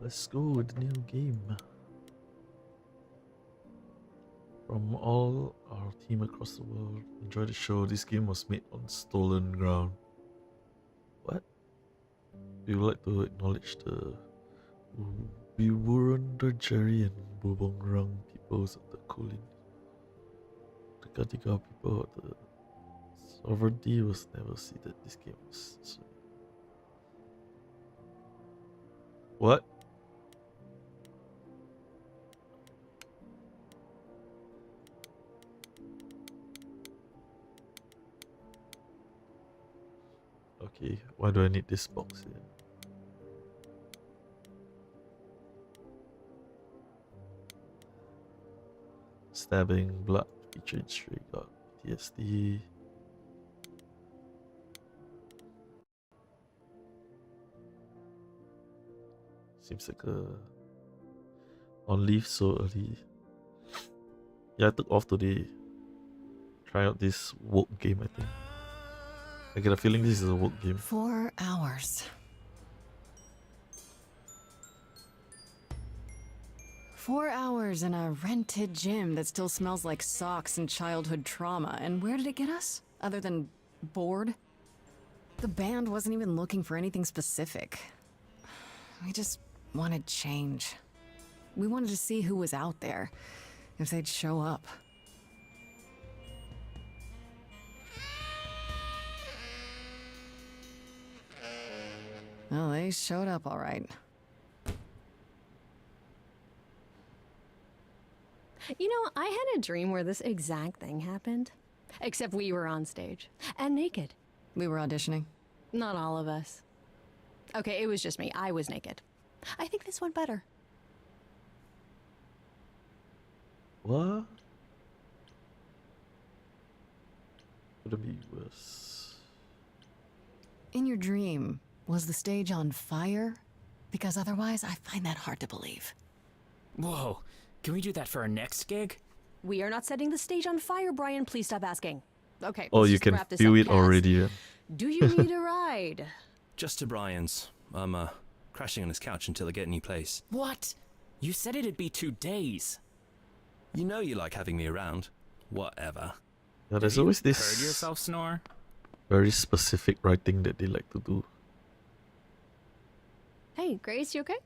Let's go with the new game. From all our team across the world, enjoy the show. This game was made on stolen ground. What? We would like to acknowledge the Wurundjeri and Bubongrang peoples of the Kulin. The Gadigal people of the sovereignty was never ceded. This game was... What? Okay, why do I need this box here? Stabbing, blood, feature history, got PTSD. Seems like on leave so early. Yeah, I took off today. Try out this woke game, I think. I get a feeling this is a woke game. 4 hours. 4 hours in a rented gym that still smells like socks and childhood trauma. And where did it get us? Other than bored? The band wasn't even looking for anything specific. We just wanted change. We wanted to see who was out there, if they'd show up. Well, they showed up all right. You know, I had a dream where this exact thing happened. Except we were on stage. And naked. We were auditioning. Not all of us. Okay, it was just me. I was naked. I think this went better. What? Could be worse. In your dream, was the stage on fire? Because otherwise, I find that hard to believe. Whoa, can we do that for our next gig? We are not setting the stage on fire, Brian. Please stop asking. Okay, Oh, let's you just can wrap this feel up. it Cass, already. Yeah? do you need a ride? Just to Brian's. I'm crashing on his couch until I get a new place. What? You said it'd be 2 days. You know you like having me around. Whatever. Yeah, there's Have you always heard this yourself snore? very specific writing that they like to do. Hey, Grace, you okay?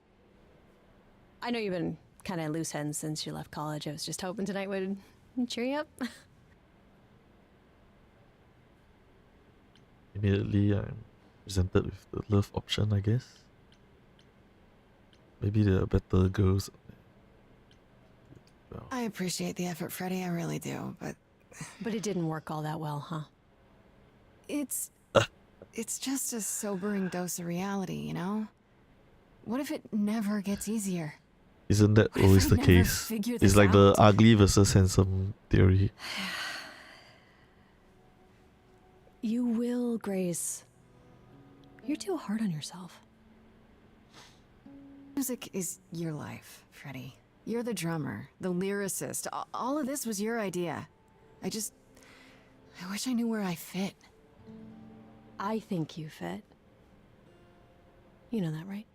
I know you've been kind of loose ends since you left college. I was just hoping tonight would cheer you up. Immediately, I'm presented with the love option, I guess. Maybe there are better girls. Well, I appreciate the effort, Freddy, I really do, but But it didn't work all that well, huh? it's just a sobering dose of reality, you know? What if it never gets easier? isn't that What if always I the never case? figure It's this like the out? ugly versus handsome theory. You will, Grace. You're too hard on yourself. Music is your life, Freddy. You're the drummer, the lyricist. All of this was your idea. I wish I knew where I fit. I think you fit. You know that, right?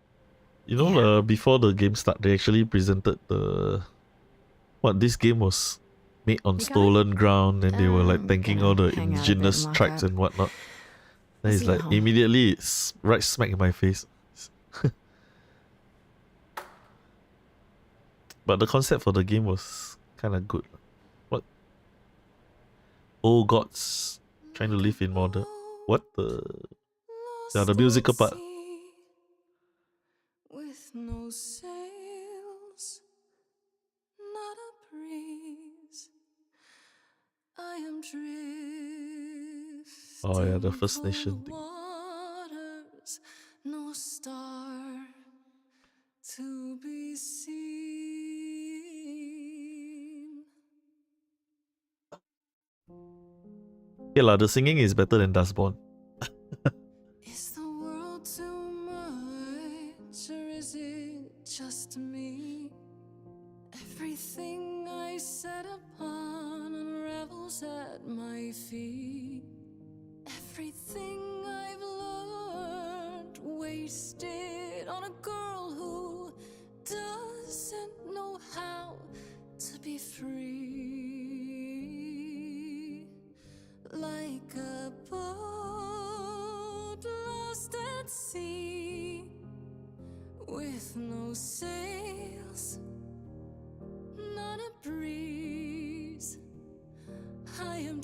You know, Yeah. before the game start, they actually presented this game was made on We got it? stolen ground, and they were like thanking Gonna all the hang out a bit indigenous and tribes lock up. and whatnot. Then I'll it's see you like at home. immediately it's right smack in my face. But the concept for the game was kind of good. What? Old gods trying to live in modern. What the? Yeah, the musical part. With no sails, not a breeze. I am drifting. Oh yeah, the First Nation thing. Waters, no star to be seen. Okay lah, the singing is better than Dustborn. Is the world too much, or is it just me? Everything I set upon unravels at my feet. Everything I've learned wasted on a girl who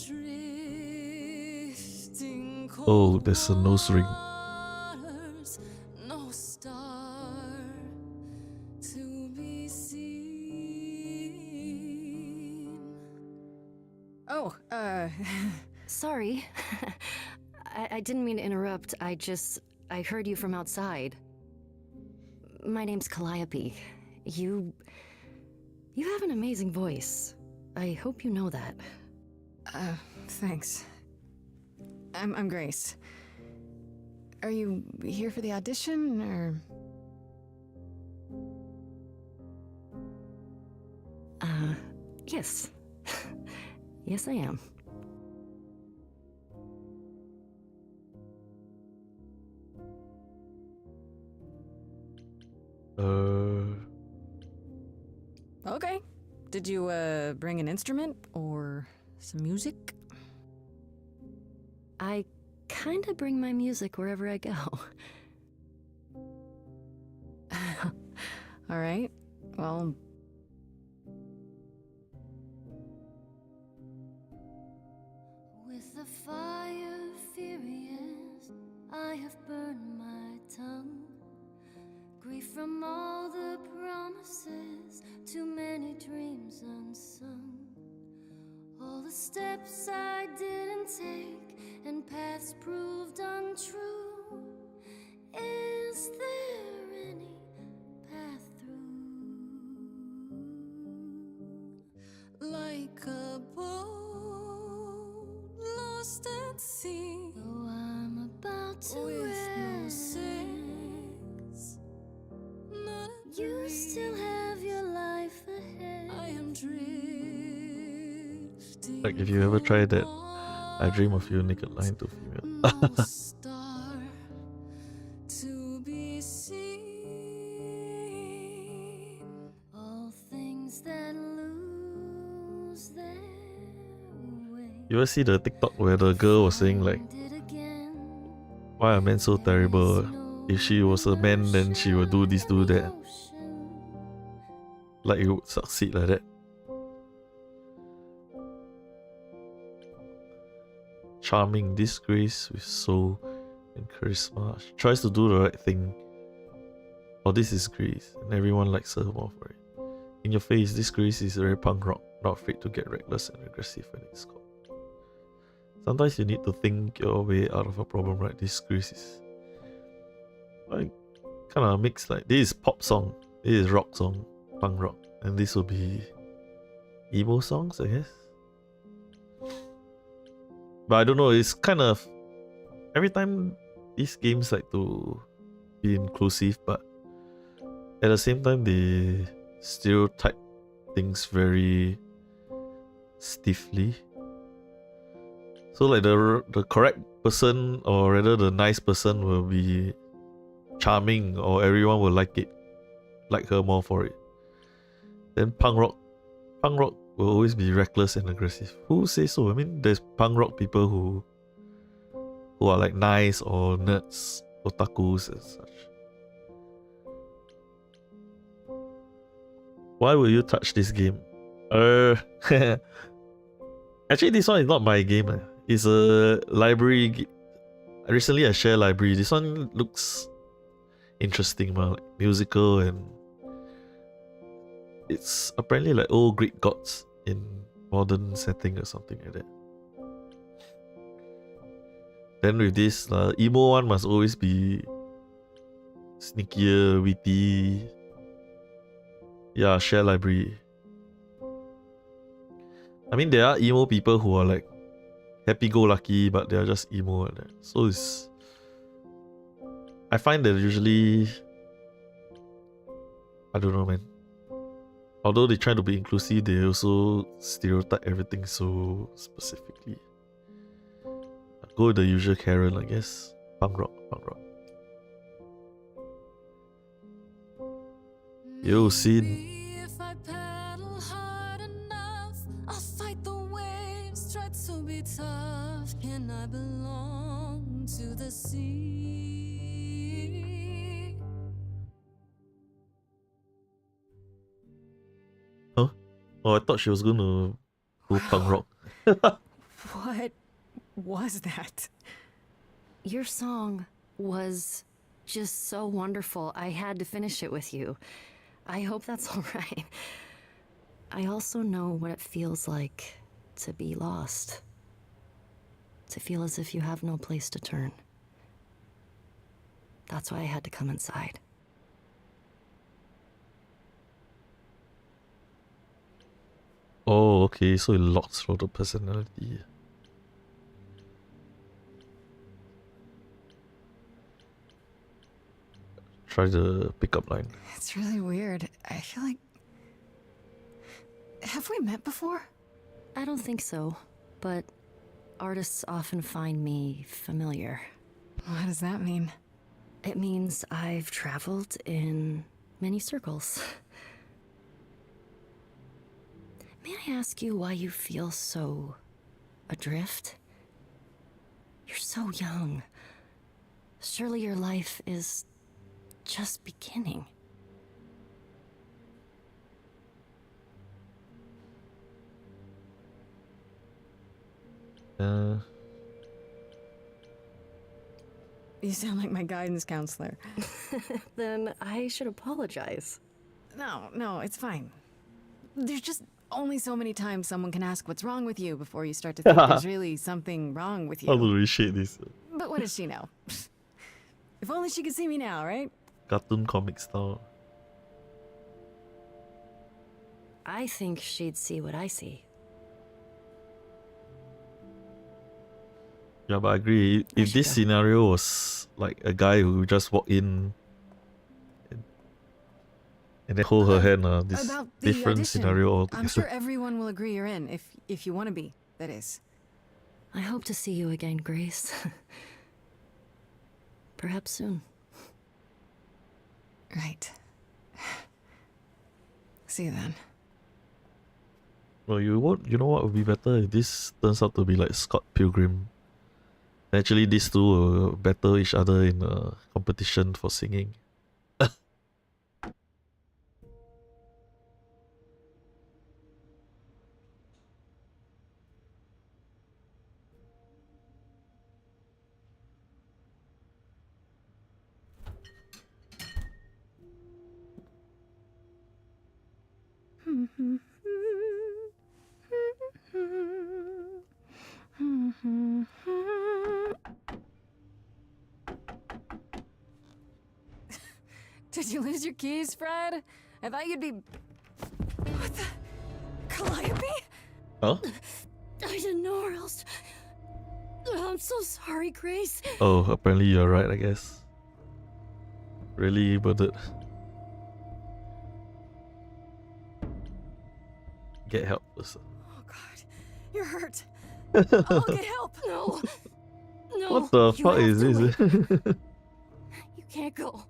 drifting Oh, there's a nose ring. waters, no star to be seen. Oh, Sorry. I didn't mean to interrupt. I heard you from outside. My name's Calliope. You have an amazing voice. I hope you know that. thanks. I'm Grace. Are you here for the audition, or? Yes. Yes, I am. Okay. Did you, bring an instrument, or some music? I kinda bring my music wherever I go. Alright. Well, With the fire furious, I have burned my tongue. Grief from all the promises, too many dreams unsung. All the steps I didn't take and paths proved untrue. Is there any path through? Like a boat lost at sea, though I'm about to with no sails, not a you dream. Still have your life ahead. I am drifting. Like if you ever try that, I dream of you naked line to female. No star to be seen. All things that lose their way. You ever see the TikTok where the girl was saying like, Find it again. why are men so terrible? If she was a man, then she would do this, do that. Like it would succeed like that. Charming, this Grace with soul and charisma. She tries to do the right thing. Oh, this is Grace, and everyone likes her more for it. In your face, this Grace is very punk rock, not afraid to get reckless and aggressive when it's called. Sometimes you need to think your way out of a problem, right? This Grace is like kind of mixed. Like this is pop song, this is rock song, punk rock, and this will be emo songs, I guess. But I don't know, it's kind of every time these games like to be inclusive, but at the same time they stereotype things very stiffly. So like the correct person, or rather the nice person, will be charming, or everyone will like it, like her more for it. Then punk rock will always be reckless and aggressive. Who says so? I mean, there's punk rock people who are like nice, or nerds, otakus and such. Why will you touch this game? Actually, this one is not my game. It's a library. Recently, I share library. This one looks interesting, like musical, and it's apparently like old Greek gods in modern setting or something like that. Then with this, emo one must always be sneakier, witty. Yeah, share library. I mean, there are emo people who are like happy-go-lucky, but they are just emo like that. So it's, I find that usually, I don't know, man. Although they try to be inclusive, they also stereotype everything so specifically. Go with the usual Karen, I guess. Punk rock. Yo, Sin. Maybe if I paddle hard enough, I'll fight the waves, try to be tough. Can I belong to the sea? Huh? Oh, I thought she was gonna go punk rock. What was that? Your song was just so wonderful. I had to finish it with you. I hope that's all right. I also know what it feels like to be lost. To feel as if you have no place to turn. That's why I had to come inside. Oh, okay, so it locks for the personality. Try the pickup line. It's really weird. I feel like. Have we met before? I don't think so, but artists often find me familiar. What does that mean? It means I've traveled in many circles. May I ask you why you feel so adrift? You're so young. Surely your life is just beginning. You sound like my guidance counselor. Then I should apologize. No, it's fine. There's just only so many times someone can ask what's wrong with you before you start to think there's really something wrong with How you. to reshape this But what does she know? If only she could see me now, right? cartoon comic style. I think she'd see what I see. Yeah, but I agree. Where'd If she this go? scenario was like a guy who just walked in and then hold her hand, this About the different audition. scenario I'm altogether. sure everyone will agree you're in, if you want to be, that is. I hope to see you again, Grace. Perhaps soon. Right. See you then. Well, you know what would be better if this turns out to be like Scott Pilgrim. Actually, these two will battle each other in a competition for singing. Did you lose your keys, Fred? I thought you'd be. What the? Calliope? Huh? I didn't know where else. I'm so sorry, Grace. Oh, apparently you're right, I guess. Really murdered. Get help first. Oh God, you're hurt. I'll get help. No. No. What the you fuck have is to this? wait. You can't go.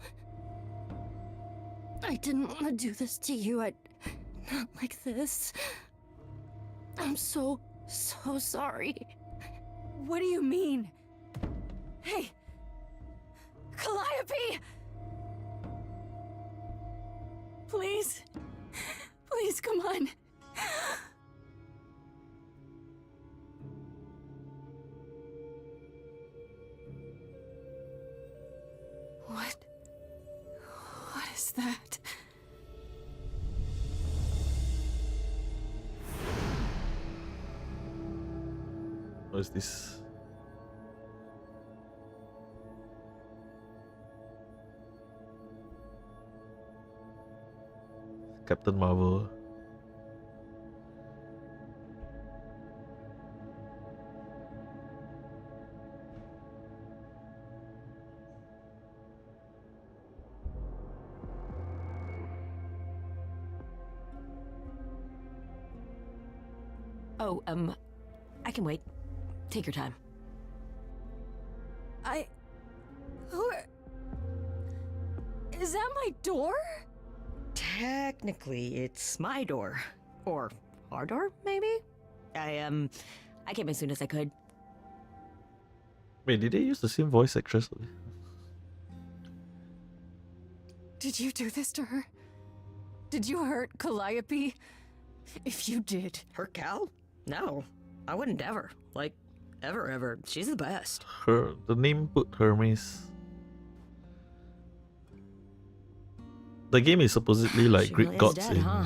I didn't want to do this to you. Not like this. I'm so sorry. What do you mean? Hey, Calliope! Please, please, come on. What is that? What is this? Captain Marvel. Oh, I can wait. Take your time. Is that my door? Technically, it's my door. Or our door, maybe? I came as soon as I could. Wait, did they use the same voice actress? Did you do this to her? Did you hurt Calliope? If you did. Her Cal? No. I wouldn't ever. Like, ever. She's the best. The name put Hermes. The game is supposedly like She Greek really is gods dead, in huh?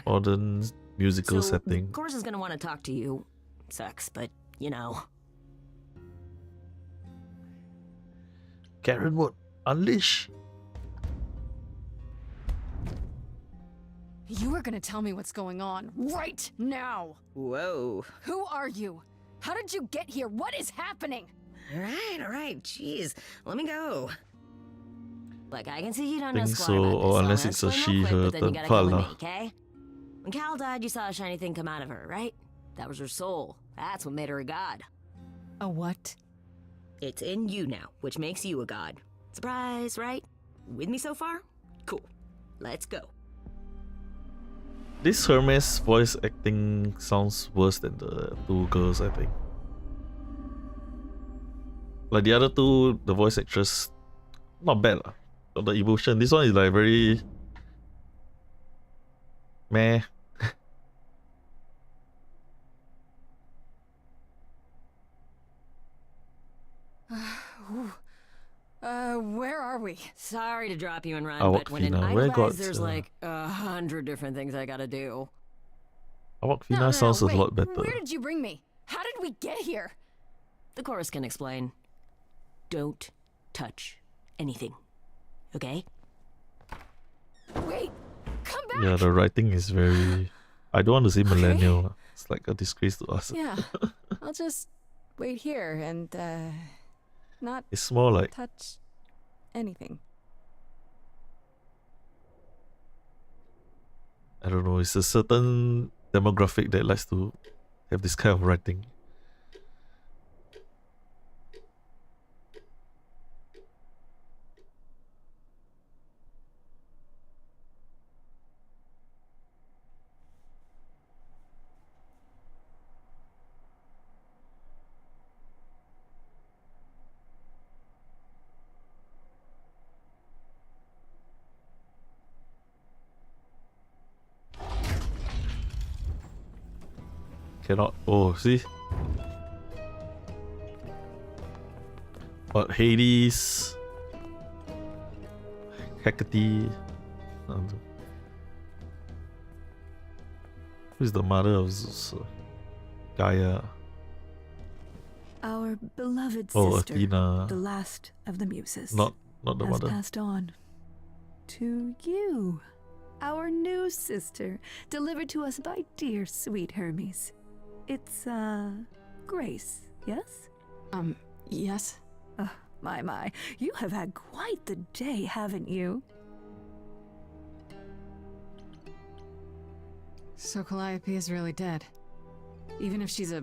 modern musical So, setting. of course is gonna want to talk to you. Sucks, but, you know. Karen Wood, unleash. You are gonna tell me what's going on right now! Whoa. Who are you? How did you get here? What is happening? Alright. Jeez. Let me go. Look, I can see you don't know Think squat so, about or this, unless I'll it's a explain real she, quick, her, but then you then gotta come with Pala. me, okay? When Cal died, you saw a shiny thing come out of her, right? That was her soul. That's what made her a god. A what? It's in you now, which makes you a god. Surprise, right? With me so far? Cool. Let's go. This Hermes voice acting sounds worse than the two girls, I think. Like the other two, the voice actress, not bad lah. Got the emotion. This one is like very meh. Where are we? Sorry to drop you and run, but when an Awkwafina, where idolize, got, there's like 100 different things I gotta do. Awkwafina sounds a wait. lot better. Where did you bring me? How did we get here? The chorus can explain. Don't touch anything. Okay? Wait, come back! Yeah, the writing is very. I don't want to say millennial. Lah. It's like a disgrace to us. Yeah, I'll just wait here and, not It's more like touch anything. I don't know. It's a certain demographic that likes to have this kind of writing. Cannot. Oh, see? But Hades, Hecate. Who's the mother of Zeus? Gaia. Our beloved Oh, sister, Athena. the last of the muses, Not the has mother. passed on to you, our new sister, delivered to us by dear sweet Hermes. It's, Grace, yes? Yes? My, you have had quite the day, haven't you? So Calliope is really dead. Even if she's a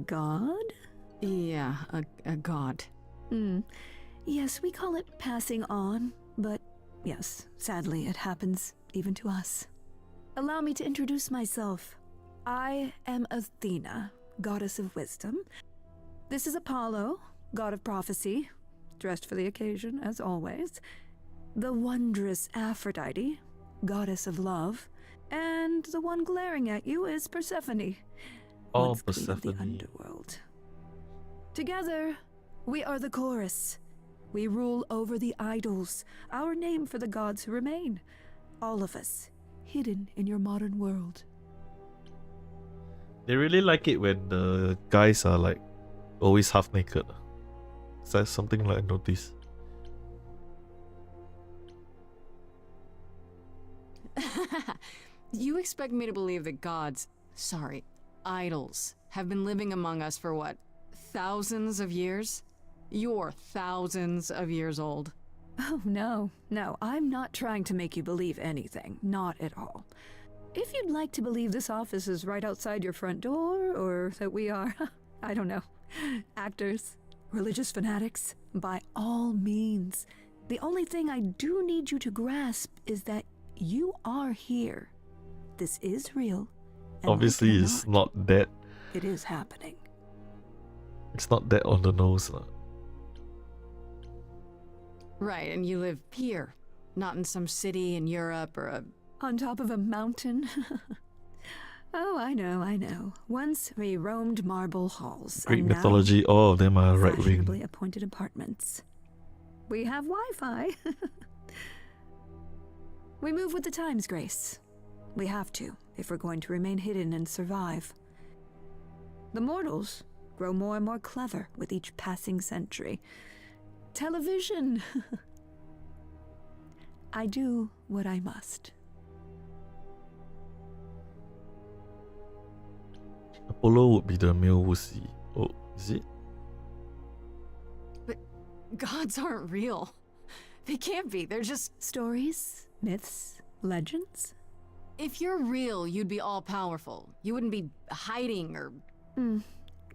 God? yeah, a god. Yes, we call it passing on, but yes, sadly it happens even to us. Allow me to introduce myself. I am Athena, goddess of wisdom. This is Apollo, god of prophecy, dressed for the occasion as always. The wondrous Aphrodite, goddess of love. And the one glaring at you is Persephone, Oh, once queen of the Persephone. underworld. Together, we are the chorus. We rule over the idols, our name for the gods who remain. All of us, hidden in your modern world. They really like it when the guys are like always half naked. Is that something like I noticed? You expect me to believe that gods, sorry, idols, have been living among us for what, thousands of years? You're thousands of years old. Oh, no, I'm not trying to make you believe anything. Not at all. If you'd like to believe this office is right outside your front door, or that we are, I don't know, actors, religious fanatics, by all means. The only thing I do need you to grasp is that you are here. This is real. and Obviously, like it or it's not that. It is happening. It's not that on the nose. Lah. Right, and you live here, not in some city in Europe or a... On top of a mountain? Oh, I know. Once we roamed marble halls. Greek and now mythology, all of them are right fashionably wing. appointed apartments. We have Wi-Fi. We move with the times, Grace. We have to, if we're going to remain hidden and survive. The mortals grow more and more clever with each passing century. Television! I do what I must. Apollo would be the male wussy. Oh, is it? But gods aren't real. They can't be. They're just. Stories, myths, legends? If you're real, you'd be all powerful. You wouldn't be hiding or.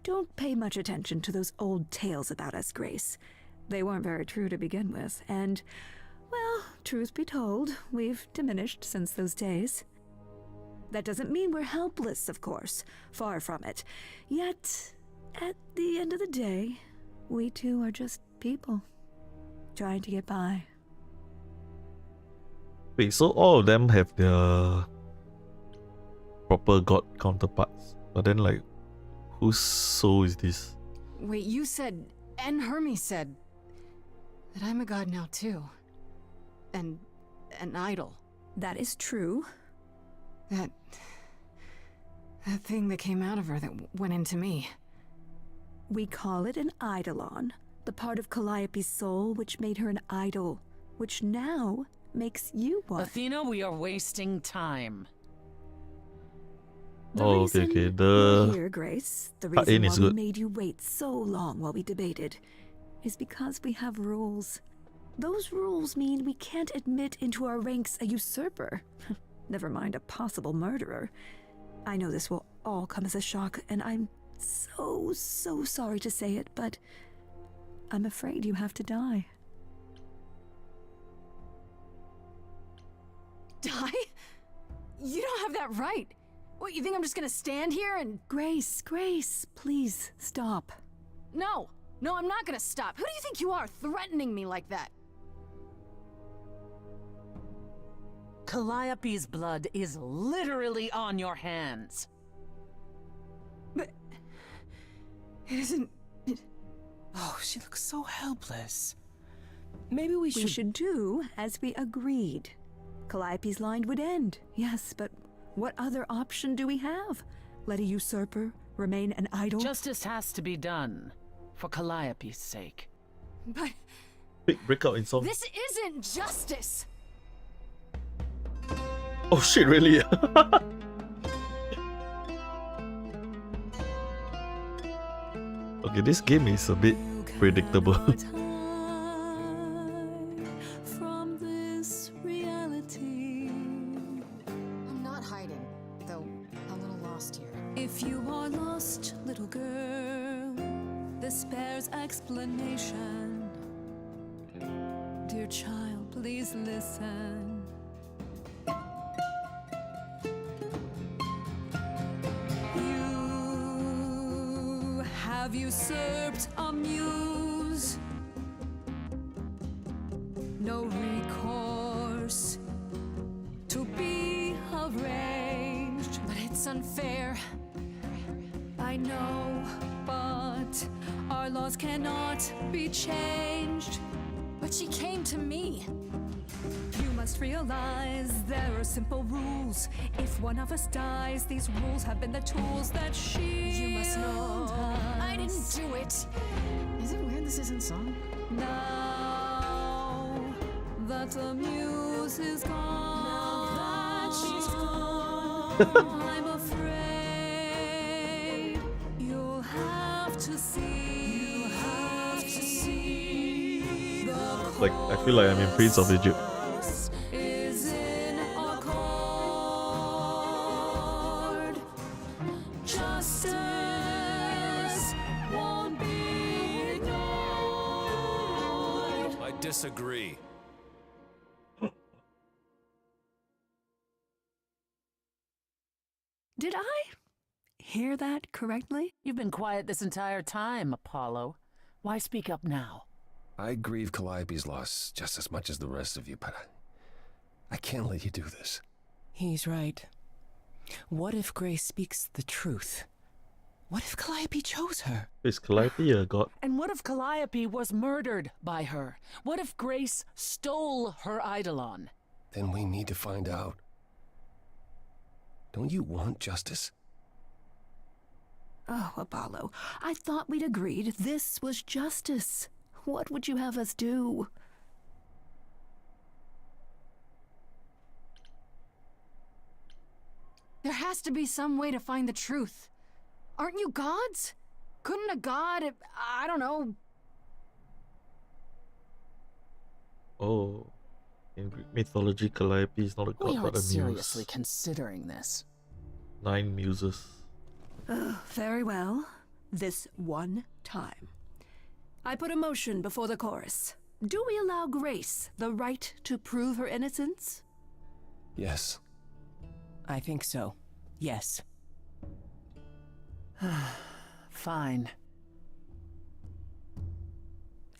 Don't pay much attention to those old tales about us, Grace. They weren't very true to begin with, and, well, truth be told, we've diminished since those days. That doesn't mean we're helpless, of course. Far from it. Yet, at the end of the day, we too are just people, trying to get by. Wait, so all of them have their proper god counterparts, but then like, whose soul is this? Wait, you said. And Hermes said. That I'm a god now too. And. an idol. That is true. That thing that came out of her that went into me. We call it an eidolon, the part of Calliope's soul which made her an idol, which now makes you one. Athena, we are wasting time. The Oh, okay, reason okay. you're here, Grace, the cut reason in why is we good. made you wait so long while we debated is because we have rules. Those rules mean we can't admit into our ranks a usurper. Never mind a possible murderer. I know this will all come as a shock, and I'm so sorry to say it, but I'm afraid you have to die. Die? You don't have that right. What, you think I'm just gonna stand here and. Grace, please stop. No, I'm not gonna stop. Who do you think you are, threatening me like that? Calliope's blood is literally on your hands. But. It isn't. Oh, she looks so helpless. Maybe we We should do as we agreed. Calliope's line would end, yes, but what other option do we have? Let a usurper remain an idol? Justice has to be done. For Calliope's sake. But. Big breakout in song. This isn't justice! Oh shit, really? Okay, this game is a bit predictable. From this reality. I'm not hiding, though a little lost here. If you are lost, little girl, this bears explanation. Dear child, please listen. You have usurped a muse. No recourse to be arranged. But it's unfair. I know, but our laws cannot be changed. But she came to me. You must realize there are simple rules. If one of us dies, these rules have been the tools that shield You must know. I didn't us. do it. Is it weird this isn't song? Now that the muse is gone, Now that she's gone, I'm afraid you'll have to see. You have to see. Like, I feel like I'm in Prince of Egypt. Is in accord. Justice won't be ignored. I disagree. Did I hear that correctly? You've been quiet this entire time, Apollo. Why speak up now? I grieve Calliope's loss just as much as the rest of you, but I can't let you do this. He's right. What if Grace speaks the truth? What if Calliope chose her? Is Calliope a god? And what if Calliope was murdered by her? What if Grace stole her Eidolon? Then we need to find out. Don't you want justice? Oh, Apollo, I thought we'd agreed this was justice. What would you have us do? There has to be some way to find the truth. Aren't you gods? Couldn't a god, I don't know... Oh, in Greek mythology, Calliope is not a god We but aren't a muse. seriously considering this. 9 muses. Very well. This one time. I put a motion before the chorus. Do we allow Grace the right to prove her innocence? Yes. I think so. Yes. Fine.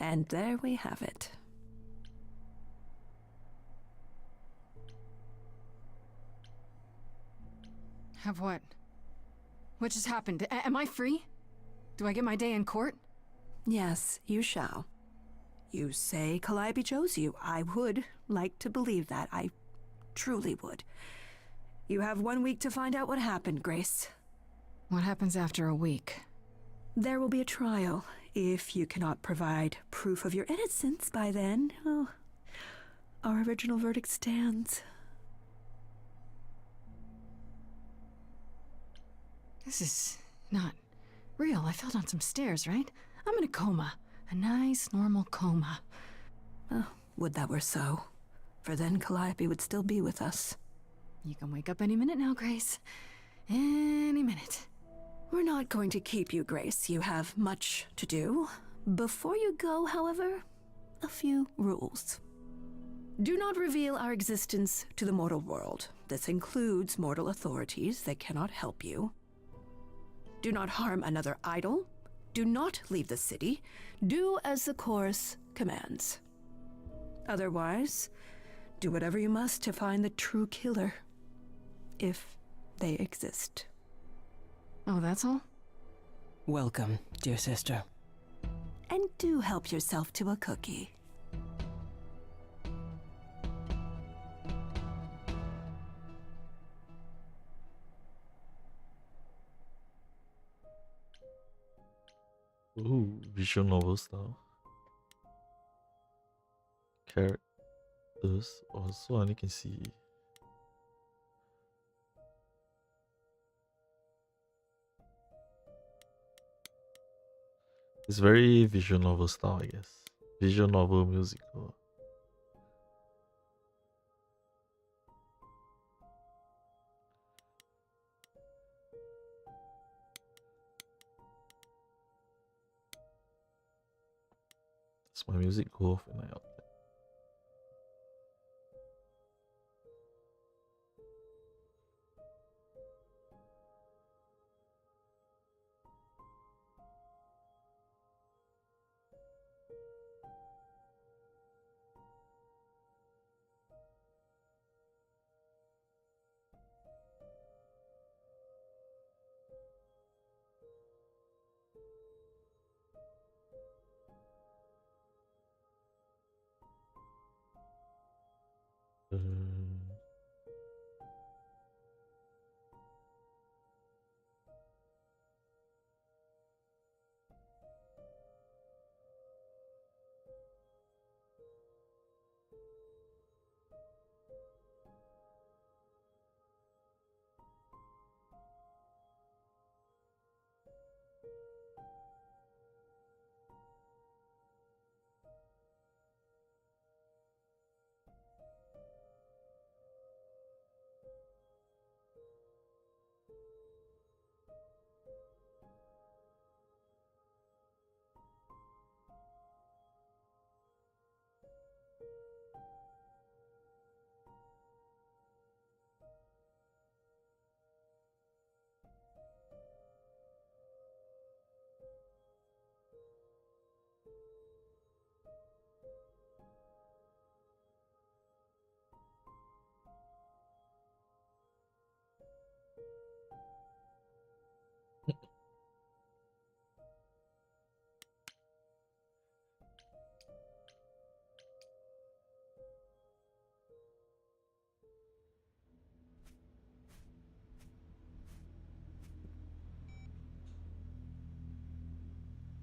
And there we have it. Have what? What just happened? Am I free? Do I get my day in court? Yes, you shall. You say Calliope chose you. I would like to believe that. I truly would. You have 1 week to find out what happened, Grace. What happens after a week? There will be a trial. If you cannot provide proof of your innocence by then, oh, our original verdict stands. This is not real. I fell down some stairs, right? I'm in a coma. A nice, normal coma. Oh, would that were so. For then Calliope would still be with us. You can wake up any minute now, Grace. Any minute. We're not going to keep you, Grace. You have much to do. Before you go, however, a few rules. Do not reveal our existence to the mortal world. This includes mortal authorities that cannot help you. Do not harm another idol. Do not leave the city. Do as the chorus commands. Otherwise, do whatever you must to find the true killer. If they exist. Oh, that's all? Welcome, dear sister. And do help yourself to a cookie. Ooh, visual novel style. Characters also, and you can see. It's very visual novel style, I guess. Visual novel musical. Does my music go off when I up?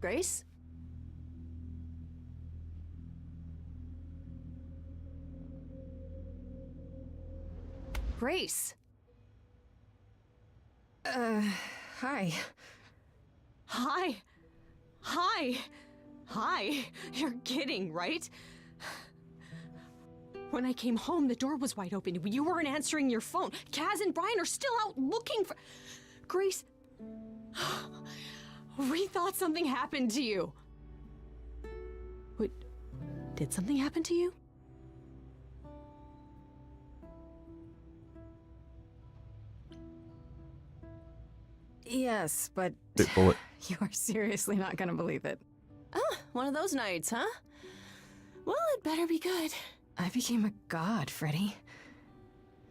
Grace? Grace! Hi. Hi! Hi! Hi! You're kidding, right? When I came home, the door was wide open. You weren't answering your phone. Kaz and Brian are still out looking for... Grace... We thought something happened to you. Wait, did something happen to you? Yes, but Straightforward. you are seriously not gonna believe it. Ah, one of those nights, huh? Well, it better be good. I became a god, Freddy.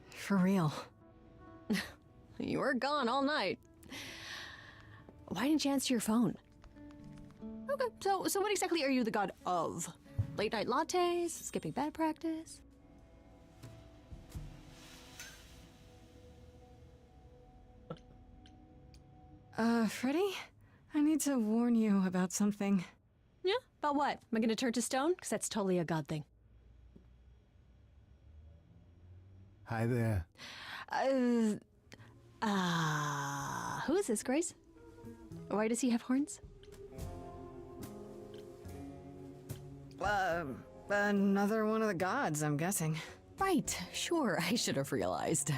For real. You were gone all night. Why didn't you answer your phone? Okay, so what exactly are you the god of? Late night lattes? Skipping bad practice? Freddy? I need to warn you about something. Yeah? About what? Am I gonna turn to stone? Because that's totally a god thing. Hi there. Who is this, Grace? Why does he have horns? Another one of the gods, I'm guessing. Right, sure, I should have realized.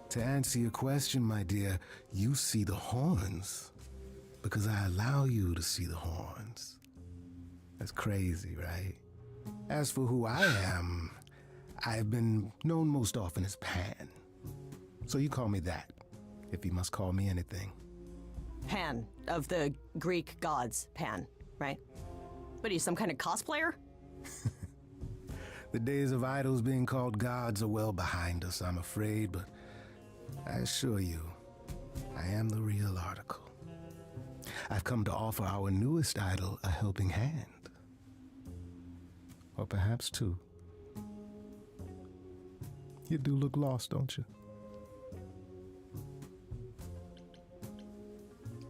To answer your question, my dear, you see the horns because I allow you to see the horns. That's crazy, right? As for who I am, I've been known most often as Pan. So you call me that, if you must call me anything. Pan, of the Greek gods, Pan, right? What are you, some kind of cosplayer? The days of idols being called gods are well behind us, I'm afraid, but I assure you, I am the real article. I've come to offer our newest idol a helping hand. Or perhaps two. You do look lost, don't you?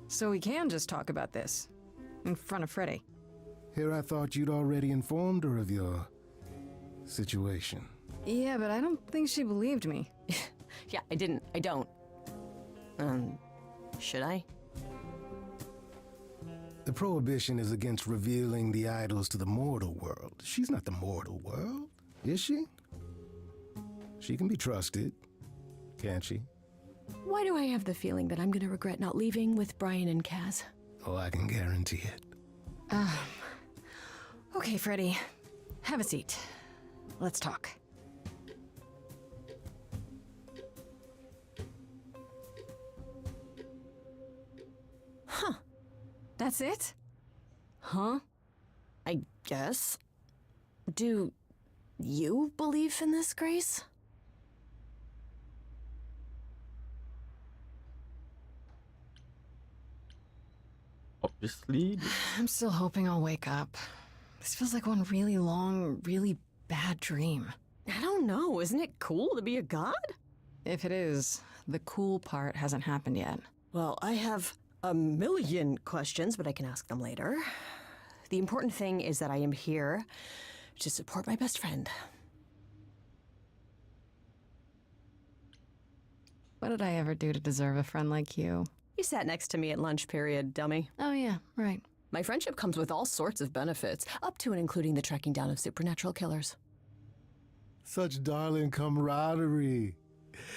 So we can just talk about this. In front of Freddy. Here I thought you'd already informed her of your situation. Yeah, but I don't think she believed me. Yeah, I didn't. I don't. Should I? The prohibition is against revealing the idols to the mortal world. She's not the mortal world, is she? She can be trusted, can't she? Why do I have the feeling that I'm gonna regret not leaving with Brian and Kaz? Oh, I can guarantee it. Okay, Freddy. Have a seat. Let's talk. Huh. That's it? Huh? I guess. Do you believe in this, Grace? Obviously. I'm still hoping I'll wake up. This feels like one really long, really bad dream. I don't know. Isn't it cool to be a god? If it is, the cool part hasn't happened yet. Well, I have a million questions, but I can ask them later. The important thing is that I am here to support my best friend. What did I ever do to deserve a friend like you? You sat next to me at lunch period, dummy. Oh yeah, right. My friendship comes with all sorts of benefits, up to and including the tracking down of supernatural killers. Such darling camaraderie.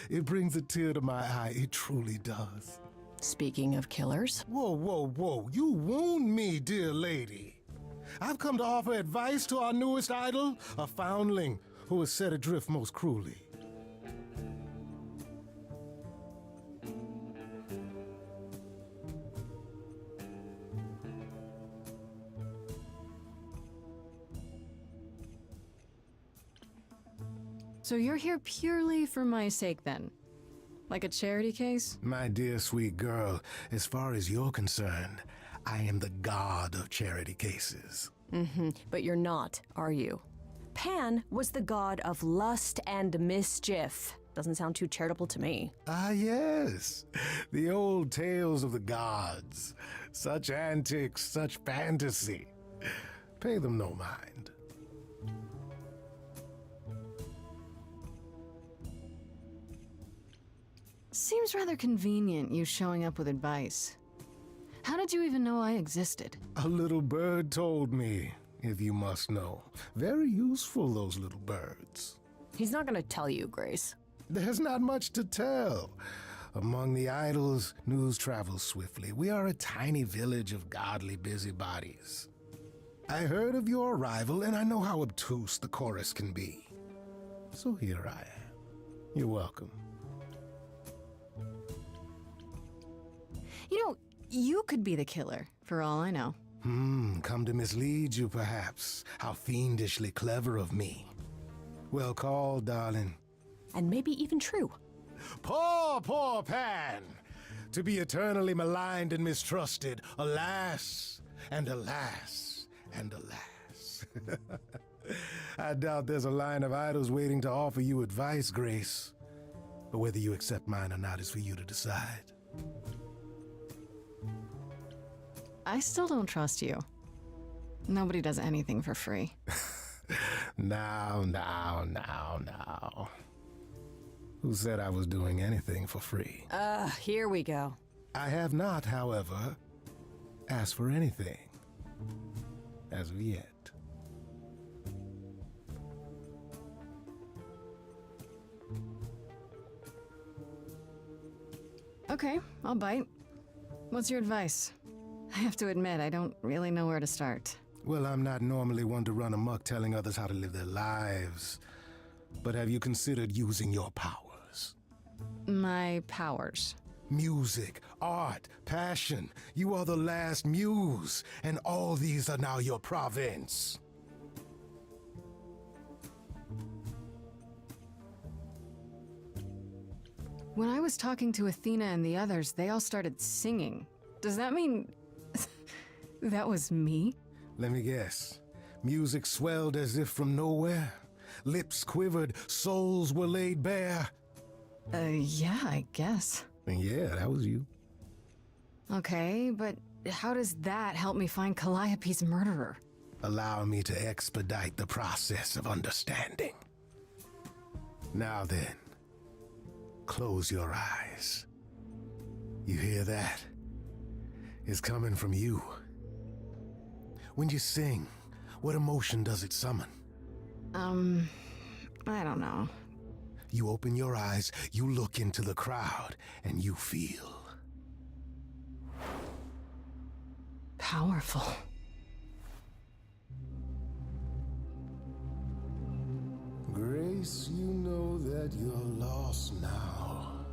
It brings a tear to my eye. It truly does. Speaking of killers. Whoa, whoa, whoa. You wound me, dear lady. I've come to offer advice to our newest idol, a foundling who was set adrift most cruelly. So you're here purely for my sake then? Like a charity case? My dear sweet girl, as far as you're concerned, I am the god of charity cases. But you're not, are you? Pan was the god of lust and mischief, Doesn't sound too charitable to me. Ah, yes. The old tales of the gods. Such antics, such fantasy. Pay them no mind. Seems rather convenient, you showing up with advice. How did you even know I existed? A little bird told me, if you must know. Very useful, those little birds. He's not gonna tell you, Grace. There's not much to tell. Among the idols, news travels swiftly. We are a tiny village of godly busybodies. I heard of your arrival, and I know how obtuse the chorus can be. So here I am. You're welcome. You know, you could be the killer, for all I know. Come to mislead you, perhaps. How fiendishly clever of me. Well called, darling. And maybe even true. Poor, poor Pan! To be eternally maligned and mistrusted. Alas, and alas, and alas. I doubt there's a line of idols waiting to offer you advice, Grace. But whether you accept mine or not is for you to decide. I still don't trust you. Nobody does anything for free. Now. Who said I was doing anything for free? Here we go. I have not, however, asked for anything. As of yet. Okay, I'll bite. What's your advice? I have to admit, I don't really know where to start. Well, I'm not normally one to run amok telling others how to live their lives. But have you considered using your powers? My powers? Music, art, passion. You are the last muse, and all these are now your province. When I was talking to Athena and the others, they all started singing. Does that mean that was me? Let me guess. Music swelled as if from nowhere. Lips quivered, souls were laid bare. Yeah, I guess. And yeah, that was you. Okay, but how does that help me find Calliope's murderer? Allow me to expedite the process of understanding. Now then, close your eyes. You hear that? It's coming from you. When you sing, what emotion does it summon? I don't know. You open your eyes, you look into the crowd, and you feel... powerful. Grace, you know that you're lost now.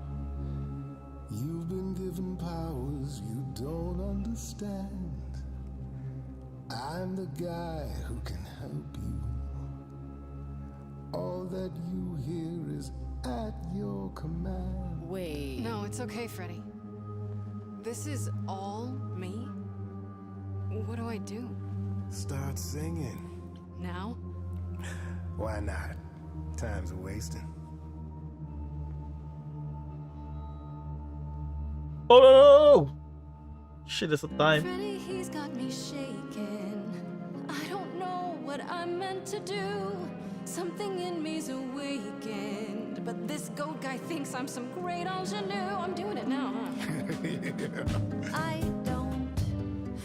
You've been given powers you don't understand. I'm the guy who can help you. All that you hear is at your command. Wait. No, it's okay, Freddy. This is all me? What do I do? Start singing. Now? Why not? Time's a wasting. Oh no! Shit, there's a time. Freddy, he's got me shaking. I don't know what I'm meant to do. Something in me's awakened. But this goat guy thinks I'm some great ingenue. I'm doing it now, huh? I don't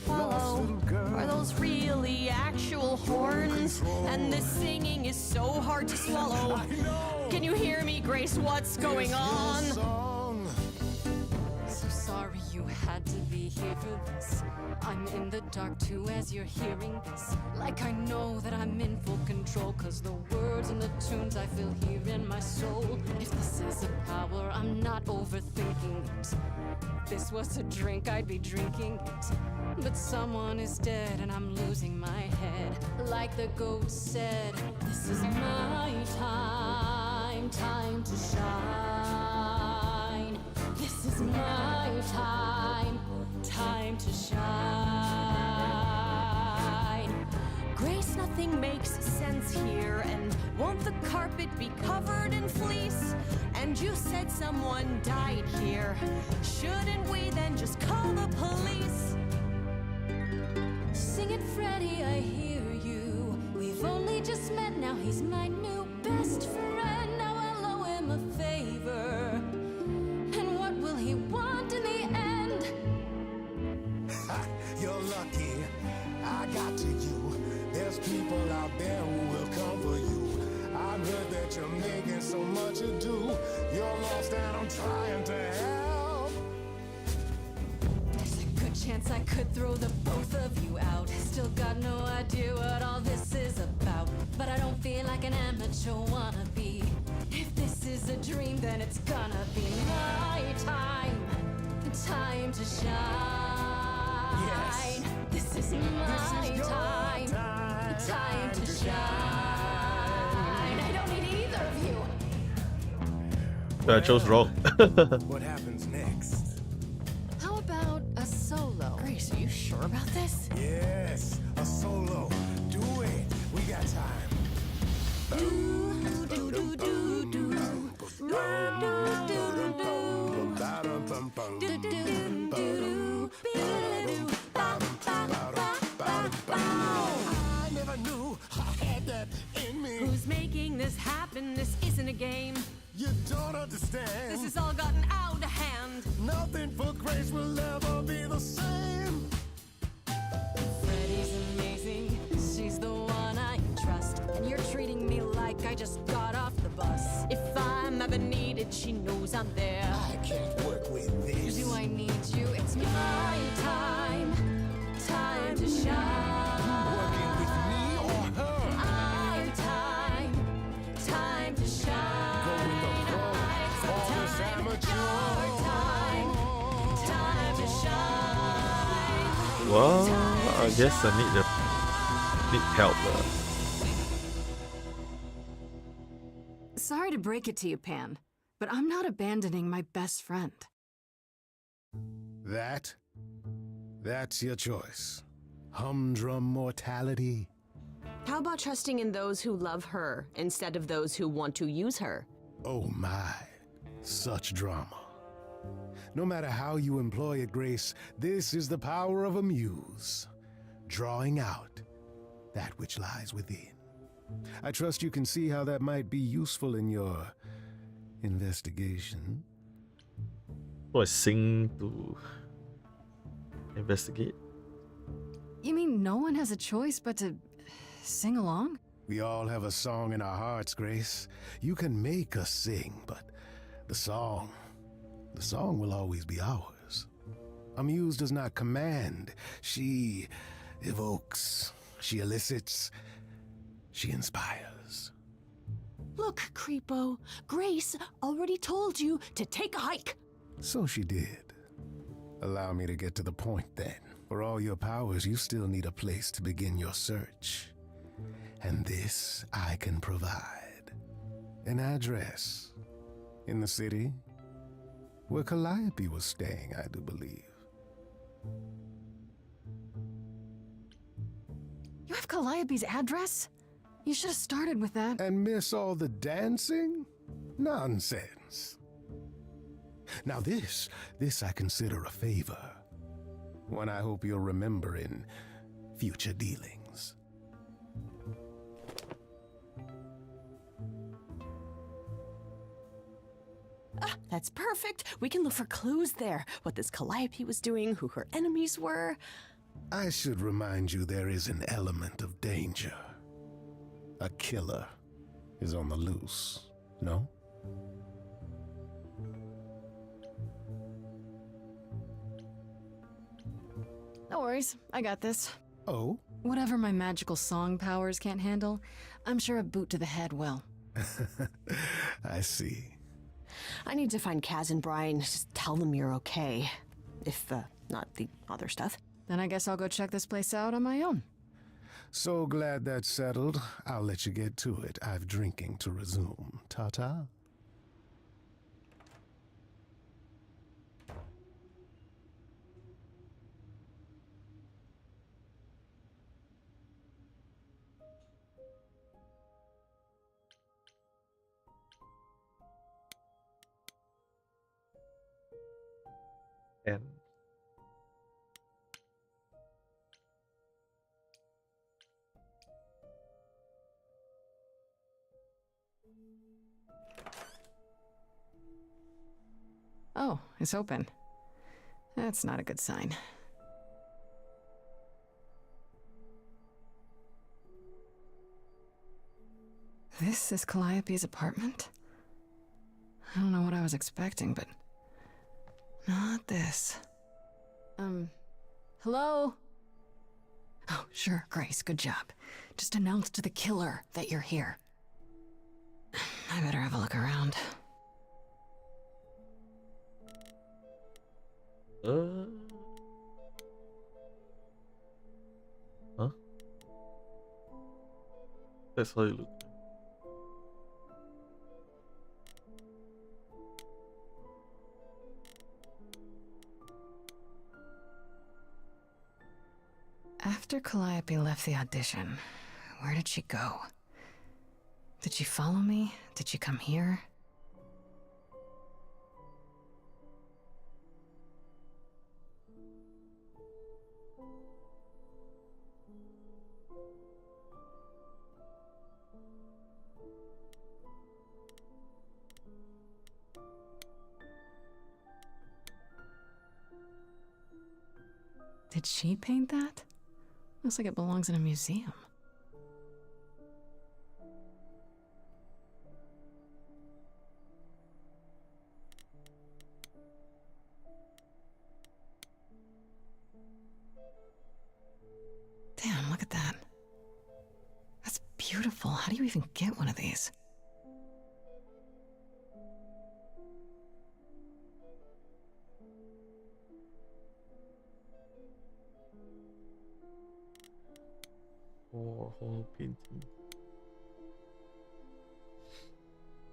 follow. Are those really actual horns? And this singing is so hard to swallow. Can you hear me, Grace? What's going on? So sorry you had to be here for this. I'm in the dark too as you're hearing this. Like I know that I'm in full control, cause the words and the tunes I feel here in my soul. If this is a power, I'm not overthinking it. If this was a drink, I'd be drinking it. But someone is dead and I'm losing my head. Like the goat said, this is my time, time to shine. This is my time, time to shine. Grace, nothing makes sense here. And won't the carpet be covered in fleece? And you said someone died here. Shouldn't we then just call the police? Sing it, Freddie, I hear you. We've only just met, now he's my new best friend. Now I'll owe him a favor. And what will he want in the end? You're lucky I got to you. There's people out there who will come for you. I've heard that you're making so much ado. You're lost and I'm trying to help. There's a good chance I could throw the both of you out. Still got no idea what all this is about. But I don't feel like an amateur wannabe. If this is a dream, then it's gonna be my time. Time to shine. Yes. This is my time. Time to shine. I don't need either of you. I chose wrong. What happens next? How about a solo? Grace, are you sure about this? Yes, a solo. Do it. We got time. I never knew I had that in me. Who's making this happen? This isn't a game. You don't understand. This has all gotten out of hand. Nothing for Grace will ever be the same. Freddie's amazing. She's the one I trust. And you're treating me like I just got off the bus. If I'm ever needed, she knows I'm there. I can't work with this. Do I need you? It's my time. Time to shine. Working with me or her? Our time. Time to shine. Go with the flow. All this amateur. Time. Time to shine. Well, I guess I need help. Sorry to break it to you, Pan, but I'm not abandoning my best friend. That's your choice. Humdrum mortality. How about trusting in those who love her instead of those who want to use her? Oh my, such drama. No matter how you employ it, Grace, this is the power of a muse, drawing out that which lies within. I trust you can see how that might be useful in your investigation. Do I sing to investigate? You mean no one has a choice but to sing along? We all have a song in our hearts, Grace. You can make us sing, but the song will always be ours. A muse does not command. She evokes, she elicits, she inspires. Look, Creepo, Grace already told you to take a hike. So she did. Allow me to get to the point then. For all your powers, you still need a place to begin your search. And this I can provide. An address. In the city, where Calliope was staying, I do believe. You have Calliope's address? You should have started with that. And miss all the dancing? Nonsense. Now this I consider a favor. One I hope you'll remember in future dealings. That's perfect. We can look for clues there. What this Calliope was doing, who her enemies were. I should remind you there is an element of danger. A killer is on the loose, no? No worries, I got this. Oh? Whatever my magical song powers can't handle, I'm sure a boot to the head will. I see. I need to find Kaz and Brian. Just tell them you're okay. If, not the other stuff. Then I guess I'll go check this place out on my own. So glad that's settled. I'll let you get to it. I've drinking to resume. Ta-ta. Oh, it's open. That's not a good sign. This is Calliope's apartment? I don't know what I was expecting, but not this. Hello? Oh, sure, Grace, good job. Just announce to the killer that you're here. I better have a look around. Huh? That's how you look. After Calliope left the audition, where did she go? Did she follow me? Did she come here? Did she paint that? Looks like it belongs in a museum. Damn, look at that. That's beautiful. How do you even get one of these? Warhol painting.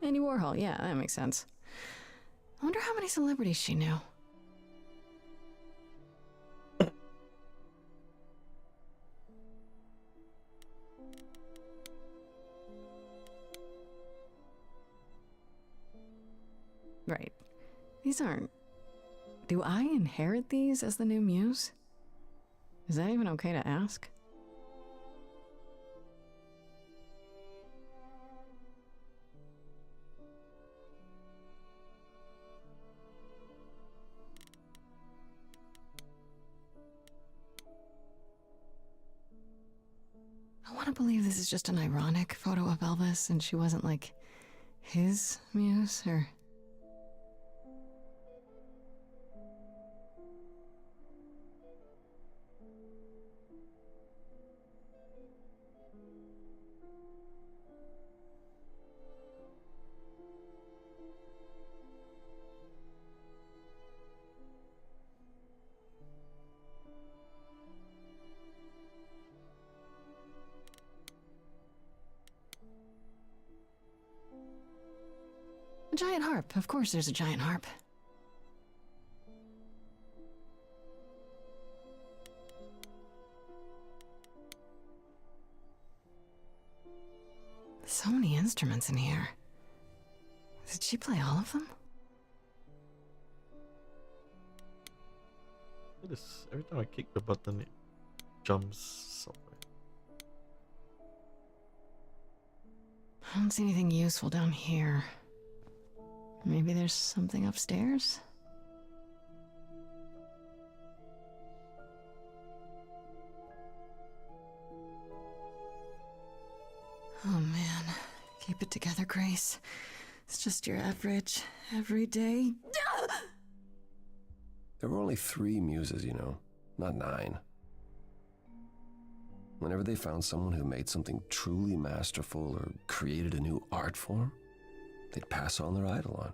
Andy Warhol, yeah, that makes sense. I wonder how many celebrities she knew. Right. These aren't... Do I inherit these as the new muse? Is that even okay to ask? I want to believe this is just an ironic photo of Elvis and she wasn't like his muse or... A giant harp. Of course there's a giant harp. So many instruments in here. Did she play all of them? Look at this. Every time I kick the button, it jumps somewhere. I don't see anything useful down here. Maybe there's something upstairs? Oh man, keep it together, Grace. It's just your average, everyday... There were only 3 muses, you know, not 9. Whenever they found someone who made something truly masterful or created a new art form, they'd pass on their idol on,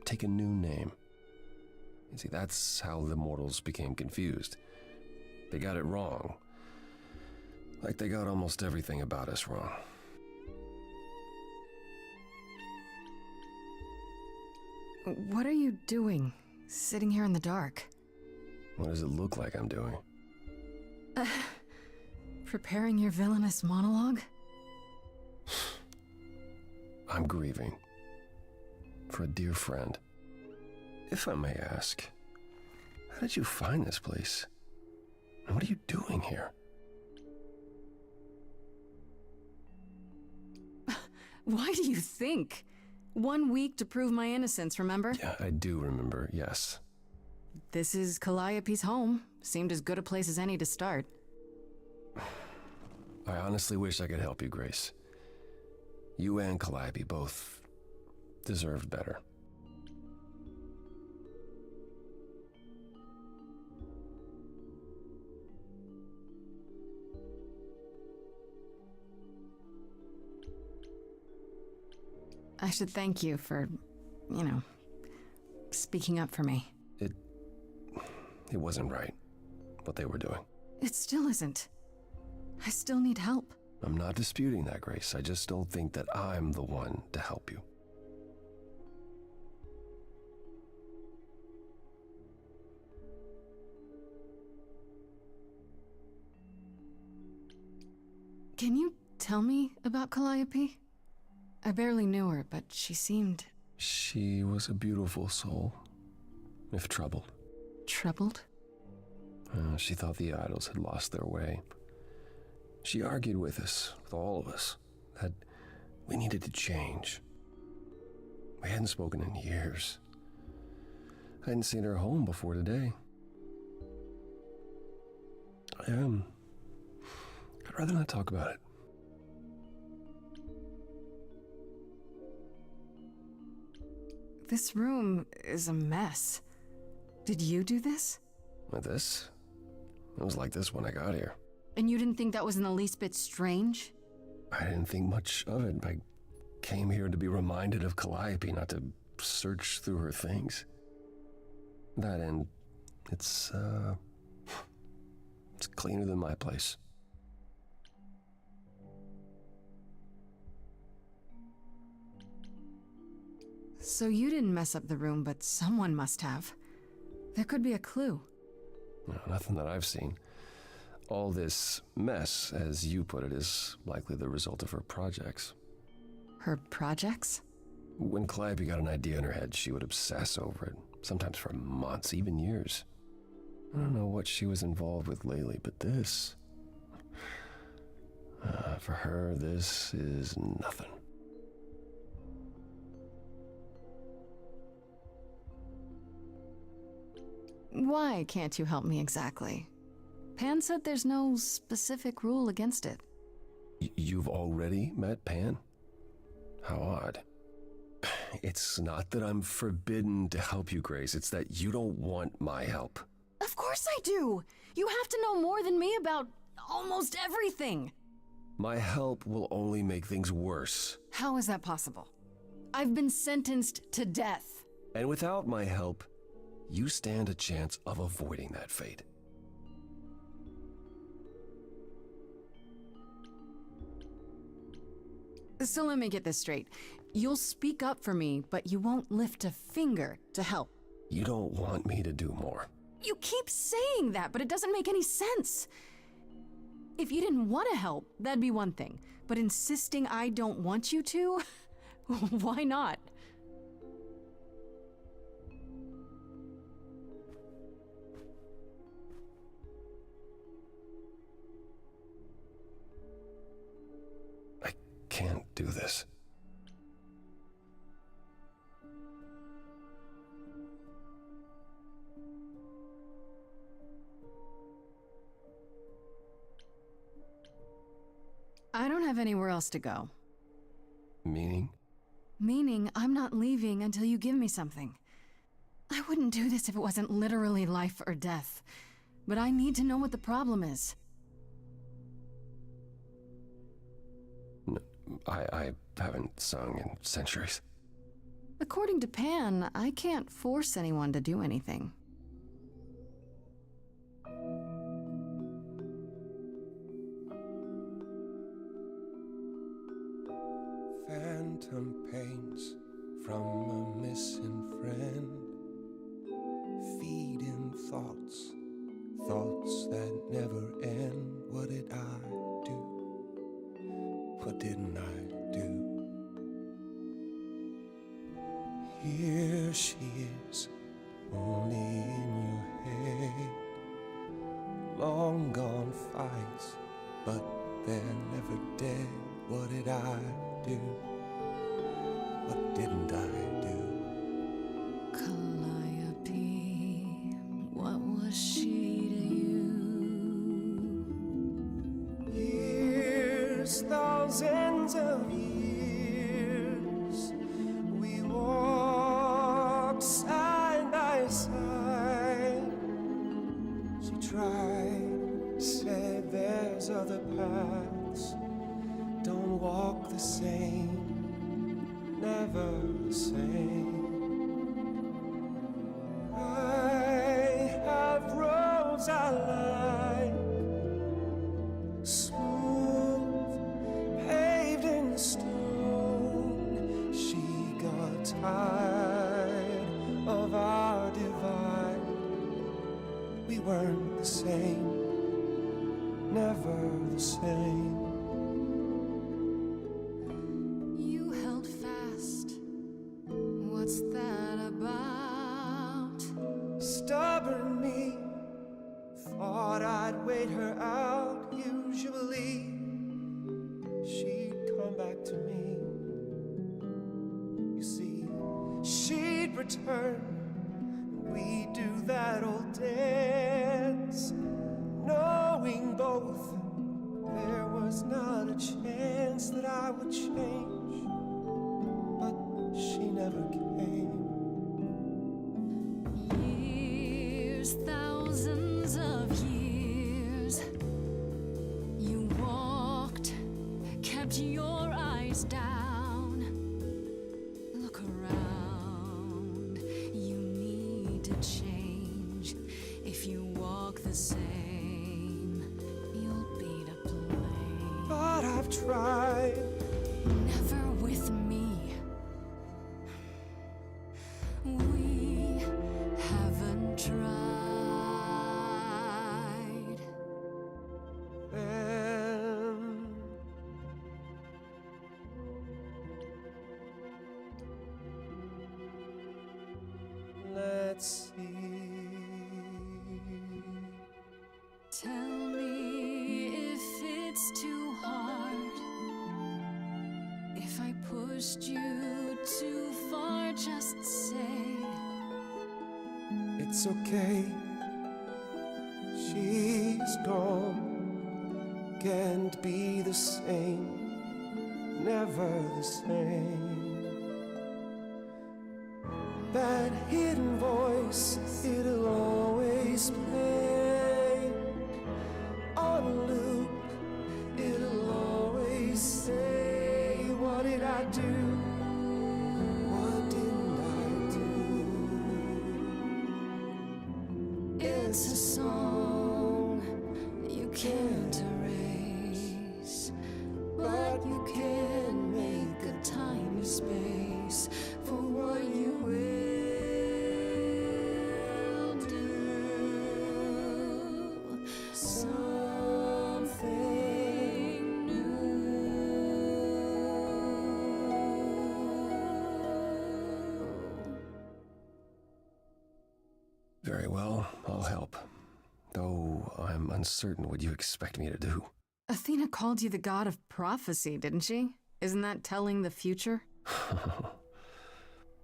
take a new name. You see, that's how the mortals became confused. They got it wrong. Like they got almost everything about us wrong. What are you doing, sitting here in the dark? What does it look like I'm doing? Preparing your villainous monologue? I'm grieving. For a dear friend. If I may ask, how did you find this place? And what are you doing here? Why do you think? 1 week to prove my innocence, remember? Yeah, I do remember, yes. This is Calliope's home. Seemed as good a place as any to start. I honestly wish I could help you, Grace. You and Calliope both deserved better. I should thank you for, you know, speaking up for me. It wasn't right, what they were doing. It still isn't. I still need help. I'm not disputing that, Grace. I just don't think that I'm the one to help you. Can you tell me about Calliope? I barely knew her, but she seemed... She was a beautiful soul, if troubled. Troubled? She thought the idols had lost their way. She argued with us, with all of us, that we needed to change. We hadn't spoken in years. I hadn't seen her home before today. I'd rather not talk about it. This room is a mess. Did you do this? With this? It was like this when I got here. And you didn't think that was in the least bit strange? I didn't think much of it. I came here to be reminded of Calliope, not to search through her things. That and it's cleaner than my place. So you didn't mess up the room, but someone must have. There could be a clue. No, nothing that I've seen. All this mess, as you put it, is likely the result of her projects. Her projects? When Calliope got an idea in her head, she would obsess over it, sometimes for months, even years. I don't know what she was involved with lately, but this... for her, this is nothing. Why can't you help me exactly? Pan said there's no specific rule against it. You've already met Pan? How odd. It's not that I'm forbidden to help you, Grace. It's that you don't want my help. Of course I do! You have to know more than me about almost everything! My help will only make things worse. How is that possible? I've been sentenced to death. And without my help, you stand a chance of avoiding that fate. So let me get this straight. You'll speak up for me, but you won't lift a finger to help. You don't want me to do more. You keep saying that, but it doesn't make any sense. If you didn't want to help, that'd be one thing. But insisting I don't want you to? Why not? I can't do this. I don't have anywhere else to go. Meaning? Meaning I'm not leaving until you give me something. I wouldn't do this if it wasn't literally life or death. But I need to know what the problem is. I haven't sung in centuries. According to Pan, I can't force anyone to do anything. Phantom pains from a missing friend, feeding thoughts, thoughts that never end. What did I do? What didn't I do? Here she is, only in your head. Long gone fights, but they're never dead. What did I do? what didn't I do? Calliope, what was she to you? Years, thousands of years, we walked side by side. She tried, said there's other paths. Don't walk the same, never the same. I have roads I like, smooth, paved in stone. She got tired of our divide. We weren't the same, never the same. You held fast. What's that about? Stubborn me thought I'd wait her out. Usually she'd come back to me. You see, she'd return. We'd do that old dance, knowing both there was not a chance that I would change. But she never came. Years, thousands of years. You walked, kept your eyes down. Look around. You need to change. If you walk the same, you'll be to blame. But I've tried. Never with me. We haven't tried. Then let's see. Tell me if it's too hard. If I pushed you too far, just say It's okay. She's gone. Can't be the same. Never the same. That hidden voice, it'll always play on a loop. It'll always say, what did I do? What didn't I do? it's a song you can't erase, but you can make a tiny space for what you will do. Something new. Very well, I'll help. Though I'm uncertain what you expect me to do. Athena called you the god of prophecy, didn't she? Isn't that telling the future?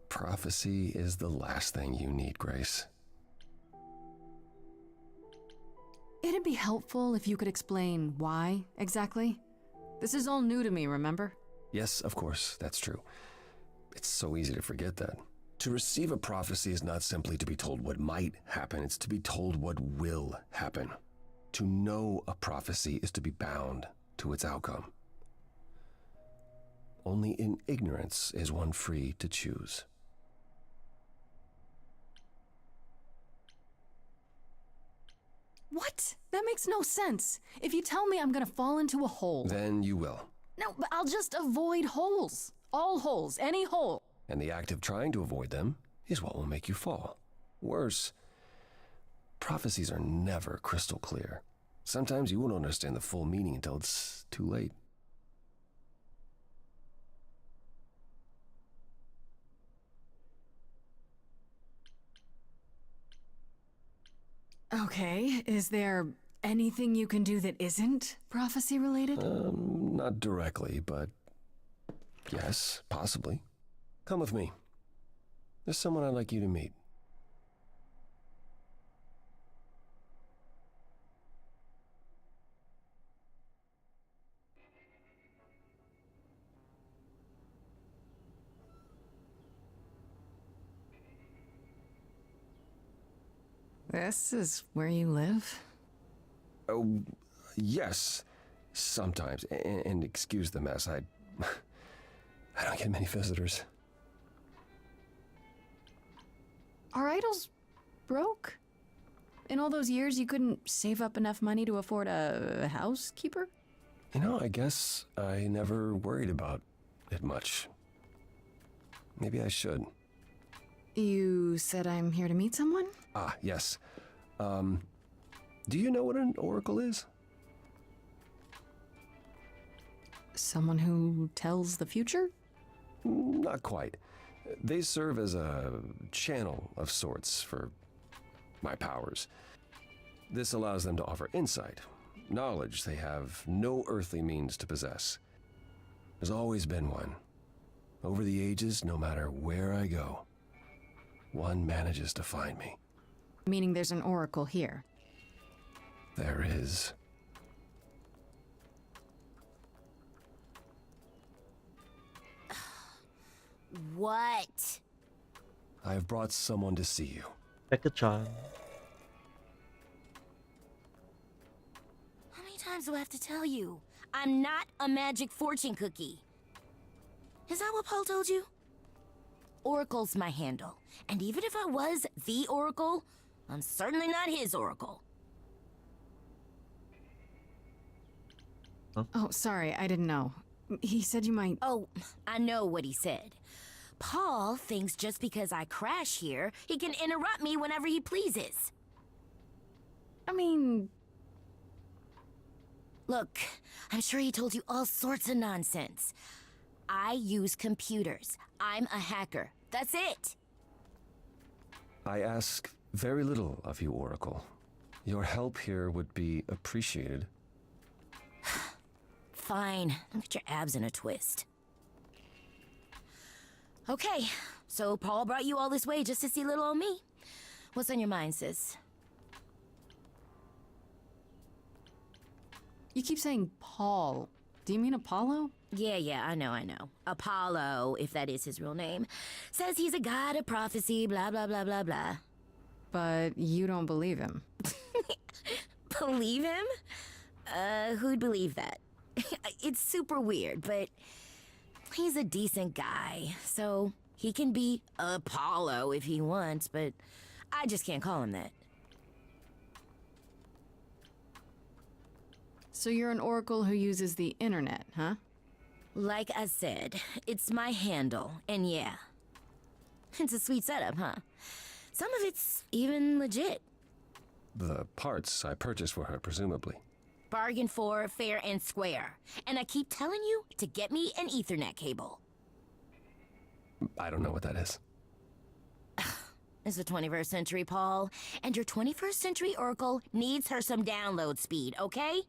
Prophecy is the last thing you need, Grace. It'd be helpful if you could explain why, exactly. This is all new to me, remember? Yes, of course, that's true. It's so easy to forget that. To receive a prophecy is not simply to be told what might happen, it's to be told what will happen. To know a prophecy is to be bound to its outcome. Only in ignorance is one free to choose. What? That makes no sense. If you tell me I'm gonna fall into a hole... Then you will. No, but I'll just avoid holes. All holes, any hole. And the act of trying to avoid them is what will make you fall. Worse, prophecies are never crystal clear. Sometimes you won't understand the full meaning until it's too late. Okay, is there anything you can do that isn't prophecy related? Not directly, but yes, possibly. Come with me. There's someone I'd like you to meet. This is where you live? Oh, yes. Sometimes. And excuse the mess. I don't get many visitors. Are idols broke? In all those years, you couldn't save up enough money to afford a housekeeper? You know, I guess I never worried about it much. Maybe I should. You said I'm here to meet someone? Ah, yes. Do you know what an oracle is? Someone who tells the future? Not quite. They serve as a channel of sorts for my powers. This allows them to offer insight, knowledge they have no earthly means to possess. There's always been one. Over the ages, no matter where I go, one manages to find me. Meaning there's an oracle here. There is. What? I have brought someone to see you. Eka-chan. How many times do I have to tell you? I'm not a magic fortune cookie. Is that what Paul told you? Oracle's my handle. And even if I was the Oracle, I'm certainly not his Oracle. Oh, sorry, I didn't know. He said you might... Oh, I know what he said. Paul thinks just because I crash here, he can interrupt me whenever he pleases. I mean... Look, I'm sure he told you all sorts of nonsense. I use computers. I'm a hacker. That's it. I ask very little of you, Oracle. Your help here would be appreciated. Fine. Don't get your abs in a twist. Okay, so Paul brought you all this way just to see little old me. What's on your mind, sis? You keep saying Paul. Do you mean Apollo? Yeah, I know. Apollo, if that is his real name, says he's a god of prophecy, blah, blah, blah, blah, blah. But you don't believe him. Believe him? Who'd believe that? It's super weird, but he's a decent guy, so he can be Apollo if he wants, but I just can't call him that. So you're an oracle who uses the internet, huh? Like I said, it's my handle, and yeah. It's a sweet setup, huh? Some of it's even legit. The parts I purchased for her, presumably. Bargain for, fair and square. And I keep telling you to get me an Ethernet cable. I don't know what that is. It's the 21st century, Paul. And your 21st century Oracle needs her some download speed, okay?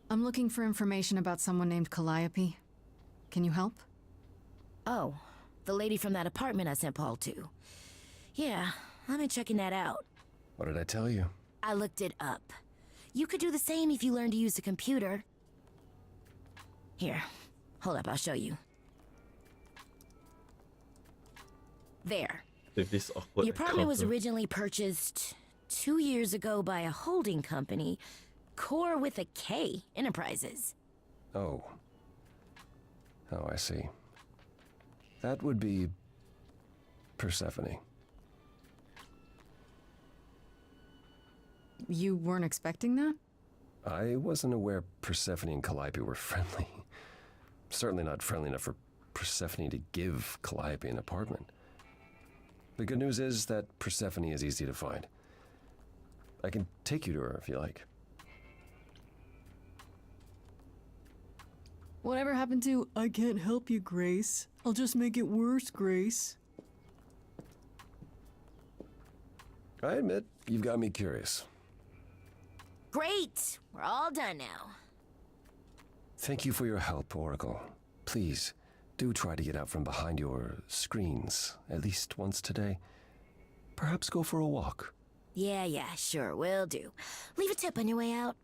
I'm looking for information about someone named Calliope. Can you help? Oh, the lady from that apartment I sent Paul to. Yeah, I've been checking that out. What did I tell you? I looked it up. You could do the same if you learned to use a computer. Here, hold up, I'll show you. There. This awkward The apartment was encounter. originally purchased 2 years ago by a holding company, Core with a K Enterprises. Oh. Oh, I see. That would be Persephone. You weren't expecting that? I wasn't aware Persephone and Calliope were friendly. Certainly not friendly enough for Persephone to give Calliope an apartment. The good news is that Persephone is easy to find. I can take you to her if you like. Whatever happened to, I can't help you, Grace. I'll just make it worse, Grace. I admit, you've got me curious. Great! We're all done now. Thank you for your help, Oracle. please, do try to get out from behind your screens at least once today. Perhaps go for a walk. Yeah, sure, will do. Leave a tip on your way out.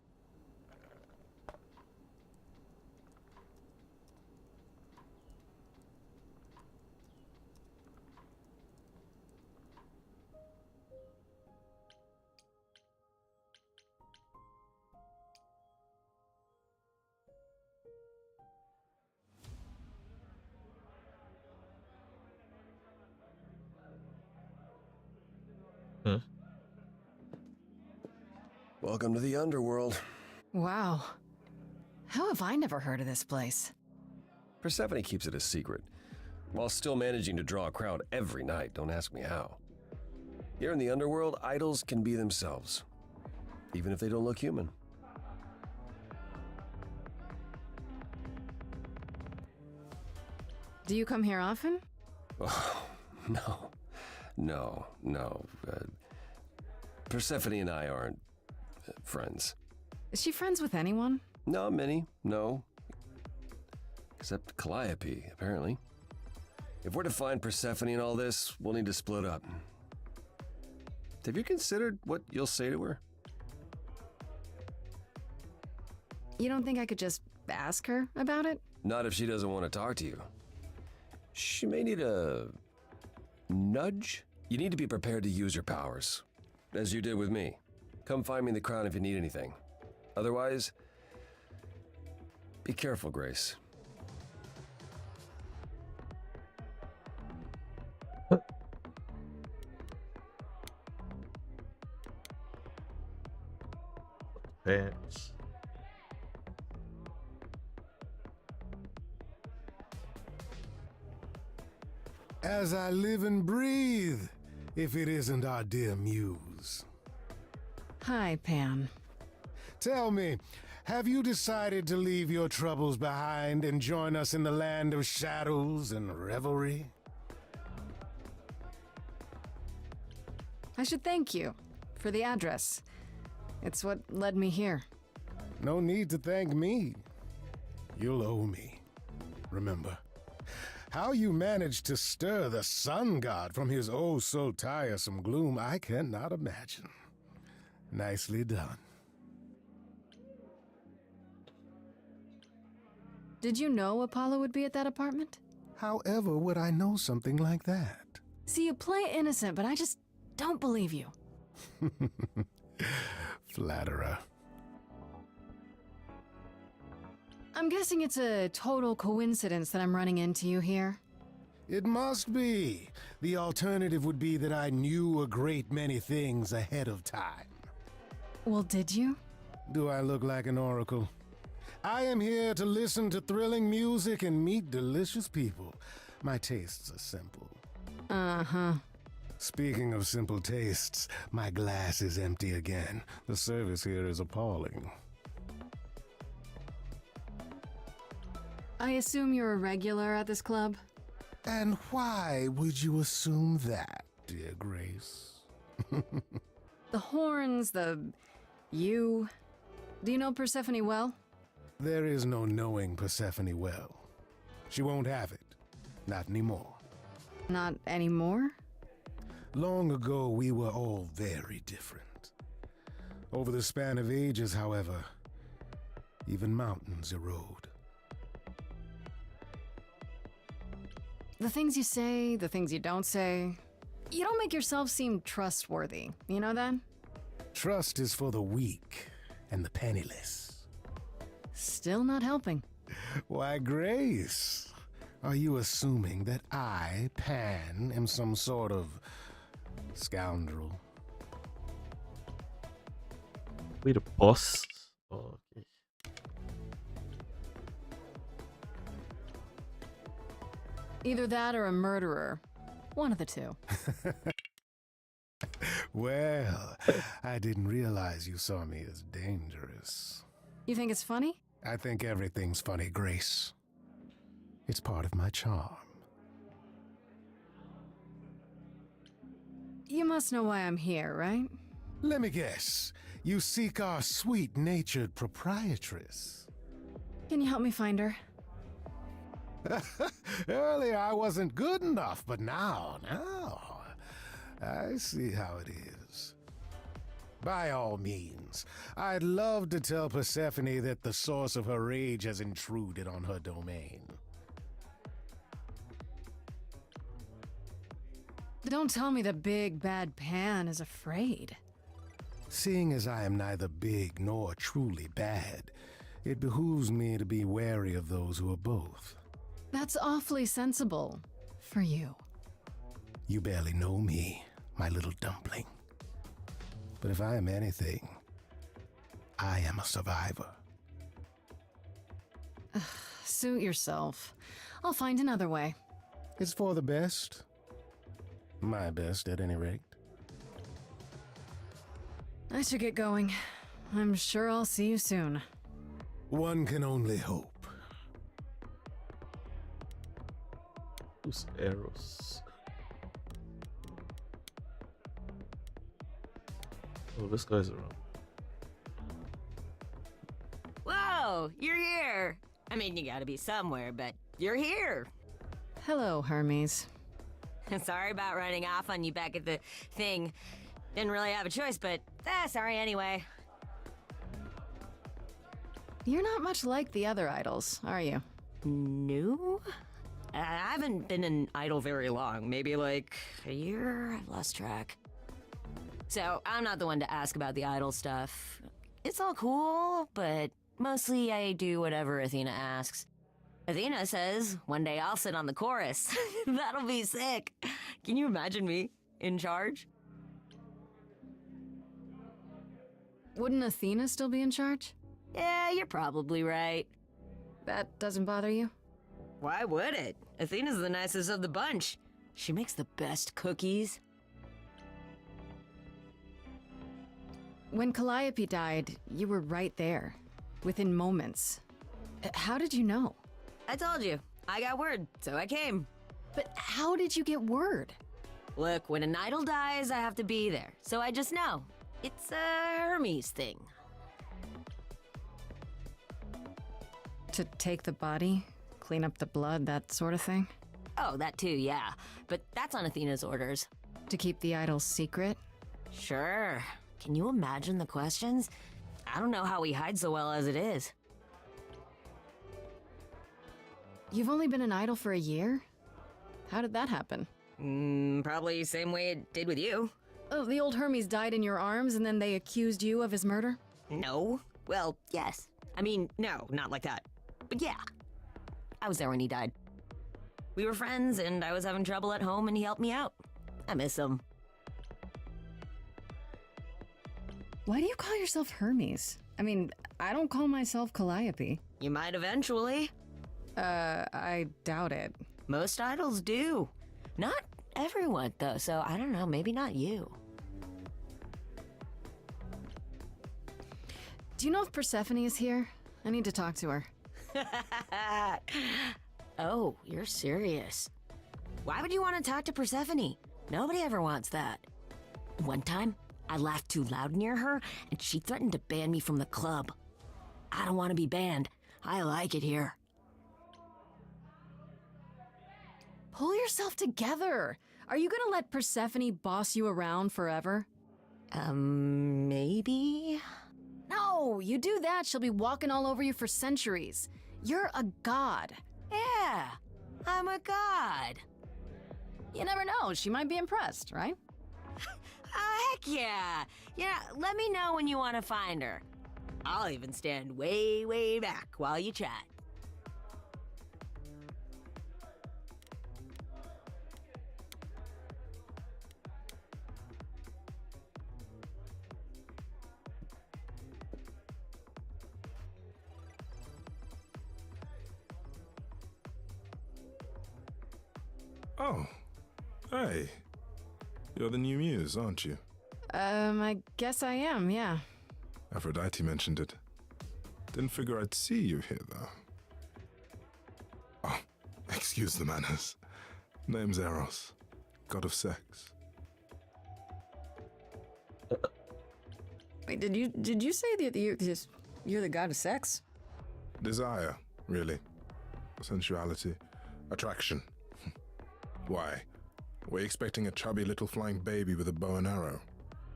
Huh? Welcome to the underworld. Wow. How have I never heard of this place? Persephone keeps it a secret, while still managing to draw a crowd every night. Don't ask me how. Here in the underworld, idols can be themselves, even if they don't look human. Do you come here often? Oh, no. Persephone and I aren't friends. Is she friends with anyone? Not many, no. Except Calliope, apparently. If we're to find Persephone in all this, we'll need to split up. Have you considered what you'll say to her? You don't think I could just ask her about it? Not if she doesn't want to talk to you. She may need a nudge. You need to be prepared to use your powers, as you did with me. Come find me in the crown if you need anything. Otherwise, be careful, Grace. Pants. As I live and breathe, if it isn't our dear muse. Hi, Pan. Tell me, have you decided to leave your troubles behind and join us in the land of shadows and revelry? I should thank you for the address. It's what led me here. No need to thank me. You'll owe me. Remember, how you managed to stir the sun god from his oh so tiresome gloom, I cannot imagine. Nicely done. Did you know Apollo would be at that apartment? However would I know something like that? See, you play innocent, but I just don't believe you. Flatterer. I'm guessing it's a total coincidence that I'm running into you here. It must be. The alternative would be that I knew a great many things ahead of time. Well, did you? Do I look like an oracle? I am here to listen to thrilling music and meet delicious people. My tastes are simple. Uh-huh. Speaking of simple tastes, my glass is empty again. The service here is appalling. I assume you're a regular at this club? And why would you assume that, dear Grace? The horns, you. Do you know Persephone well? There is no knowing Persephone well. She won't have it. Not anymore. Not anymore? Long ago, we were all very different. Over the span of ages, however, even mountains erode. The things you say, the things you don't say. You don't make yourself seem trustworthy. You know that? Trust is for the weak and the penniless. Still not helping. Why, Grace, are you assuming that I, Pan, am some sort of scoundrel? Wait, the boss? Oh, okay. Either that or a murderer. One of the two. Well, I didn't realize you saw me as dangerous. You think it's funny? I think everything's funny, Grace. It's part of my charm. You must know why I'm here, right? Let me guess. You seek our sweet-natured proprietress. Can you help me find her? Earlier I wasn't good enough, but now, I see how it is. By all means, I'd love to tell Persephone that the source of her rage has intruded on her domain. Don't tell me the big bad Pan is afraid. Seeing as I am neither big nor truly bad, it behooves me to be wary of those who are both. That's awfully sensible for you. You barely know me, my little dumpling. But if I am anything, I am a survivor. Suit yourself. I'll find another way. It's for the best. My best, at any rate. I should get going. I'm sure I'll see you soon. One can only hope. Who's Eros? Oh, this guy's around. Whoa, you're here. I mean, you gotta be somewhere, but you're here. Hello, Hermes. Sorry about running off on you back at the thing. Didn't really have a choice, but sorry anyway. You're not much like the other idols, are you? No? I haven't been an idol very long. Maybe like a year? I've lost track. So, I'm not the one to ask about the idol stuff. It's all cool, but mostly I do whatever Athena asks. Athena says, one day I'll sit on the chorus. That'll be sick. Can you imagine me in charge? Wouldn't Athena still be in charge? Yeah, you're probably right. That doesn't bother you? Why would it? Athena's the nicest of the bunch. She makes the best cookies. When Calliope died, you were right there, within moments. How did you know? I told you. I got word, so I came. But how did you get word? Look, when an idol dies, I have to be there. So I just know. It's a Hermes thing. To take the body, clean up the blood, that sort of thing? Oh, that too, yeah. But that's on Athena's orders. To keep the idol's secret? Sure. Can you imagine the questions? I don't know how we hide so well as it is. You've only been an idol for a year? How did that happen? Probably same way it did with you. Oh, the old Hermes died in your arms and then they accused you of his murder? No. Well, yes. I mean, no, not like that. But yeah. I was there when he died. We were friends and I was having trouble at home and he helped me out. I miss him. Why do you call yourself Hermes? I mean, I don't call myself Calliope. You might eventually. I doubt it. Most idols do. Not everyone, though, so I don't know, maybe not you. Do you know if Persephone is here? I need to talk to her. Oh, you're serious. Why would you want to talk to Persephone? Nobody ever wants that. One time, I laughed too loud near her, and she threatened to ban me from the club. I don't want to be banned. I like it here. Pull yourself together. Are you gonna let Persephone boss you around forever? Maybe? No, you do that, she'll be walking all over you for centuries. You're a god. Yeah, I'm a god. You never know, she might be impressed, right? Heck yeah. Yeah, let me know when you want to find her. I'll even stand way, way back while you chat. Oh, hey. You're the new muse, aren't you? I guess I am, yeah. Aphrodite mentioned it. Didn't figure I'd see you here, though. Oh, excuse the manners. Name's Eros, god of sex. Wait, did you say that you're the god of sex? Desire, really. Sensuality. Attraction. Why? Were you expecting a chubby little flying baby with a bow and arrow?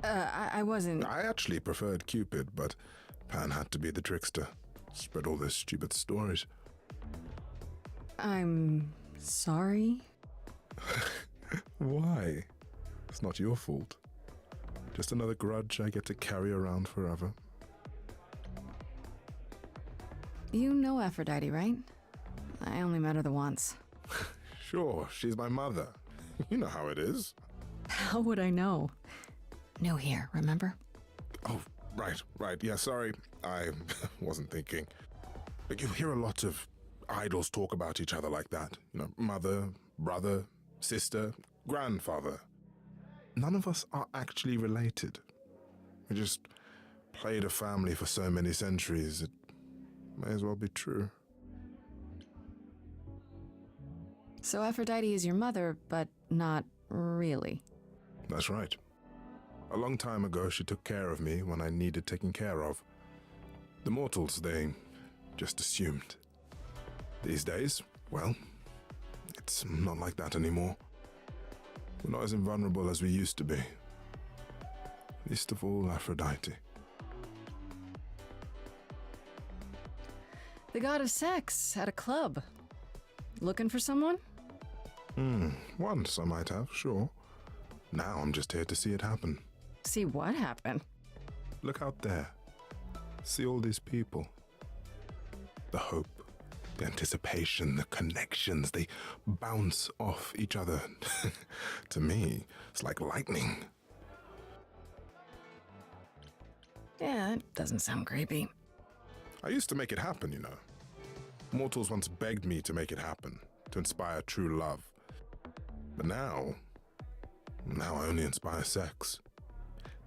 I wasn't. I actually preferred Cupid, but Pan had to be the trickster. Spread all those stupid stories. I'm sorry. Why? It's not your fault. Just another grudge I get to carry around forever. You know Aphrodite, right? I only met her the once. Sure, she's my mother. You know how it is. How would I know? New here, remember? Oh, right. Yeah, sorry. I wasn't thinking. But you hear a lot of idols talk about each other like that. You know, mother, brother, sister, grandfather. None of us are actually related. We just played a family for so many centuries, it may as well be true. So Aphrodite is your mother, but not really. That's right. A long time ago, she took care of me when I needed taking care of. The mortals, they just assumed. These days, well, it's not like that anymore. We're not as invulnerable as we used to be. Least of all, Aphrodite. The god of sex at a club. Looking for someone? Once I might have, sure. Now I'm just here to see it happen. See what happened? Look out there. See all these people. The hope, the anticipation, the connections, they bounce off each other. To me, it's like lightning. Yeah, that doesn't sound creepy. I used to make it happen, you know. Mortals once begged me to make it happen, to inspire true love. But now I only inspire sex.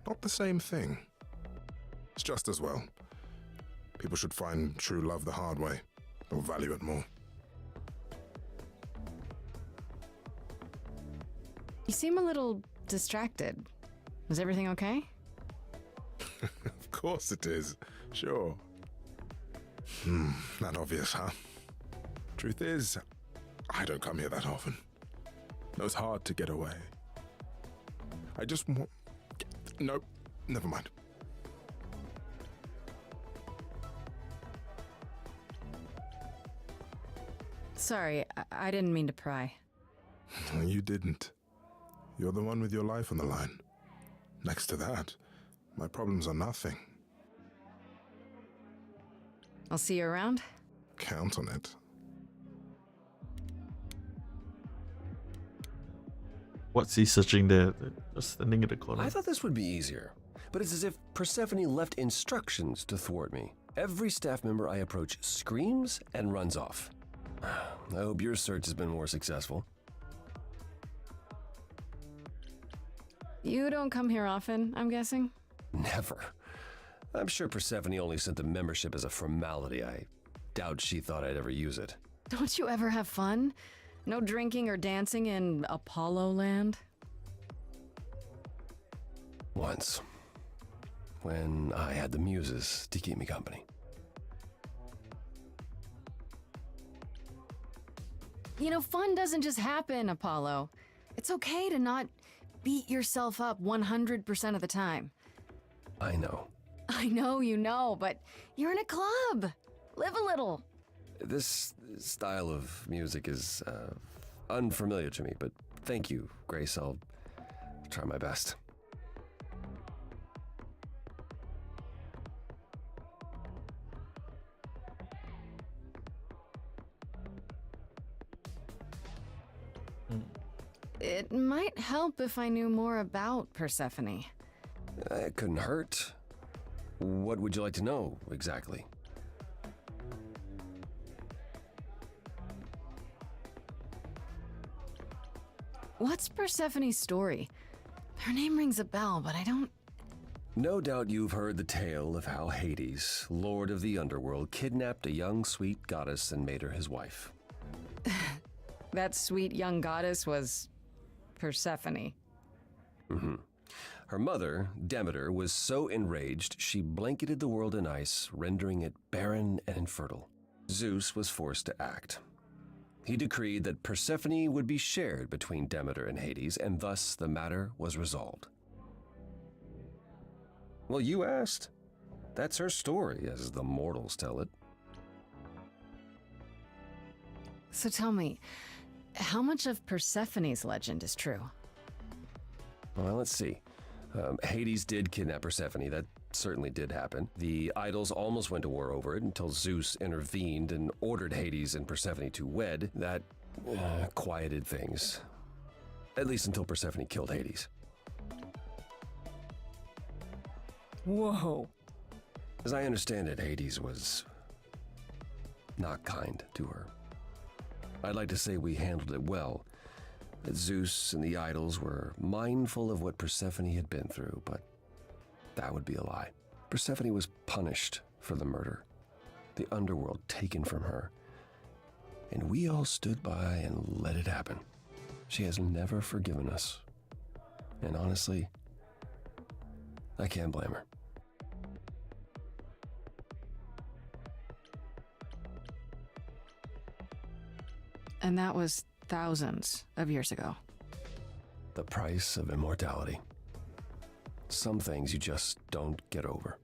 Not the same thing. It's just as well. People should find true love the hard way. They'll value it more. You seem a little distracted. Is everything okay? Of course it is. Sure. Not obvious, huh? Truth is, I don't come here that often. No, it's hard to get away. I just want... Nope, never mind. Sorry, I didn't mean to pry. You didn't. You're the one with your life on the line. Next to that, my problems are nothing. I'll see you around. Count on it. What's he searching there? Just standing in the corner. I thought this would be easier, but it's as if Persephone left instructions to thwart me. Every staff member I approach screams and runs off. I hope your search has been more successful. You don't come here often, I'm guessing? Never. I'm sure Persephone only sent the membership as a formality. I doubt she thought I'd ever use it. Don't you ever have fun? No drinking or dancing in Apollo land? Once. When I had the muses to keep me company. You know, fun doesn't just happen, Apollo. It's okay to not beat yourself up 100% of the time. I know. I know you know, but you're in a club. Live a little. This style of music is unfamiliar to me, but thank you, Grace. I'll try my best. It might help if I knew more about Persephone. It couldn't hurt. What would you like to know, exactly? What's Persephone's story? Her name rings a bell, but I don't... No doubt you've heard the tale of how Hades, lord of the underworld, kidnapped a young sweet goddess and made her his wife. That sweet young goddess was... Persephone. Mm-hmm. Her mother, Demeter, was so enraged she blanketed the world in ice, rendering it barren and infertile. Zeus was forced to act. He decreed that Persephone would be shared between Demeter and Hades, and thus the matter was resolved. Well, you asked. That's her story, as the mortals tell it. So tell me, how much of Persephone's legend is true? Well, let's see. Hades did kidnap Persephone. That certainly did happen. The idols almost went to war over it until Zeus intervened and ordered Hades and Persephone to wed. That quieted things. At least until Persephone killed Hades. Whoa. As I understand it, Hades was not kind to her. I'd like to say we handled it well, that Zeus and the idols were mindful of what Persephone had been through, but that would be a lie. Persephone was punished for the murder, the underworld taken from her, and we all stood by and let it happen. She has never forgiven us, and honestly, I can't blame her. And that was thousands of years ago. The price of immortality. Some things you just don't get over.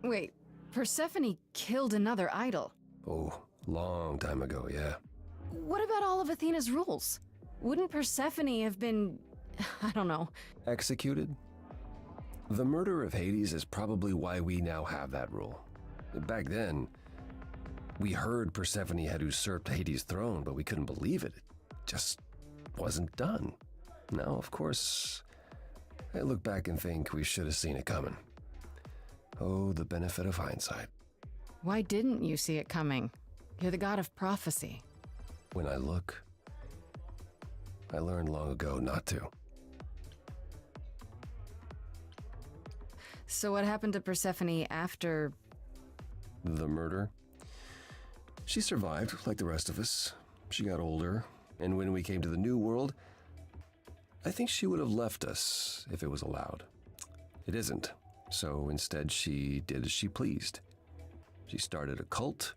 Wait, Persephone killed another idol. Oh, long time ago, yeah. What about all of Athena's rules? Wouldn't Persephone have been, I don't know, Executed? The murder of Hades is probably why we now have that rule. Back then, we heard Persephone had usurped Hades' throne, but we couldn't believe it. It just wasn't done. Now, of course, I look back and think we should have seen it coming. Oh, the benefit of hindsight. Why didn't you see it coming? You're the god of prophecy. When I look, I learned long ago not to. So what happened to Persephone after... The murder? She survived, like the rest of us. She got older, and when we came to the New World, I think she would have left us if it was allowed. It isn't. So instead, she did as she pleased. She started a cult,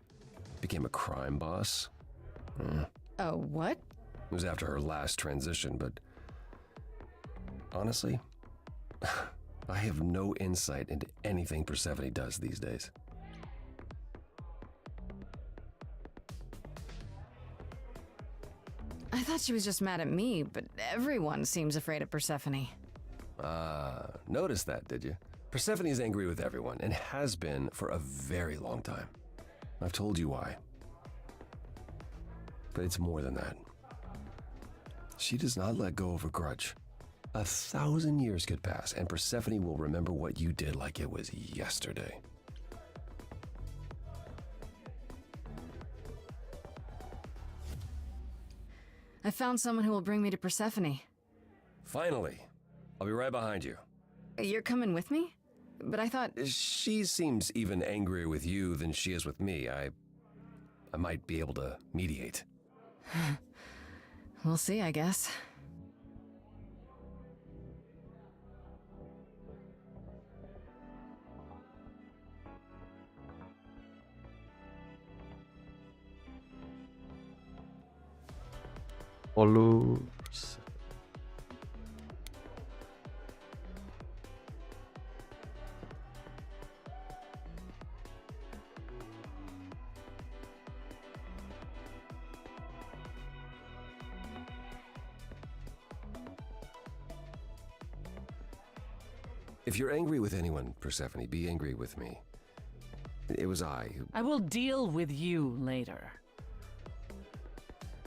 became a crime boss. Oh, what? It was after her last transition, but honestly, I have no insight into anything Persephone does these days. I thought she was just mad at me, but everyone seems afraid of Persephone. Noticed that, did you? Persephone is angry with everyone, and has been for a very long time. I've told you why. But it's more than that. She does not let go of a grudge. 1,000 years could pass, and Persephone will remember what you did like it was yesterday. I found someone who will bring me to Persephone. Finally. I'll be right behind you. You're coming with me? But I thought... She seems even angrier with you than she is with me. I might be able to mediate. We'll see, I guess. Follow. If you're angry with anyone, Persephone, be angry with me. It was I who... I will deal with you later.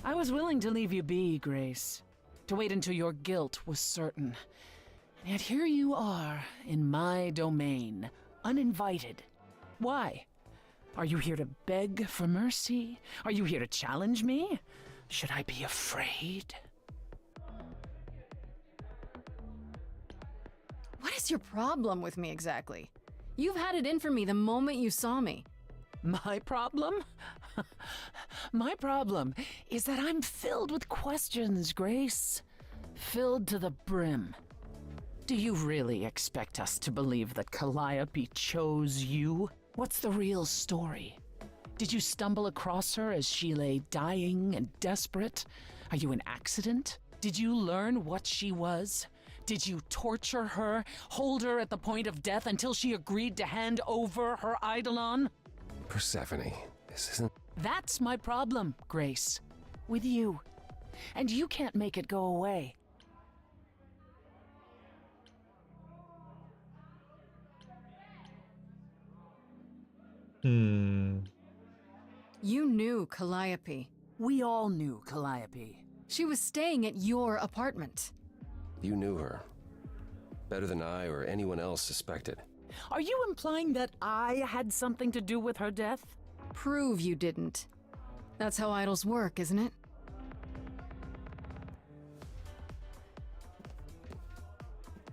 I was willing to leave you be, Grace, to wait until your guilt was certain. And yet here you are, in my domain, uninvited. Why? Are you here to beg for mercy? Are you here to challenge me? Should I be afraid? What is your problem with me exactly? You've had it in for me the moment you saw me. My problem? My problem is that I'm filled with questions, Grace. Filled to the brim. Do you really expect us to believe that Calliope chose you? What's the real story? Did you stumble across her as she lay dying and desperate? Are you an accident? Did you learn what she was? Did you torture her, hold her at the point of death until she agreed to hand over her Eidolon? Persephone, this isn't... That's my problem, Grace. With you. And you can't make it go away. You knew Calliope. We all knew Calliope. She was staying at your apartment. You knew her. Better than I or anyone else suspected. Are you implying that I had something to do with her death? Prove you didn't. That's how idols work, isn't it?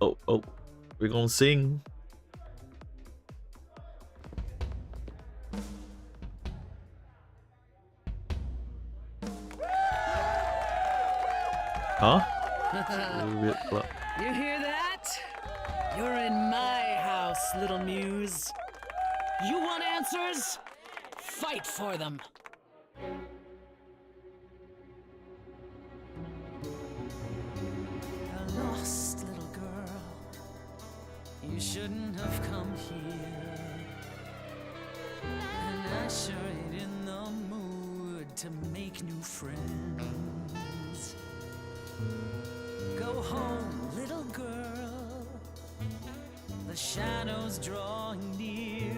Oh, we're gonna sing. Huh? Weird club. You hear that? You're in my house, little muse. You want answers? Fight for them. A lost little girl. You shouldn't have come here. And I sure ain't in the mood to make new friends. Go home, little girl. The shadows drawing near.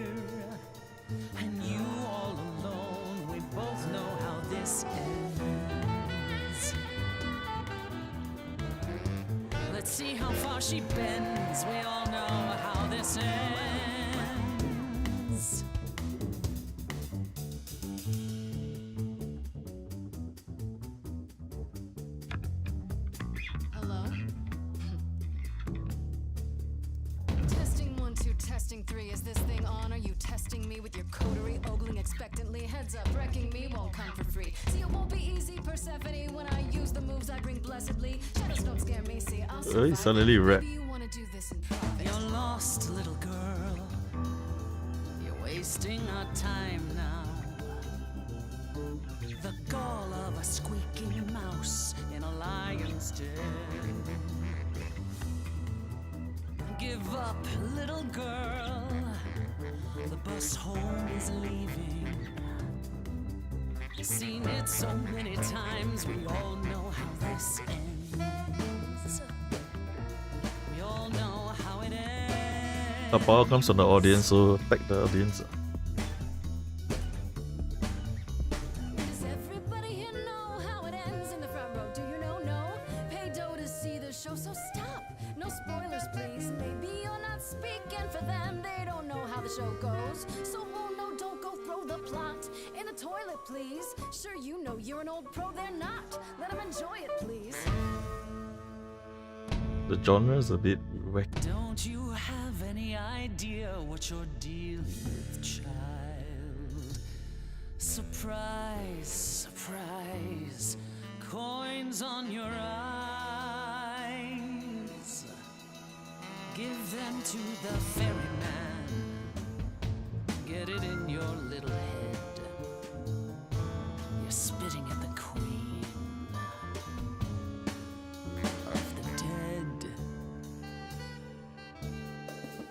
And you all alone, we both know how this ends. Let's see how far she bends. We all know how this ends. Hello? Testing 1, 2, testing 3. Is this thing on? Are you testing me with your coterie, ogling expectantly? Heads up, wrecking me won't come for free. See, it won't be easy, Persephone, when I use the moves I bring blessedly. Shadows don't scare me, see, I'll survive. He suddenly rap. Maybe you wanna do this in private. You're lost, little girl. You're wasting our time now. The gall of a squeaking mouse in a lion's den. Give up, little girl. The bus home is leaving. Seen it so many times, we all know how this ends. We all know how it ends. The power comes from the audience, so attack the audience. Does everybody here know how it ends in the front row? Do you know? No. Pay dough to see the show, so stop. No spoilers, please. Maybe you're not speaking for them. They don't know how the show goes. So, oh no, don't go throw the plot in the toilet, please. Sure, you know you're an old pro, they're not. Let them enjoy it, please. The genre is a bit wacky. Don't you have any idea what you're dealing with, child? Surprise, surprise, coins on your eyes. Give them to the ferryman. Get it in your little head. You're spitting at the queen of the dead.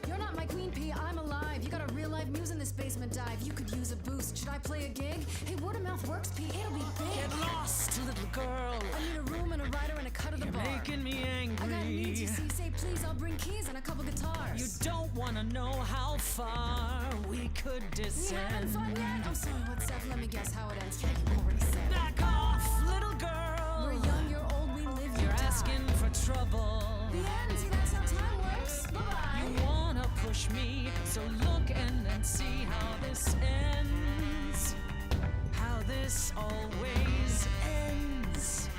You're not my queen pea, I'm alive. You got a real life muse in this basement dive. You could use a boost. Should I play a gig? Hey, word of mouth works, P. It'll be big. Get lost, little girl. I need a room and a rider and a cut of the You're bar. making me I got needs, you angry. see. Say please, I'll bring keys and a couple guitars. You don't want to know how far we could We haven't descend. fun yet? I'm sorry, what's up? Let me guess how it ends. Yeah, you already said. Back off, little girl. We're young, you're old, we live, you You're die. asking for trouble. The end, see, that's how time works. Bye-bye. You wanna push crush me. So look and see how this ends. How this always ends.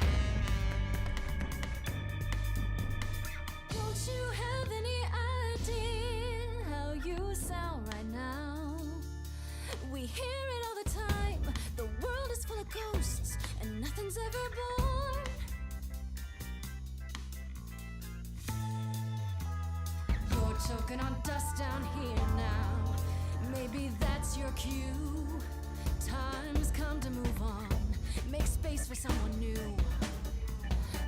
Don't you have any idea how you sound right now? We hear it all the time. The world is full of ghosts and nothing's ever born. You're choking on dust down here now. Maybe that's your cue. Time's come to move on. Make space for someone new.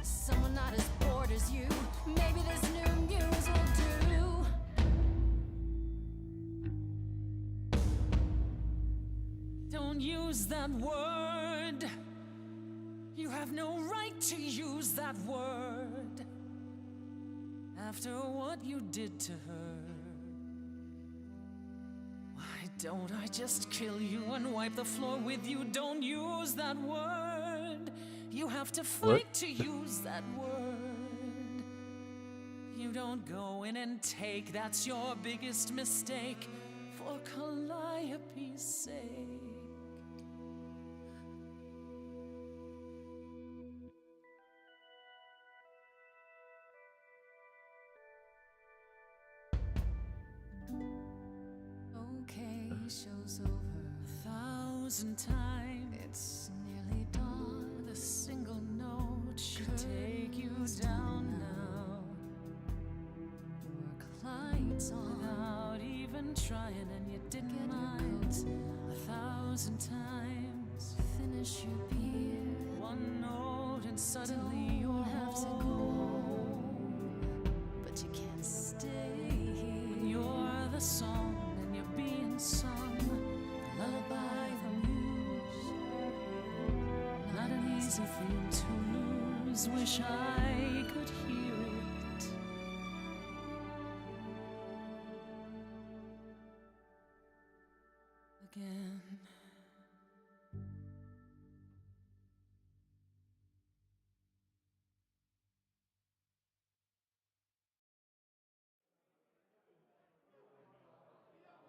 Someone not as bored as you. Maybe this new muse will do. Don't use that word. You have no right to use that word. After what you did to her. Why don't I just kill you and wipe the floor with you? Don't use that word. You have to fight to use that word. You don't go in and take. That's your biggest mistake. For Calliope's sake. Okay, show's over 1,000 times. It's nearly dawn. With a single note should take you down now. Work lights on. Without even trying, and you didn't mind. 1,000 times. Finish your beer. One note and suddenly Don't you're have to home. go, but you can't stay here. You're the song and you're being sung. Lullaby the muse. Not an easy thing to lose. Wish I could hear it. Again.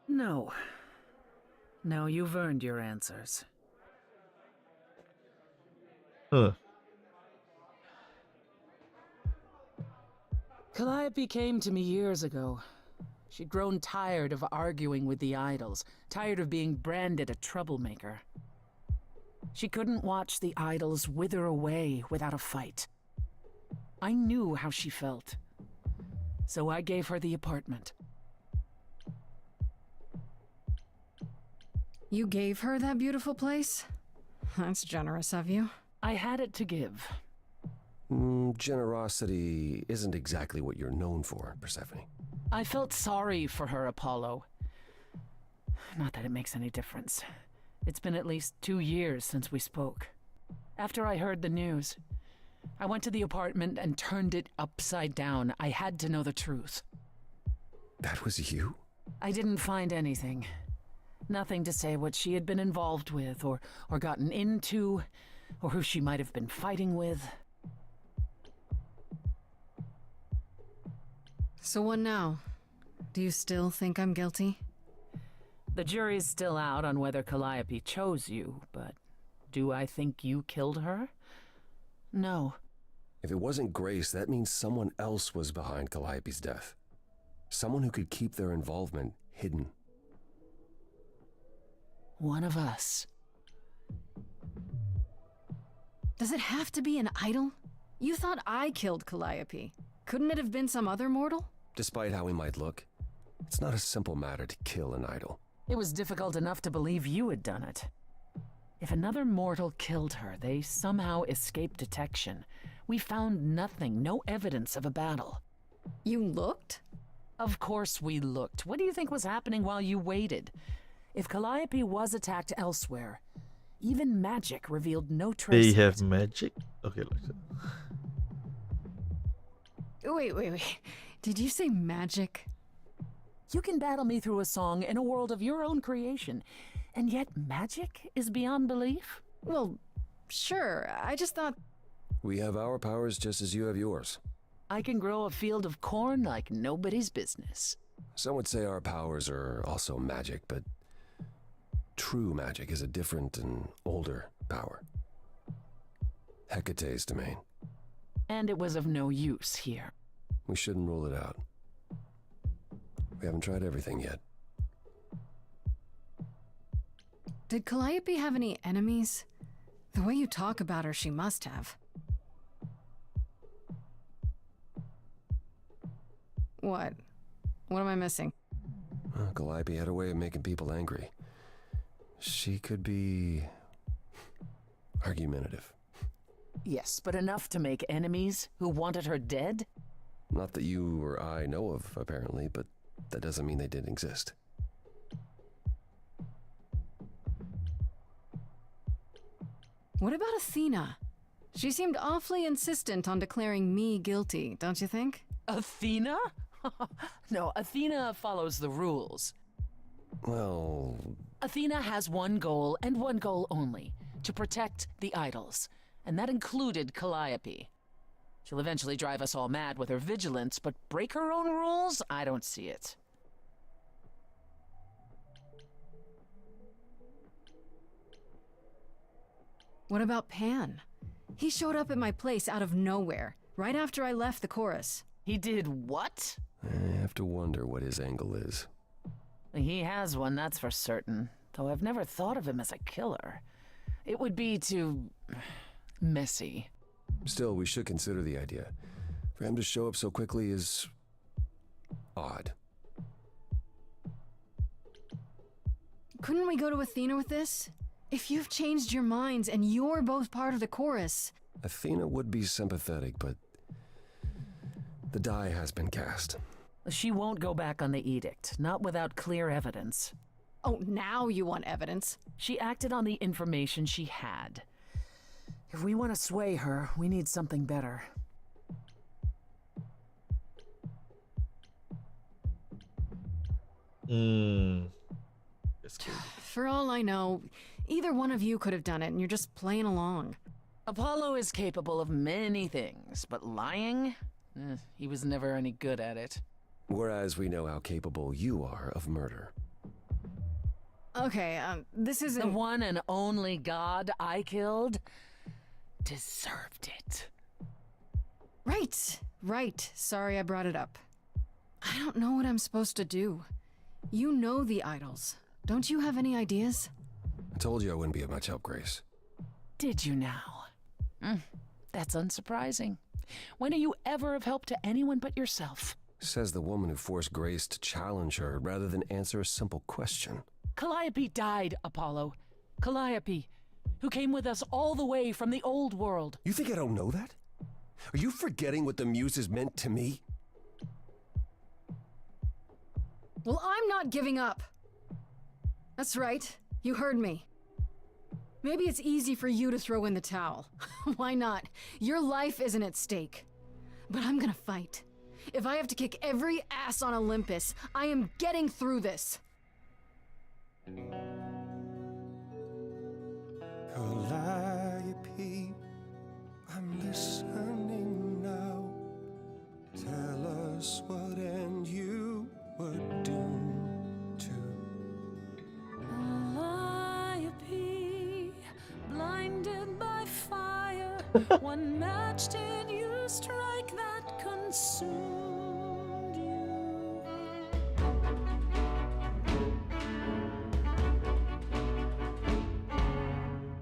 No. No, you've earned your answers. Huh. Calliope came to me years ago. She'd grown tired of arguing with the idols, tired of being branded a troublemaker. She couldn't watch the idols wither away without a fight. I knew how she felt. So I gave her the apartment. You gave her that beautiful place? That's generous of you. I had it to give. Generosity isn't exactly what you're known for, Persephone. I felt sorry for her, Apollo. Not that it makes any difference. It's been at least 2 years since we spoke. After I heard the news, I went to the apartment and turned it upside down. I had to know the truth. That was you? I didn't find anything. Nothing to say what she had been involved with, or gotten into, or who she might have been fighting with. So what now? Do you still think I'm guilty? The jury's still out on whether Calliope chose you, but do I think you killed her? No. If it wasn't Grace, that means someone else was behind Calliope's death. Someone who could keep their involvement hidden. One of us. Does it have to be an idol? You thought I killed Calliope. Couldn't it have been some other mortal? Despite how he might look, it's not a simple matter to kill an idol. It was difficult enough to believe you had done it. If another mortal killed her, they somehow escaped detection. We found nothing, no evidence of a battle. You looked? Of course we looked. What do you think was happening while you waited? If Calliope was attacked elsewhere, even magic revealed no trace. They have magic? Okay, like that. Wait. Did you say magic? You can battle me through a song in a world of your own creation, and yet magic is beyond belief? Well, sure. I just thought... We have our powers just as you have yours. I can grow a field of corn like nobody's business. Some would say our powers are also magic, but true magic is a different and older power. Hecate's domain. And it was of no use here. We shouldn't rule it out. We haven't tried everything yet. Did Calliope have any enemies? The way you talk about her, she must have. What? What am I missing? Calliope had a way of making people angry. She could be argumentative. Yes, but enough to make enemies who wanted her dead? Not that you or I know of, apparently, but that doesn't mean they didn't exist. What about Athena? She seemed awfully insistent on declaring me guilty, don't you think? Athena? No, Athena follows the rules. Well... Athena has one goal, and one goal only. To protect the idols. And that included Calliope. She'll eventually drive us all mad with her vigilance, but break her own rules? I don't see it. What about Pan? He showed up at my place out of nowhere, right after I left the chorus. He did what? I have to wonder what his angle is. He has one, that's for certain. Though I've never thought of him as a killer. It would be too... messy. Still, we should consider the idea. For him to show up so quickly is... odd. Couldn't we go to Athena with this? If you've changed your minds and you're both part of the chorus... Athena would be sympathetic, but... the die has been cast. She won't go back on the edict, not without clear evidence. Oh, now you want evidence? She acted on the information she had. If we want to sway her, we need something better. That's good. For all I know, either one of you could have done it and you're just playing along. Apollo is capable of many things, but lying? He was never any good at it. Whereas we know how capable you are of murder. Okay, this isn't... The one and only god I killed deserved it. Right. Sorry I brought it up. I don't know what I'm supposed to do. You know the idols. Don't you have any ideas? I told you I wouldn't be of much help, Grace. Did you now? That's unsurprising. When are you ever of help to anyone but yourself? Says the woman who forced Grace to challenge her rather than answer a simple question. Calliope died, Apollo. Calliope, who came with us all the way from the old world. You think I don't know that? Are you forgetting what the Muses meant to me? Well, I'm not giving up. That's right. You heard me. Maybe it's easy for you to throw in the towel. Why not? Your life isn't at stake. But I'm gonna fight. If I have to kick every ass on Olympus, I am getting through this. Calliope, I'm listening now. Tell us what end you were doomed to. Calliope, blinded by fire, one match did you strike that consumed you.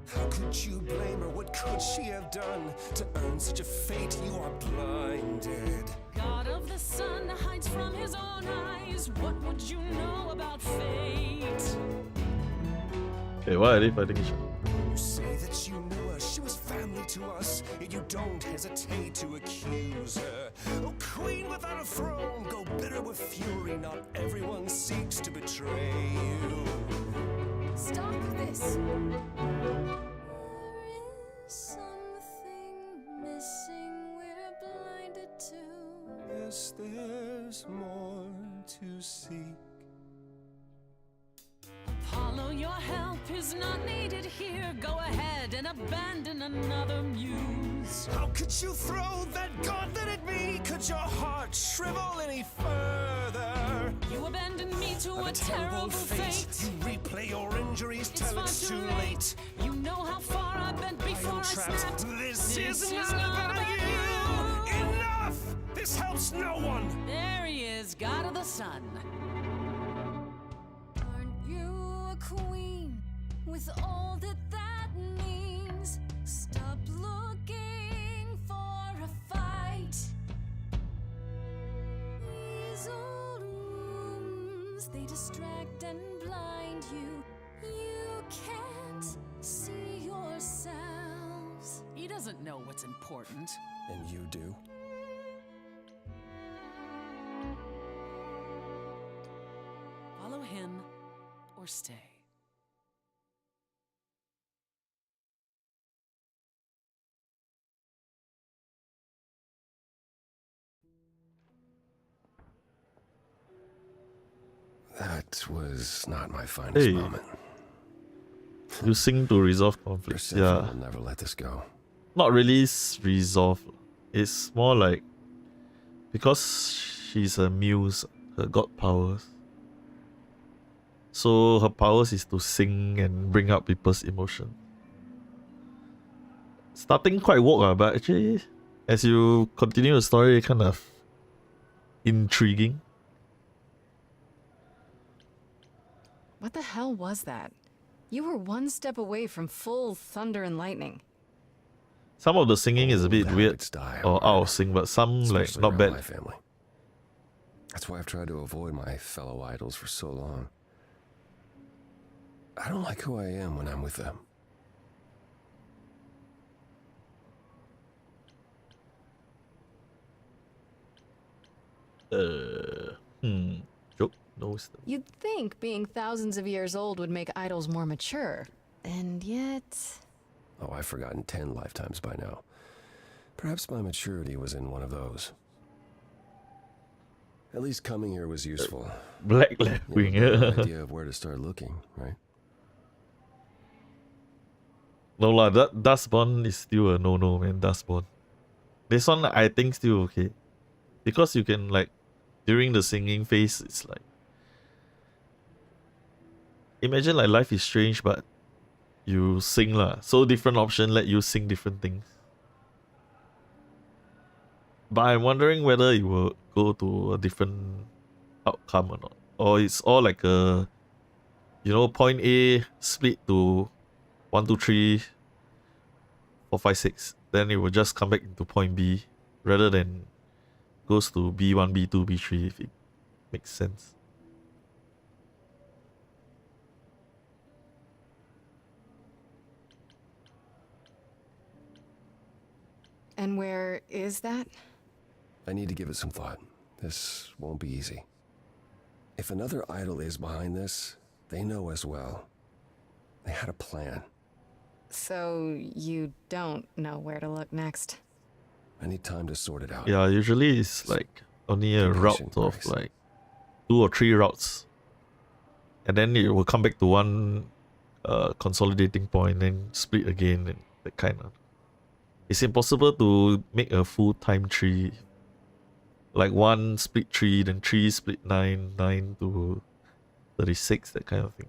How could you blame her? What could she have done to earn such a fate? You are blinded. God of the sun hides from his own eyes. What would you know about fate? Okay, why are they fighting each other? You say that you knew her, she was family to us, yet you don't hesitate to accuse her. Oh, queen without a throne, go bitter with fury. Not everyone seeks to betray you. Stop this. There is something missing we're blinded to. Yes, there's more to seek. Apollo, your help is not needed here, go ahead and abandon another muse. How could you throw that gauntlet at me? Could your heart shrivel any further? You abandoned me to A a terrible fate. You replay your injuries It's till far it's too too late. late. You know how far I've been before I trapped. snapped. This is is not about you. Enough! This helps no one. There he is, God of the Sun. Aren't you a queen with all that that means? Stop looking for a fight. These old wounds, they distract and blind you. You can't see yourselves. He doesn't know what's important. And you do? Follow him or stay. That was not my finest Hey. moment. You sing to resolve conflicts. Persephone Yeah. will never let this go. Not really resolve. It's more like because she's a muse, her god powers. So her powers is to sing and bring out people's emotion. Starting quite woke, but actually, as you continue the story, kind of intriguing. What the hell was that? You were one step away from full thunder and lightning. Some of the singing is a bit That weird would die or hard, out of sync, but some like especially not around bad. my family. That's why I've tried to avoid my fellow idols for so long. I don't like who I am when I'm with them. Joke no wisdom. You'd think being thousands of years old would make idols more mature. And yet... Oh, I've forgotten 10 lifetimes by now. Perhaps my maturity was in one of those. At least coming here was useful. Black You Lapwing. have an idea of where to start looking, right? No lah, that Dustborn is still a no-no, man. Dustborn. This one I think still okay, because you can like during the singing phase, it's like imagine like Life is Strange, but you sing lah. So different option let you sing different things. But I'm wondering whether it will go to a different outcome or not, or it's all like a point A split to 1, 2, 3, 4, 5, 6. Then it will just come back into point B rather than goes to B1, B2, B3 if it makes sense. And where is that? I need to give it some thought. This won't be easy. If another idol is behind this, they know as well. They had a plan. So you don't know where to look next. I need time to sort it out. Yeah, usually it's like only a route of like 2 or 3 routes. And then it will come back to one consolidating point, then split again, and that kind of. It's impossible to make a full-time tree. Like 1 split 3, then 3 split 9, 9 to 36, that kind of thing.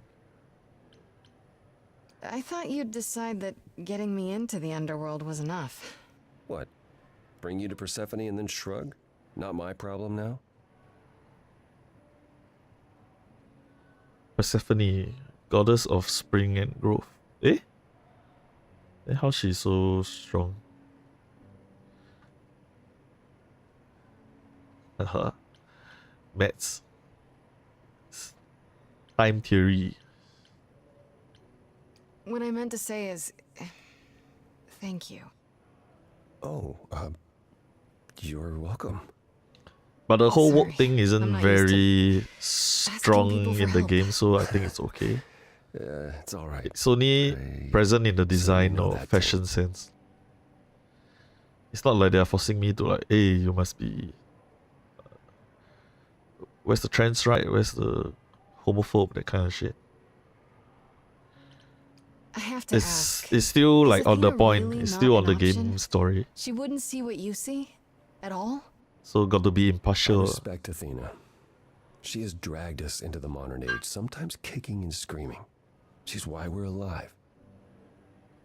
I thought you'd decide that getting me into the underworld was enough. What? Bring you to Persephone and then shrug? Not my problem now? Persephone, goddess of spring and growth. Eh? Then how she's so strong? Haha. Maths. Time theory. What I meant to say is... thank you. Oh, you're welcome. But the whole walk Sorry, thing I'm isn't not used to very strong people for in the help. game, so I think it's okay. Yeah, it's alright. It's only present in the design or fashion sense. It's not like they're forcing me to like, hey, you must be... where's the trans right? Where's the homophobe? That kind of shit. I have to ask. It's still like on the Athena point. really It's not still on an the game option? story. She wouldn't see what you see? At all? So got to be I impartial. respect Athena. She has dragged us into the modern age, sometimes kicking and screaming. She's why we're alive.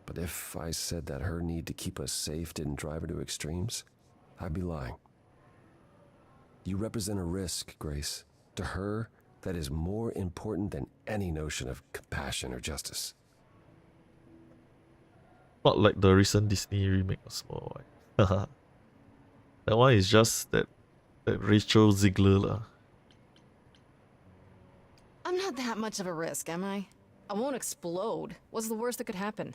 But if I said that her need to keep us safe didn't drive her to extremes, I'd be lying. You represent a risk, Grace. To her, that is more important than any notion of compassion or justice. Not like the recent Disney remake of Small White. That one is just that Rachel Ziegler lah. I'm not that much of a risk, am I? I won't explode. What's the worst that could happen?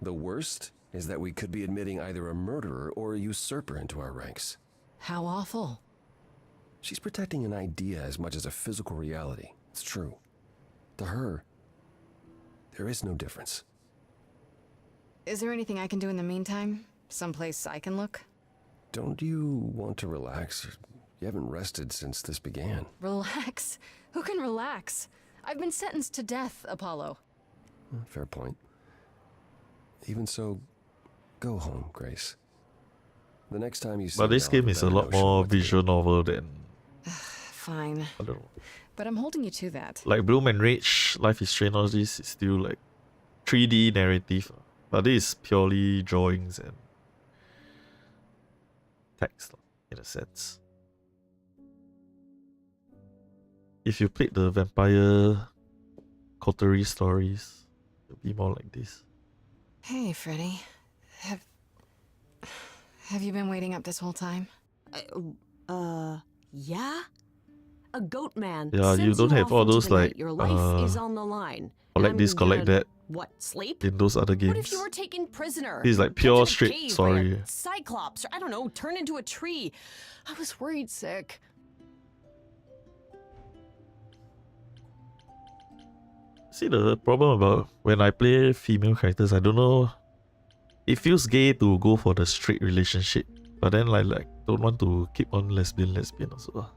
The worst is that we could be admitting either a murderer or a usurper into our ranks. How awful. She's protecting an idea as much as a physical reality. It's true. To her, there is no difference. Is there anything I can do in the meantime? Someplace I can look? Don't you want to relax? You haven't rested since this began. Relax? Who can relax? I've been sentenced to death, Apollo. Fair point. Even so, go home, Grace. The next time you see But this I'll have game is a better lot notion of more what to do. visual novel than Fine. I don't know. But I'm holding you to that. Like Bloom and Rage, Life is Strange, all this is still like 3D narrative. But this is purely drawings and text in a sense. If you played the Vampire Coterie stories, it'll be more like this. Hey, Freddy. Have you been waiting up this whole time? Yeah? A goat man. Yeah, you sends don't have off all into those the night. like Your life is on the line. collect And this, I'm collect gonna, that What, sleep? in those other games. What if you were taken prisoner? This is like kept pure in a straight cave by story. a Cyclops, or I don't know, turned into a tree. I was worried sick. See, the problem about when I play female characters, I don't know. It feels gay to go for the straight relationship, but then like don't want to keep on lesbian also.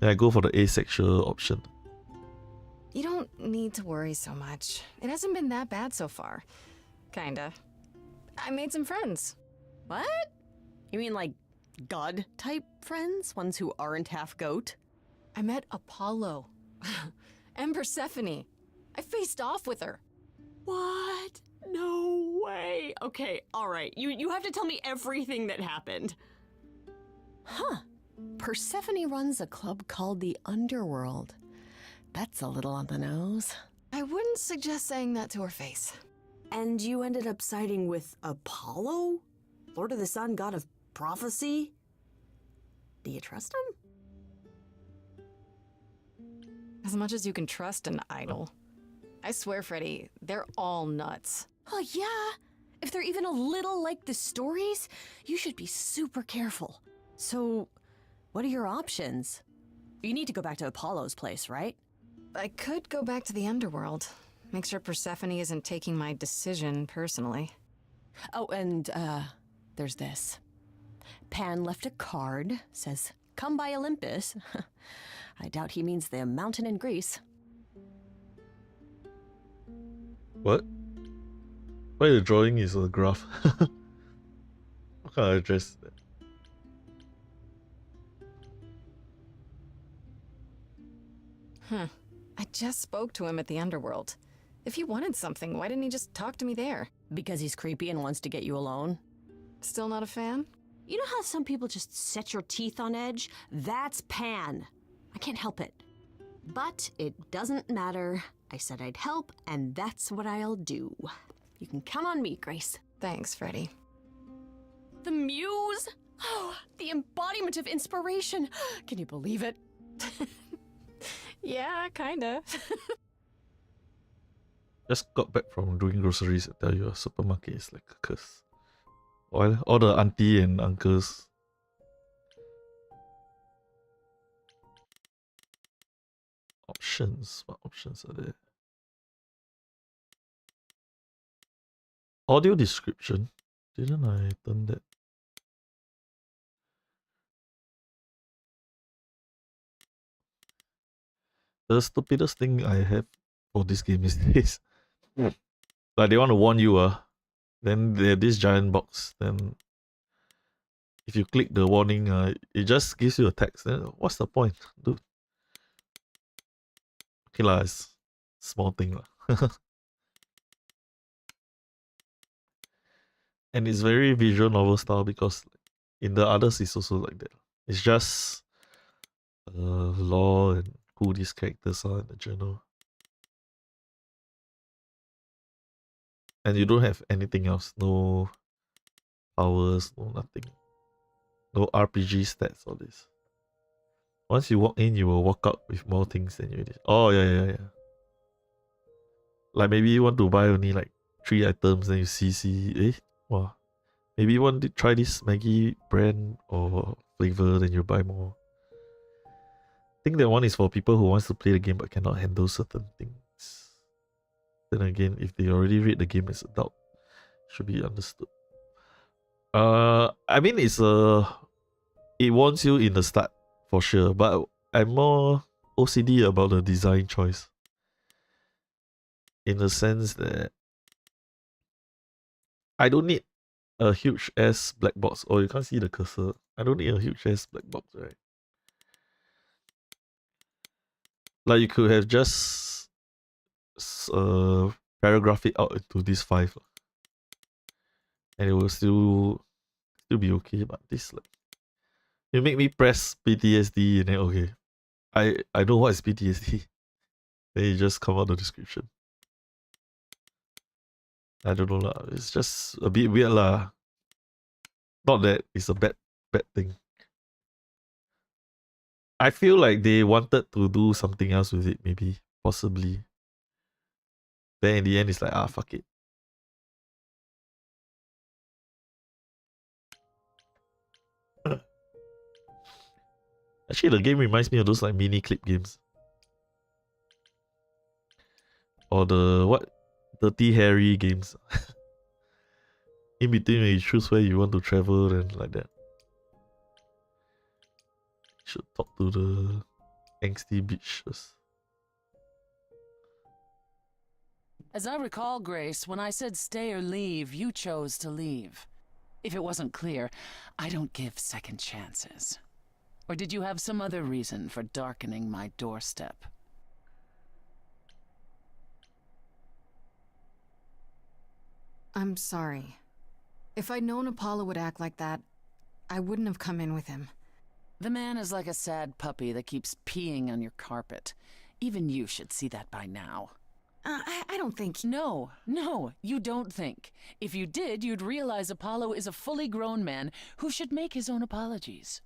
Then I go for the asexual option. You don't need to worry so much. It hasn't been that bad so far. Kinda. I made some friends. What? You mean like god-type friends? Ones who aren't half goat? I met Apollo. And Persephone. I faced off with her. What? No way. Okay, alright. You have to tell me everything that happened. Huh. Persephone runs a club called the Underworld. That's a little on the nose. I wouldn't suggest saying that to her face. And you ended up siding with Apollo? Lord of the Sun, god of prophecy? Do you trust him? As much as you can trust an idol. I swear, Freddy, they're all nuts. Oh, yeah. If they're even a little like the stories, you should be super careful. So, what are your options? You need to go back to Apollo's place, right? I could go back to the Underworld. Make sure Persephone isn't taking my decision personally. Oh, and, there's this. Pan left a card, says, "Come by Olympus." I doubt he means the mountain in Greece. What? Why the drawing is a graph? How can I address that? I just spoke to him at the Underworld. If he wanted something, why didn't he just talk to me there? Because he's creepy and wants to get you alone? Still not a fan? You know how some people just set your teeth on edge? That's Pan. I can't help it. But it doesn't matter. I said I'd help, and that's what I'll do. You can count on me, Grace. Thanks, Freddy. The muse? Oh, the embodiment of inspiration. Can you believe it? Yeah, kinda. Just got back from doing groceries. I tell you, a supermarket is like a curse. All the auntie and uncles. Options. What options are there? Audio description. Didn't I turn that? The stupidest thing I have for this game these days. Like they want to warn you, then they have this giant box. Then if you click the warning, it just gives you a text. Then what's the point, dude? Okay lah, it's small thing lah. And it's very visual novel style because in the others it's also like that. It's just lore and who these characters are in the journal. And you don't have anything else. No powers, no nothing. No RPG stats, all this. Once you walk in, you will walk out with more things than you did. Oh, yeah. Like maybe you want to buy only like 3 items, then you see, wow. Maybe you want to try this Maggi brand or flavor, then you buy more. I think that one is for people who wants to play the game but cannot handle certain things. Then again, if they already read the game as adult, should be understood. I mean it warns you in the start for sure, but I'm more OCD about the design choice. In the sense that I don't need a huge ass black box. Oh, you can't see the cursor. I don't need a huge ass black box, right? Like you could have just paragraph it out into this 5. And it will still be okay, but this like you make me press PTSD and then okay. I know what is PTSD. Then you just come out the description. I don't know lah. It's just a bit weird lah. Not that it's a bad thing. I feel like they wanted to do something else with it, maybe, possibly. Then in the end, it's like, fuck it. Actually, the game reminds me of those like mini clip games. Or the what? Dirty Harry games. In between, when you choose where you want to travel and like that. Should talk to the angsty bitch first. As I recall, Grace, when I said stay or leave, you chose to leave. If it wasn't clear, I don't give second chances. Or did you have some other reason for darkening my doorstep? I'm sorry. If I'd known Apollo would act like that, I wouldn't have come in with him. The man is like a sad puppy that keeps peeing on your carpet. Even you should see that by now. I don't think... No, you don't think. If you did, you'd realize Apollo is a fully grown man who should make his own apologies.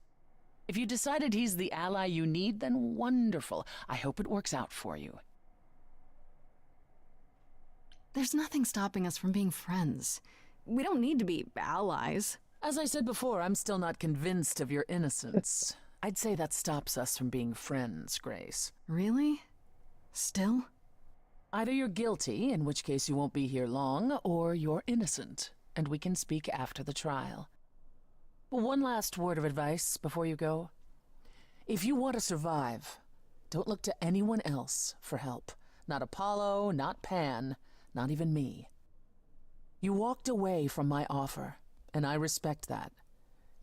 If you decided he's the ally you need, then wonderful. I hope it works out for you. There's nothing stopping us from being friends. We don't need to be allies. As I said before, I'm still not convinced of your innocence. I'd say that stops us from being friends, Grace. Really? Still? Either you're guilty, in which case you won't be here long, or you're innocent, and we can speak after the trial. One last word of advice before you go. If you want to survive, don't look to anyone else for help. Not Apollo, not Pan, not even me. You walked away from my offer, and I respect that.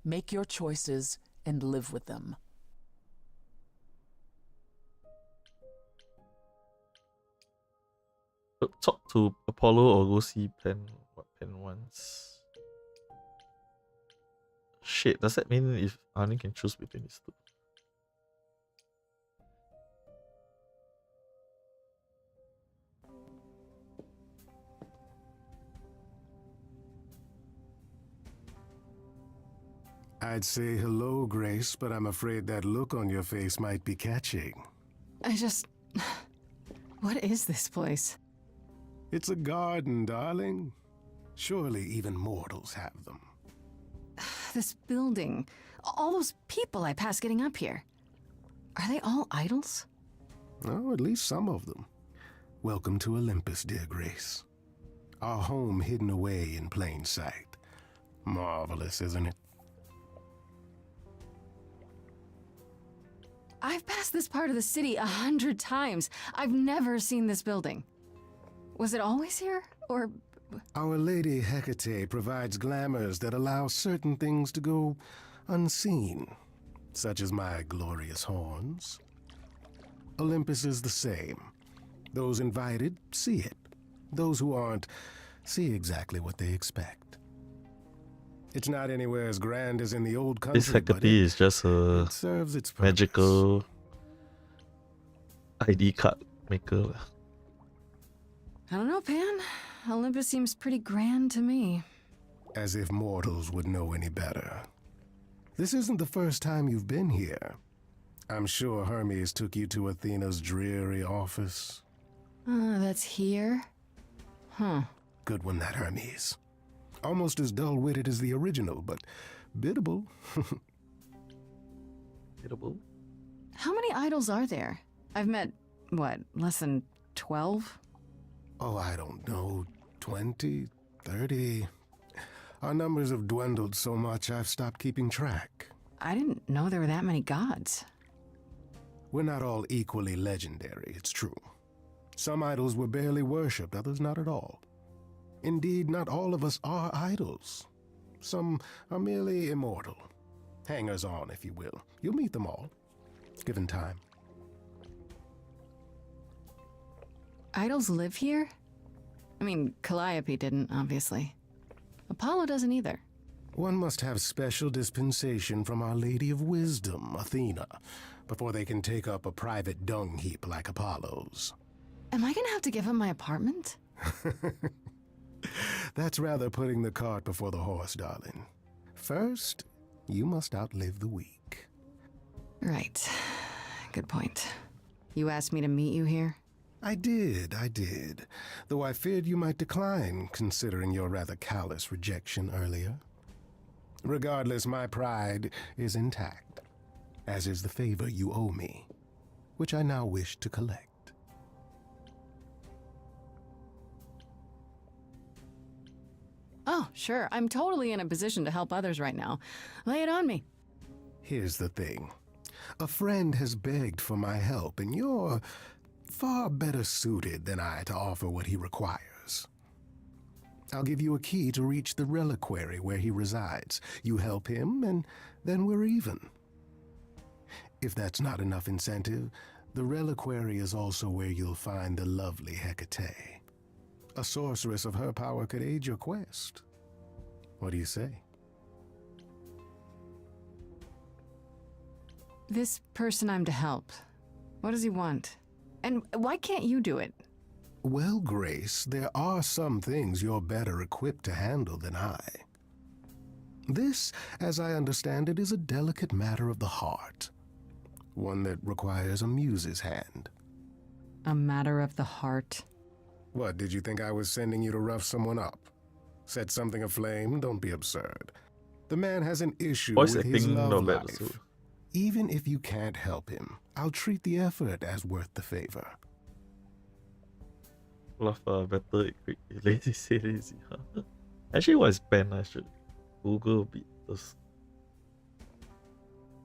Make your choices and live with them. Talk to Apollo or go see Pan. What Pan wants. Shit, does that mean if Arnie can choose between these two? I'd say hello, Grace, but I'm afraid that look on your face might be catching. What is this place? It's a garden, darling. Surely even mortals have them. This building, all those people I pass getting up here. Are they all idols? Oh, at least some of them. Welcome to Olympus, dear Grace. Our home hidden away in plain sight. Marvelous, isn't it? I've passed this part of the city 100 times. I've never seen this building. Was it always here, or...? Our Lady Hecate provides glamours that allow certain things to go unseen, such as my glorious horns. Olympus is the same. Those invited see it. Those who aren't see exactly what they expect. It's not anywhere as grand as in the old country, This Hecate but is just a serves its purpose. magical ID card maker. I don't know, Pan. Olympus seems pretty grand to me. As if mortals would know any better. This isn't the first time you've been here. I'm sure Hermes took you to Athena's dreary office. That's here? Huh. Good one, that Hermes. Almost as dull-witted as the original, but biddable. Biddable? How many idols are there? I've met, what, less than 12? Oh, I don't know, 20, 30. Our numbers have dwindled so much I've stopped keeping track. I didn't know there were that many gods. We're not all equally legendary, it's true. Some idols were barely worshipped, others not at all. Indeed, not all of us are idols. Some are merely immortal. Hangers-on, if you will. You'll meet them all, given time. Idols live here? I mean, Calliope didn't, obviously. Apollo doesn't either. One must have special dispensation from Our Lady of Wisdom, Athena, before they can take up a private dung heap like Apollo's. Am I gonna have to give him my apartment? That's rather putting the cart before the horse, darling. First, you must outlive the week. Right. Good point. You asked me to meet you here? I did. Though I feared you might decline, considering your rather callous rejection earlier. Regardless, my pride is intact, as is the favor you owe me, which I now wish to collect. Oh, sure. I'm totally in a position to help others right now. Lay it on me. Here's the thing. A friend has begged for my help, and you're far better suited than I to offer what he requires. I'll give you a key to reach the reliquary where he resides. You help him, and then we're even. If that's not enough incentive, the reliquary is also where you'll find the lovely Hecate. A sorceress of her power could aid your quest. What do you say? This person I'm to help, what does he want? And why can't you do it? Well, Grace, there are some things you're better equipped to handle than I. This, as I understand it, is a delicate matter of the heart. One that requires a muse's hand. A matter of the heart? What, did you think I was sending you to rough someone up? Set something aflame? Don't be absurd. The man has an issue Voice with his acting love not bad life. also. Even if you can't help him, I'll treat the effort as worth the favor. Love better equipped. Lazy say lazy. Huh? Actually, what is pen? I should Google a bit first.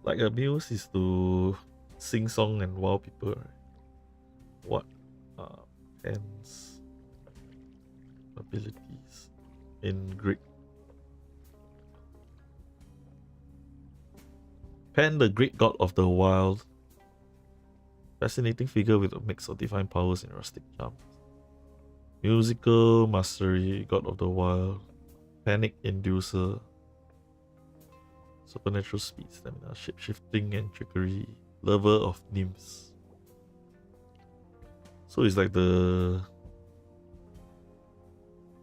Like a muse is to sing song and wow people, right? What are pen's abilities in Greek? Pan, the great god of the wild. Fascinating figure with a mix of divine powers and rustic charms. Musical mastery, god of the wild. Panic inducer. Supernatural speed, stamina, shapeshifting and trickery. Lover of nymphs. So it's like the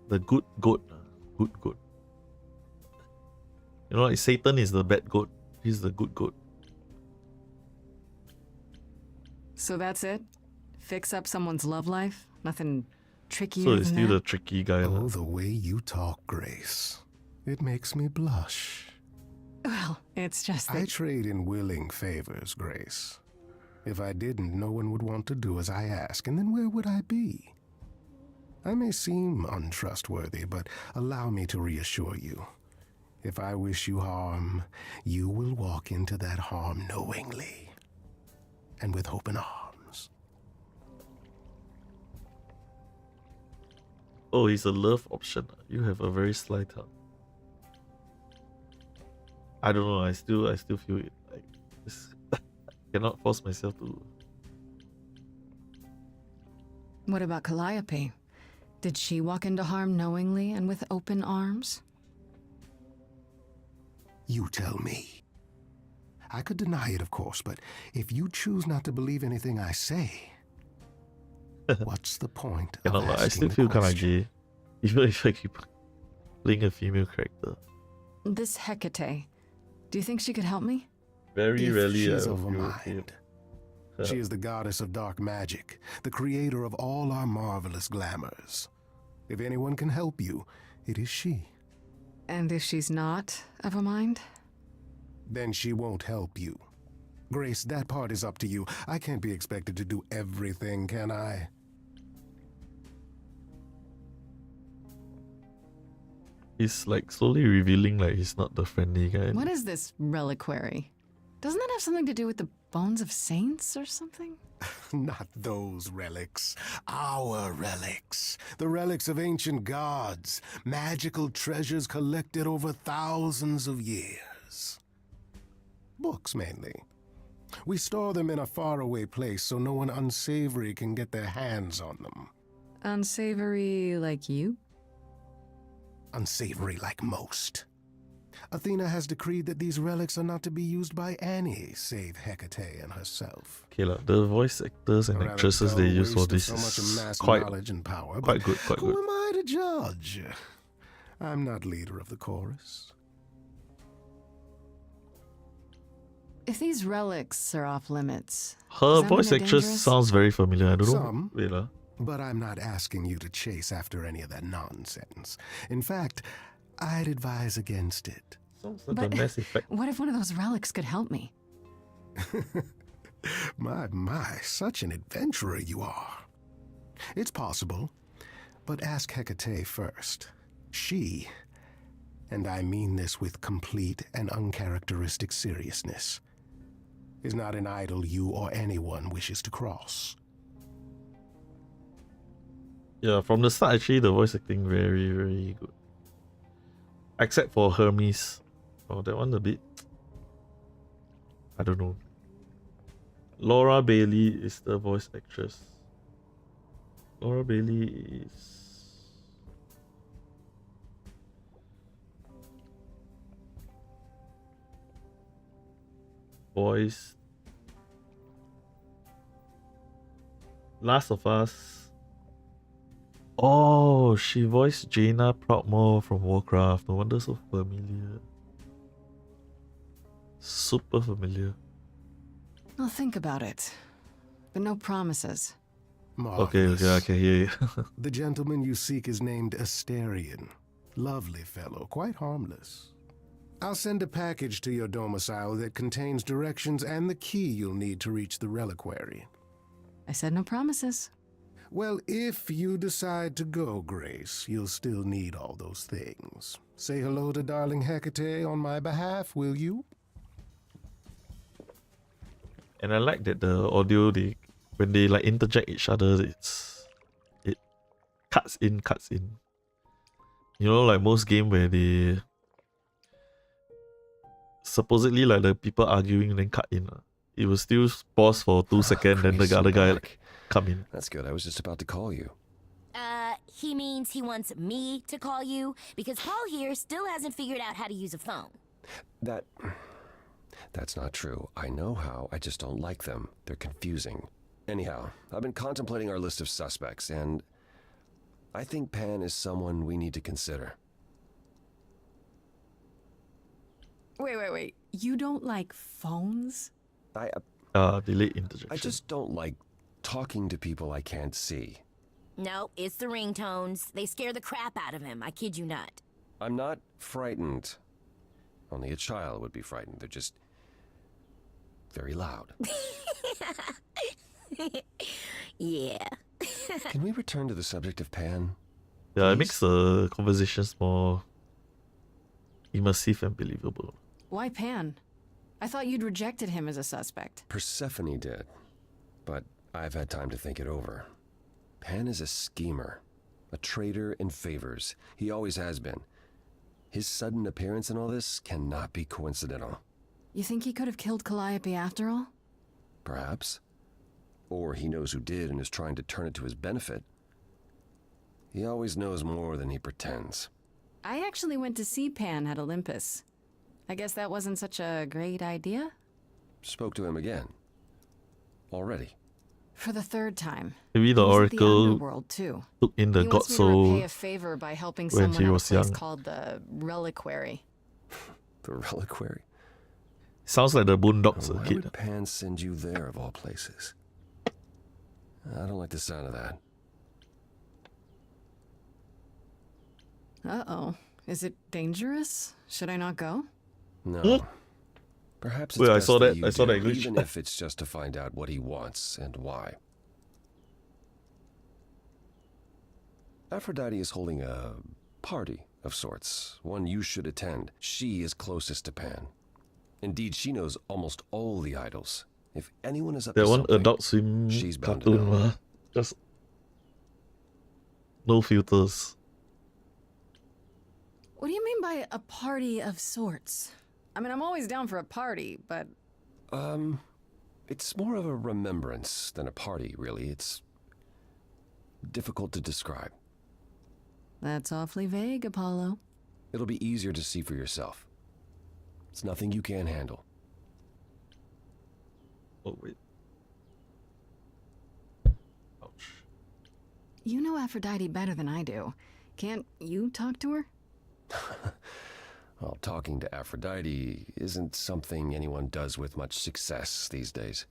good goat. Good goat. You know, like Satan is the bad goat. He's the good goat. So that's it? Fix up someone's love life? Nothing trickier So it's than still that? the tricky guy. Oh, the way you talk, Grace. It makes me blush. Well, it's just that... I trade in willing favors, Grace. If I didn't, no one would want to do as I ask, and then where would I be? I may seem untrustworthy, but allow me to reassure you. If I wish you harm, you will walk into that harm knowingly. and with open arms. Oh, it's a love option. You have a very sly tongue. I don't know. I still feel it. Like this, cannot force myself to. What about Calliope? Did she walk into harm knowingly and with open arms? You tell me. I could deny it, of course, but if you choose not to believe anything I say, what's the point of Cannot lie. I asking still the feel kind of question? gay, even if I keep playing a female character. This Hecate, do you think she could help me? Very If rarely. she's I of a feel mind. it. She is the goddess of dark magic, the creator of all our marvelous glamours. If anyone can help you, it is she. And if she's not of a mind? Then she won't help you. Grace, that part is up to you. I can't be expected to do everything, can I? He's like slowly revealing like he's not the friendly guy. What is this reliquary? Doesn't that have something to do with the bones of saints or something? Not those relics. Our relics. The relics of ancient gods. Magical treasures collected over thousands of years. Books, mainly. We store them in a faraway place so no one unsavory can get their hands on them. Unsavory like you? Unsavory like most. Athena has decreed that these relics are not to be used by any save Hecate and herself. Okay, the voice actors and A rather actresses they dull use for waste of this so much of is mass quite knowledge and power, quite but good, quite who good. am I to judge? I'm not leader of the chorus. If these relics are off limits, Her does that mean voice they're actress dangerous? sounds very familiar. I don't Some. know. Wait, But I'm not asking you to chase after any of that nonsense. In fact, I'd advise against it. Sounds like But a Mass Effect. what if one of those relics could help me? My, such an adventurer you are. It's possible, but ask Hecate first. She, and I mean this with complete and uncharacteristic seriousness, is not an idol you or anyone wishes to cross. Yeah, from the start actually the voice acting very, very good. Except for Hermes. Oh, that one a bit. I don't know. Laura Bailey is the voice actress. Laura Bailey is voice Last of Us. Oh, she voiced Jaina Proudmoore from Warcraft. No wonder so familiar. Super familiar. I'll think about it. But no promises. Marvelous. Okay, I can hear you. The gentleman you seek is named Asterion. Lovely fellow, quite harmless. I'll send a package to your domicile that contains directions and the key you'll need to reach the reliquary. I said no promises. Well, if you decide to go, Grace, you'll still need all those things. Say hello to darling Hecate on my behalf, will you? And I like that the audio, when they like interject each other, it cuts in. You know, like most game where they supposedly like the people arguing and then cut in. It will still pause for 2 seconds, then the Grace, other you're guy back. like come in. That's good. I was just about to call you. He means he wants me to call you because Paul here still hasn't figured out how to use a phone. That's not true. I know how, I just don't like them. They're confusing. Anyhow, I've been contemplating our list of suspects, and I think Pan is someone we need to consider. Wait. You don't like phones? Delayed interjection. I just don't like talking to people I can't see. No, it's the ringtones. They scare the crap out of him. I kid you not. I'm not frightened. Only a child would be frightened. They're just very loud. Yeah. Can we return to the subject of Pan? Yeah, it makes the conversations more immersive and believable. Why Pan? I thought you'd rejected him as a suspect. Persephone did. But I've had time to think it over. Pan is a schemer, a traitor in favors. He always has been. His sudden appearance in all this cannot be coincidental. You think he could have killed Calliope after all? Perhaps. Or he knows who did and is trying to turn it to his benefit. He always knows more than he pretends. I actually went to see Pan at Olympus. I guess that wasn't such a great idea? Spoke to him again. Already. For the third time. Maybe the He was at Oracle Underworld too. took in the He God wants me to repay Soul a favor by helping when someone she at a was place young. called the Reliquary. The Reliquary? Sounds like the Boondocks Why a kid. would Pan send you there of all places? I don't like the sound of that. Uh-oh. Is it dangerous? Should I not go? No. Perhaps it's Wait, I best saw that- you I saw do, that glitch. even if it's just to find out what he wants and why. Aphrodite is holding a party of sorts, one you should attend. She is closest to Pan. Indeed, she knows almost all the idols. If anyone is up That to one something, Adult Swim she's bound to cartoon, know. ma. Just no filters. What do you mean by a party of sorts? I mean, I'm always down for a party, but... It's more of a remembrance than a party, really. It's difficult to describe. That's awfully vague, Apollo. It'll be easier to see for yourself. It's nothing you can't handle. Oh, wait. Ouch. You know Aphrodite better than I do. Can't you talk to her? Well, talking to Aphrodite isn't something anyone does with much success these days.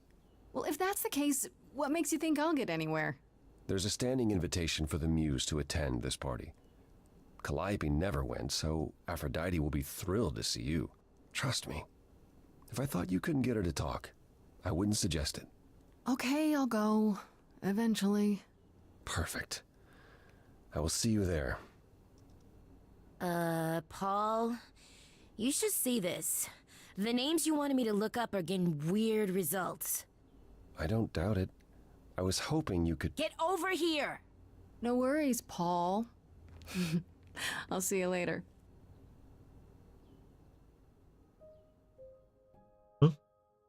Well, if that's the case, what makes you think I'll get anywhere? There's a standing invitation for the Muse to attend this party. Calliope never went, so Aphrodite will be thrilled to see you. Trust me. If I thought you couldn't get her to talk, I wouldn't suggest it. Okay, I'll go. Eventually. Perfect. I will see you there. Paul, you should see this. The names you wanted me to look up are getting weird results. I don't doubt it. I was hoping you could... Get over here! No worries, Paul. I'll see you later.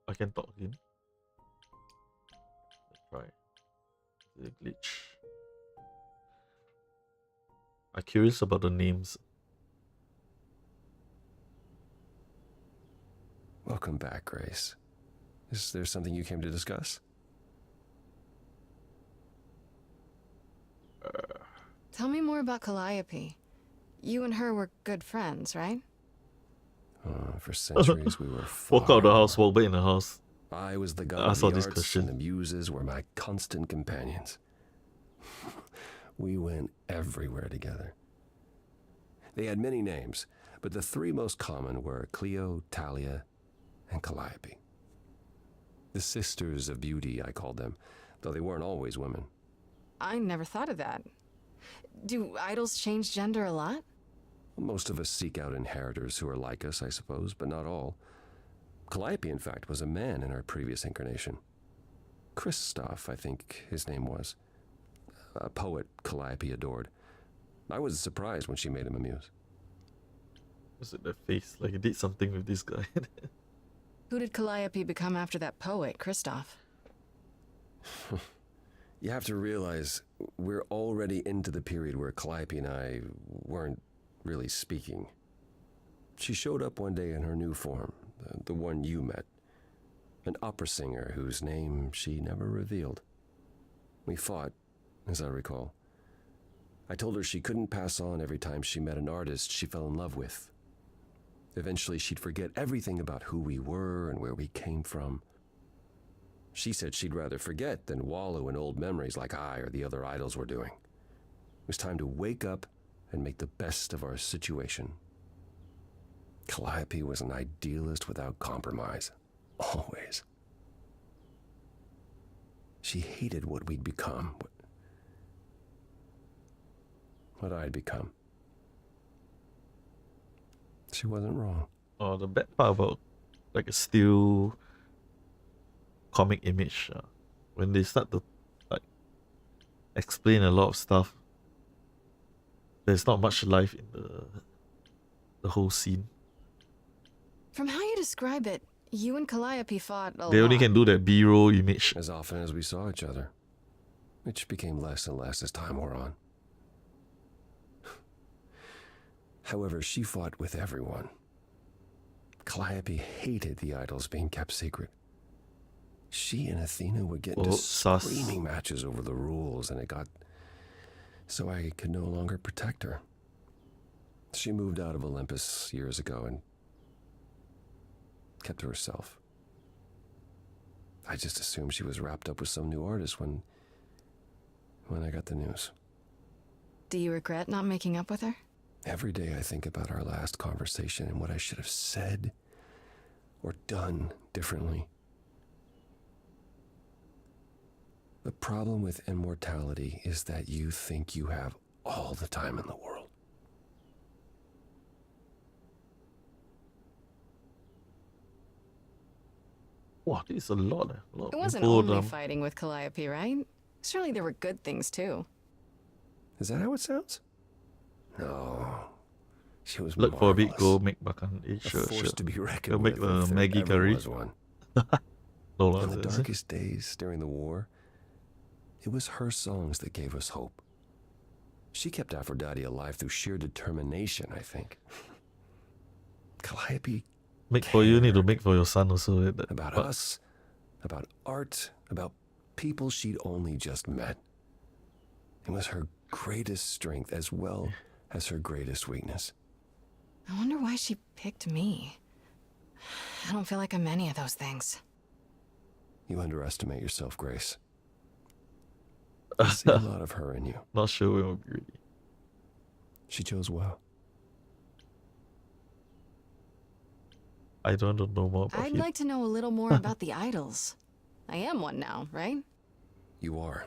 I can talk again. Let's try. The glitch. I'm curious about the names. Welcome back, Grace. Is there something you came to discuss? Tell me more about Calliope. You and her were good friends, right? For centuries we were Walk out of the house, walk back in the house. I was the god I of saw the this arts, question. and the muses were my constant companions. We went everywhere together. They had many names, but the three most common were Cleo, Talia, and Calliope. The Sisters of Beauty, I called them, though they weren't always women. I never thought of that. Do idols change gender a lot? Most of us seek out inheritors who are like us, I suppose, but not all. Calliope, in fact, was a man in her previous incarnation. Christoph, I think his name was. A poet Calliope adored. I was surprised when she made him a muse. Was it the face? Like he did something with this guy. Who did Calliope become after that poet, Christoph? You have to realize we're already into the period where Calliope and I weren't really speaking. She showed up one day in her new form, the one you met. An opera singer whose name she never revealed. We fought, as I recall. I told her she couldn't pass on every time she met an artist she fell in love with. Eventually she'd forget everything about who we were and where we came from. She said she'd rather forget than wallow in old memories like I or the other idols were doing. It was time to wake up and make the best of our situation. Calliope was an idealist without compromise. Always. She hated what we'd become. What I'd become. She wasn't wrong. Oh, the bad part about like a still comic image. when they start to like explain a lot of stuff, there's not much life in the whole scene. From how you describe it, you and Calliope fought a They only lot. can do that B-roll image. As often as we saw each other, which became less and less as time wore on. However, she fought with everyone. Calliope hated the idols being kept secret. She and Athena would get into sus. screaming matches over the rules, and it got so I could no longer protect her. She moved out of Olympus years ago and kept to herself. I just assumed she was wrapped up with some new artist when I got the news. Do you regret not making up with her? Every day I think about our last conversation and what I should have said or done differently. The problem with immortality is that you think you have all the time in the world. Wow, this is a lot. It wasn't info, only dumb. fighting with Calliope, right? Surely there were good things too. Is that how it sounds? No. She was Look for a bit, marvelous. go make makan. A Sure, force sure. to be reckoned Go make with the if there Maggie ever curry. was one. No lah, In the is it? darkest days during the war, it was her songs that gave us hope. She kept Aphrodite alive through sheer determination, I think. Calliope Make for you, need to make for your son also. about but us, about art, about people she'd only just met. It was her greatest strength as well as her greatest weakness. I wonder why she picked me. I don't feel like I'm any of those things. You underestimate yourself, Grace. I see a lot of her in you. Not sure it will be ready. She chose well. I don't know more about I'd him. like to know a little more about the idols. I am one now, right? You are.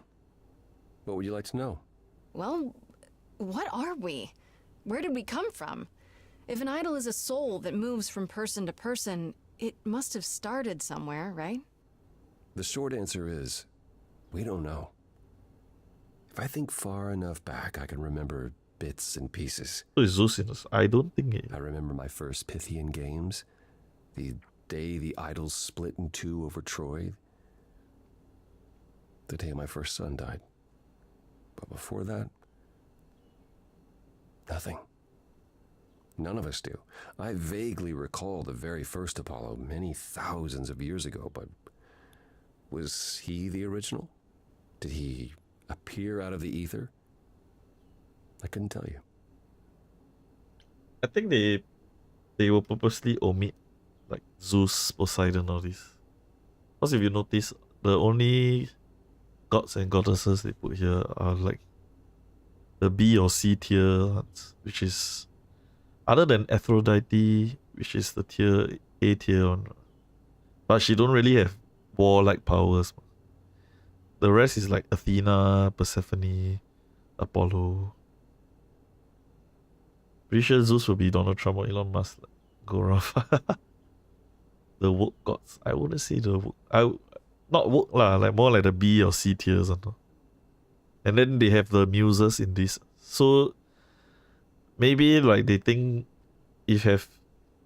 What would you like to know? Well, what are we? Where did we come from? If an idol is a soul that moves from person to person, it must have started somewhere, right? The short answer is, we don't know. If I think far enough back, I can remember bits and pieces. So is Zeus in this? I don't think it. I remember my first Pythian games, the day the idols split in two over Troy, the day my first son died. But before that, nothing. None of us do. I vaguely recall the very first Apollo many thousands of years ago, but was he the original? Did he appear out of the ether? I couldn't tell you. I think they will purposely omit like Zeus, Poseidon, all this. Because if you notice, the only gods and goddesses they put here are like the B or C tier ones, which is other than Aphrodite, which is the tier A tier one. But she don't really have warlike powers. The rest is like Athena, Persephone, Apollo. Pretty sure Zeus will be Donald Trump or Elon Musk. Like, go around. The woke gods. I wouldn't say the woke. Not woke lah, like more like the B or C tiers. And then they have the muses in this. So maybe like they think if have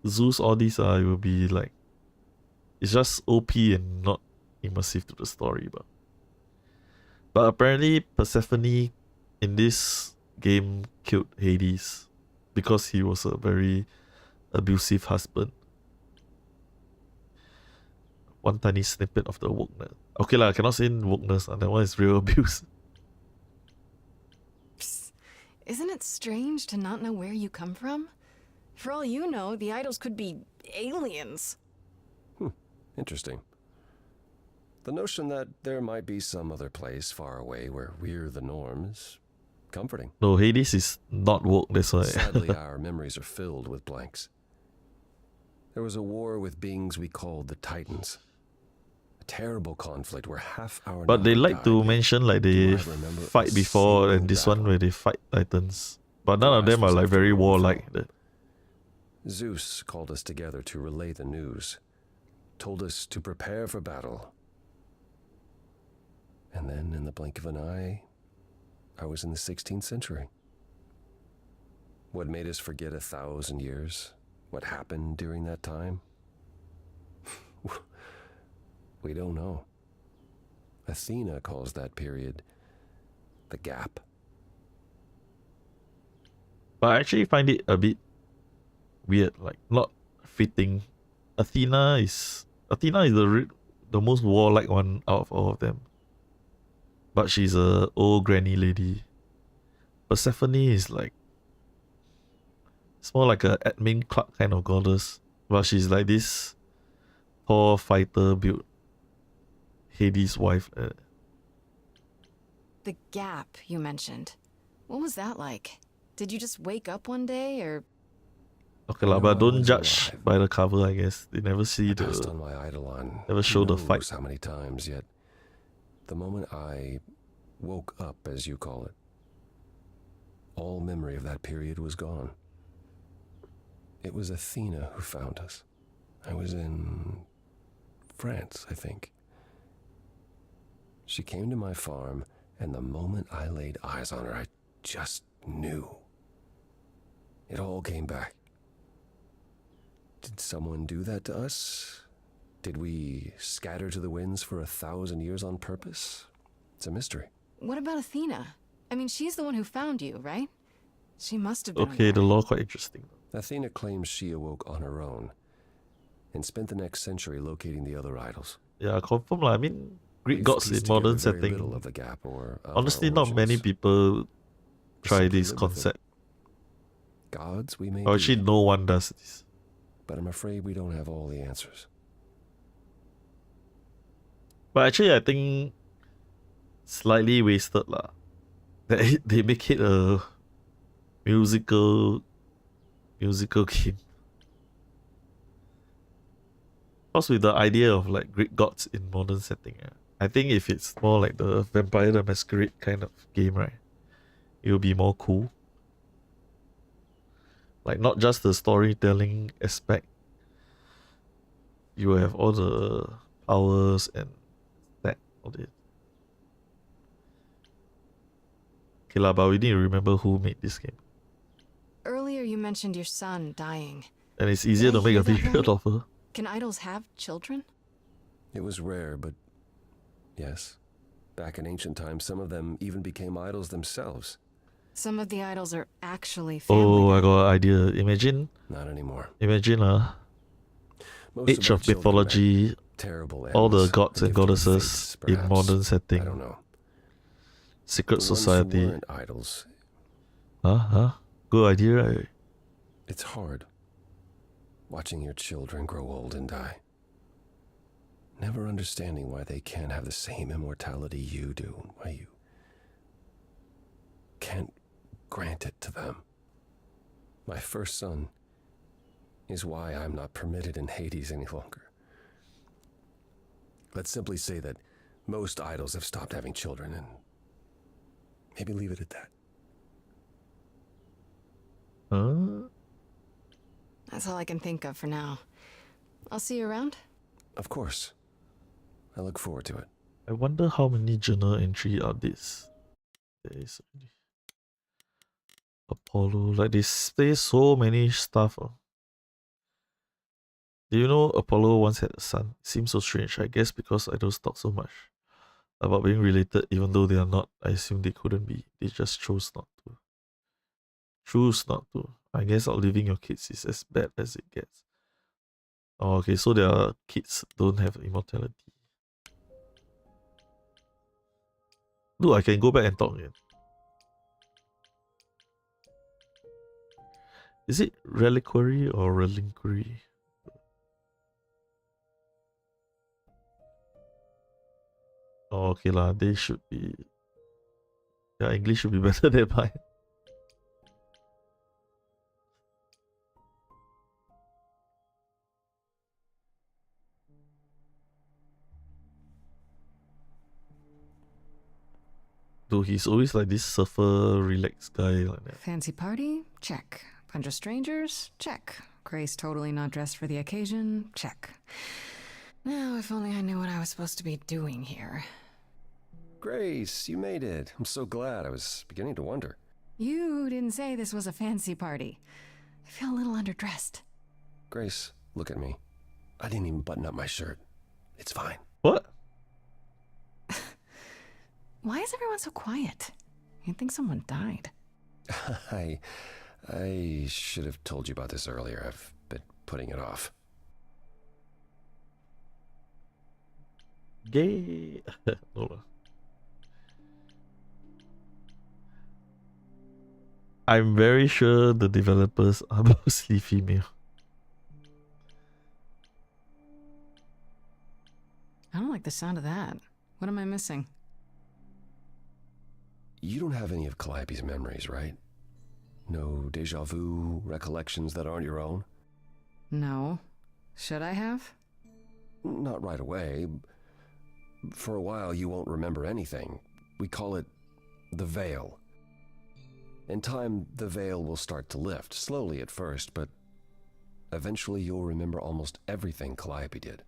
Zeus all these, it will be like it's just OP and not immersive to the story. But apparently Persephone in this game killed Hades because he was a very abusive husband. One tiny snippet of the wokeness. Okay lah, I cannot say wokeness. That one is real abuse. Psst. Isn't it strange to not know where you come from? For all you know, the idols could be aliens. Interesting. The notion that there might be some other place far away where we're the norm is comforting. No, Hades is not woke, that's why. Sadly, our memories are filled with blanks. There was a war with beings we called the Titans. A terrible conflict where half our But they number like to died. mention like they Do I remember fight a before single and this one battle? where they fight titans. But none of Last them are was like after very Rome warlike. fell. Zeus called us together to relay the news, told us to prepare for battle. And then, in the blink of an eye, I was in the 16th century. What made us forget 1,000 years? What happened during that time? We don't know. Athena calls that period the gap. But I actually find it a bit weird, like not fitting. Athena is the most warlike one out of all of them. But she's a old granny lady. Persephone is like, it's more like a admin clerk kind of goddess. But she's like this tall fighter built Hades' wife. The gap you mentioned. What was that like? Did you just wake up one day, or? Okay lah, but don't judge by the cover, I guess. They never see Passed the... on my Eidolon. Never show the Who fight. knows how many times yet. The moment I woke up, as you call it, all memory of that period was gone. It was Athena who found us. I was in France, I think. She came to my farm, and the moment I laid eyes on her, I just knew. It all came back. Did someone do that to us? Did we scatter to the winds for 1,000 years on purpose? It's a mystery. What about Athena? I mean, she's the one who found you, right? She must have been. Okay, the lore quite interesting. Athena claims she awoke on her own and spent the next century locating the other idols. Yeah, confirm lah. I mean, Greek We've gods in pieced modern together very setting. little of the gap or of Honestly, our not many origins. people try Simply this live with it. concept. Gods we may Or be, actually, no one does this. but I'm afraid we don't have all the answers. But actually, I think slightly wasted lah. They make it a musical game. Because with the idea of like Greek gods in modern setting, I think if it's more like the Vampire the Masquerade kind of game, right, it will be more cool. Like not just the storytelling aspect. You will have all the powers and that all it. Okay lah, but we need to remember who made this game. Earlier you mentioned your son dying. And it's easier to make a period of her. Can idols have children? It was rare, but yes. Back in ancient times, some of them even became idols themselves. Some of the idols are actually family. Oh, I got an idea. Imagine Not anymore. Imagine Most age our of children mythology, met terrible all the ends, gods and gifted goddesses fates, in perhaps. modern setting. I don't know. Secret The ones who society. weren't idols. Huh? Good idea, right? It's hard watching your children grow old and die. Never understanding why they can't have the same immortality you do, why you can't grant it to them. My first son is why I'm not permitted in Hades any longer. Let's simply say that most idols have stopped having children, and maybe leave it at that. Huh? That's all I can think of for now. I'll see you around. Of course. I look forward to it. I wonder how many journal entry are this. There is already. Apollo, like they say so many stuff. Do you know Apollo once had a son? Seems so strange. I guess because idols talk so much about being related, even though they are not. I assume they couldn't be. They just chose not to. Choose not to. I guess outliving your kids is as bad as it gets. Oh, okay, so their kids don't have immortality. Look, I can go back and talk again. Is it reliquary or relinquary? Oh, okay lah, they should be... Yeah, English should be better than mine. Though he's always like this surfer, relaxed guy like that. Fancy party? Check. Bunch of strangers? Check. Grace totally not dressed for the occasion? Check. Now, if only I knew what I was supposed to be doing here. Grace, you made it. I'm so glad. I was beginning to wonder. You didn't say this was a fancy party. I feel a little underdressed. Grace, look at me. I didn't even button up my shirt. It's fine. What? Why is everyone so quiet? You'd think someone died. I should have told you about this earlier. I've been putting it off. Gay. No. I'm very sure the developers are mostly female. I don't like the sound of that. What am I missing? You don't have any of Calliope's memories, right? No deja vu, recollections that aren't your own? No. Should I have? Not right away. For a while, you won't remember anything. We call it the veil. In time, the veil will start to lift, slowly at first, but eventually you'll remember almost everything Calliope did.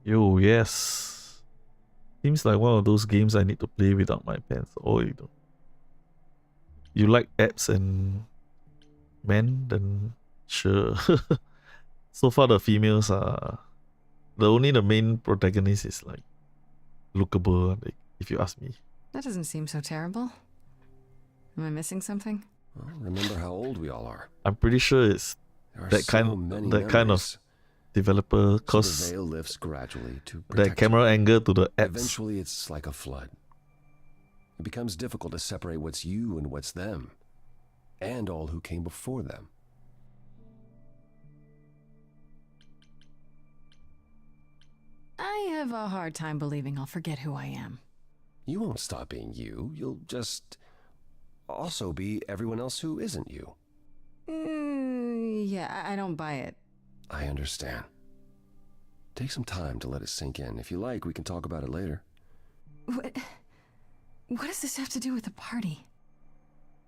Yo, yes. Seems like one of those games I need to play without my pants. Oh, you don't. You like apps and men? Then sure. So far the females are... the main protagonist is like lookable, like, if you ask me. That doesn't seem so terrible. Am I missing something? Well, remember how old we all are. I'm pretty sure it's that kind of developer, cause so the veil lifts gradually to that protect camera you. angle to the apps. Eventually it's like a flood. It becomes difficult to separate what's you and what's them, and all who came before them. I have a hard time believing I'll forget who I am. You won't stop being you. You'll just also be everyone else who isn't you. Yeah, I don't buy it. I understand. Take some time to let it sink in. If you like, we can talk about it later. What does this have to do with the party?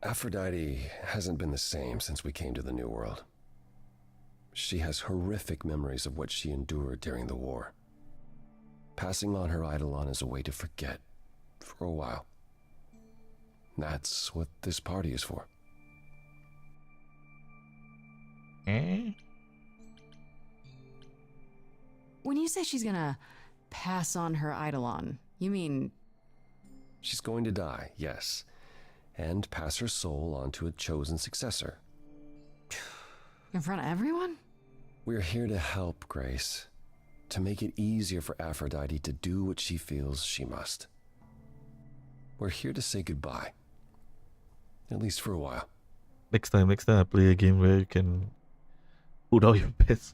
Aphrodite hasn't been the same since we came to the New World. She has horrific memories of what she endured during the war. Passing on her Eidolon is a way to forget, for a while. That's what this party is for. When you say she's gonna pass on her Eidolon, you mean... She's going to die, yes, and pass her soul on to a chosen successor. In front of everyone? We're here to help, Grace. To make it easier for Aphrodite to do what she feels she must. We're here to say goodbye. At least for a while. Next time I play a game where you can put out your pants.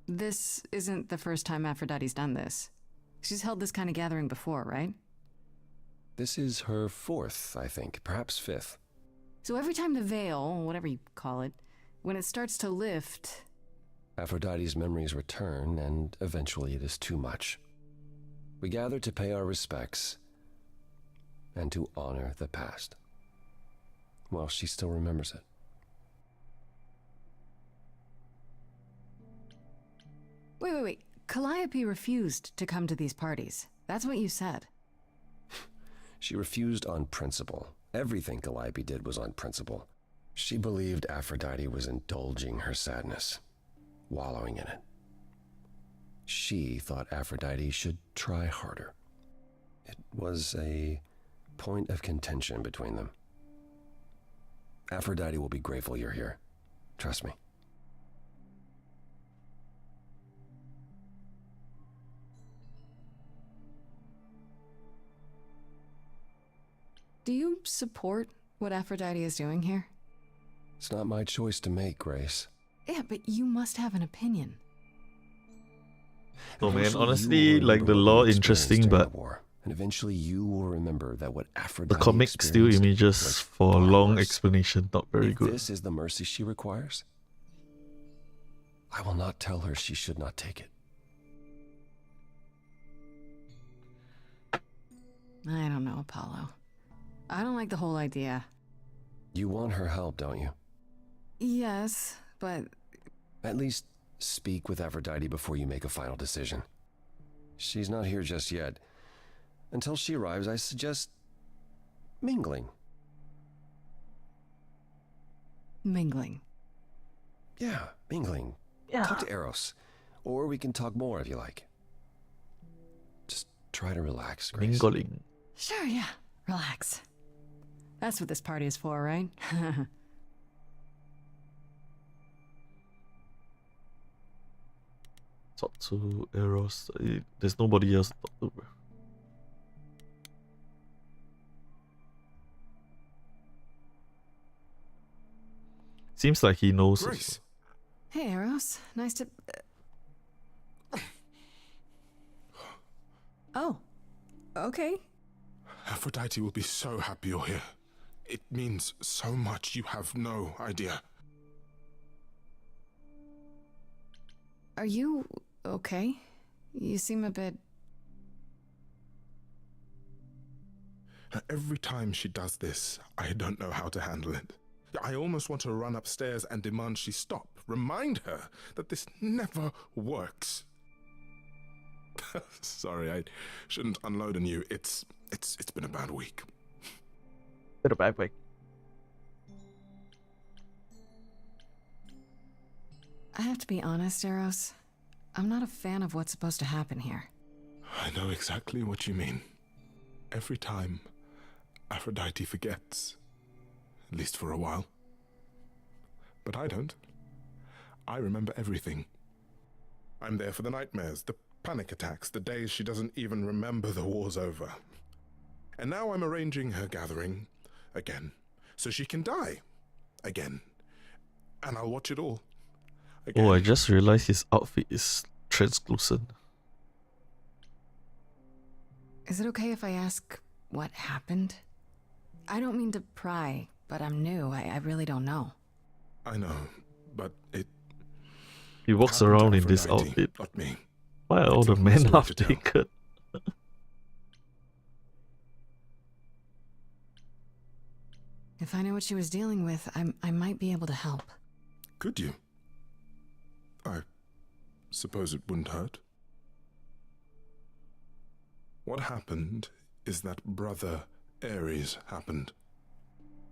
This isn't the first time Aphrodite's done this. She's held this kind of gathering before, right? This is her fourth, I think, perhaps fifth. So every time the veil, whatever you call it, when it starts to lift... Aphrodite's memories return, and eventually it is too much. We gather to pay our respects and to honor the past, while she still remembers it. Wait. Calliope refused to come to these parties. That's what you said. She refused on principle. Everything Calliope did was on principle. She believed Aphrodite was indulging her sadness, wallowing in it. She thought Aphrodite should try harder. It was a point of contention between them. Aphrodite will be grateful you're here. Trust me. Do you support what Aphrodite is doing here? It's not my choice to make, Grace. Yeah, but you must have an opinion. Oh man, honestly, like the lore interesting, but and eventually you will remember that what Aphrodite the comic still images for long explanation, not very if good. This is the mercy she requires. I will not tell her she should not take it. I don't know, Apollo. I don't like the whole idea. You want her help, don't you? Yes, but... At least speak with Aphrodite before you make a final decision. She's not here just yet. Until she arrives, I suggest mingling. Mingling. Yeah, mingling. Yeah. Talk to Eros. Or we can talk more if you like. Just try to relax, Grace. Mingling. Sure, yeah. Relax. That's what this party is for, right? Talk to Eros. There's nobody else to talk to, bro. Seems like he knows. Grace. Hey, Eros. Nice to... Oh. Okay. Aphrodite will be so happy you're here. It means so much, you have no idea. Are you okay? You seem a bit... Every time she does this, I don't know how to handle it. I almost want to run upstairs and demand she stop. Remind her that this never works. Sorry, I shouldn't unload on you. It's been a bad week. Been a bad week. I have to be honest, Eros. I'm not a fan of what's supposed to happen here. I know exactly what you mean. Every time, Aphrodite forgets. At least for a while. But I don't. I remember everything. I'm there for the nightmares, the panic attacks, the days she doesn't even remember the war's over. And now I'm arranging her gathering again, so she can die again. And I'll watch it all. Again. Oh, I just realized his outfit is translucent. Is it okay if I ask what happened? I don't mean to pry, but I'm new. I really don't know. I know, but it... He walks happened to around in this Aphrodite, outfit. Not me. Why are all It's the not men my half story to tell. naked? If I know what she was dealing with, I might be able to help. Could you? I suppose it wouldn't hurt. What happened is that Brother Ares happened.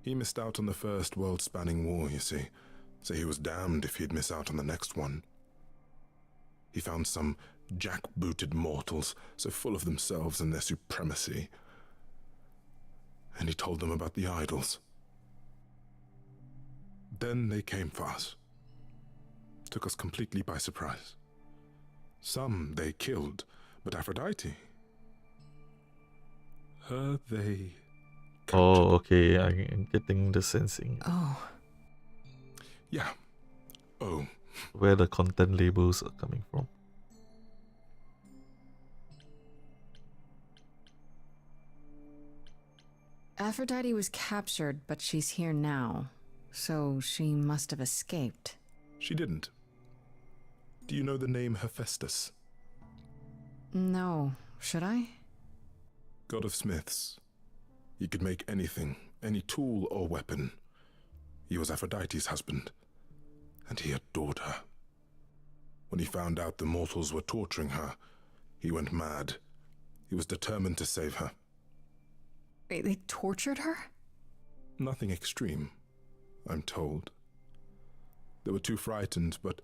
He missed out on the first world-spanning war, you see, so he was damned if he'd miss out on the next one. He found some jack-booted mortals, so full of themselves and their supremacy, and he told them about the idols. Then they came for us. Took us completely by surprise. Some they killed, but Aphrodite... her they... Oh, okay. I'm getting the sensing. Oh. Yeah. Oh. Where the content labels are coming from. Aphrodite was captured, but she's here now. So she must have escaped. She didn't. Do you know the name Hephaestus? No. Should I? God of smiths. He could make anything, any tool or weapon. He was Aphrodite's husband, and he adored her. When he found out the mortals were torturing her, he went mad. He was determined to save her. Wait, they tortured her? Nothing extreme, I'm told. They were too frightened, but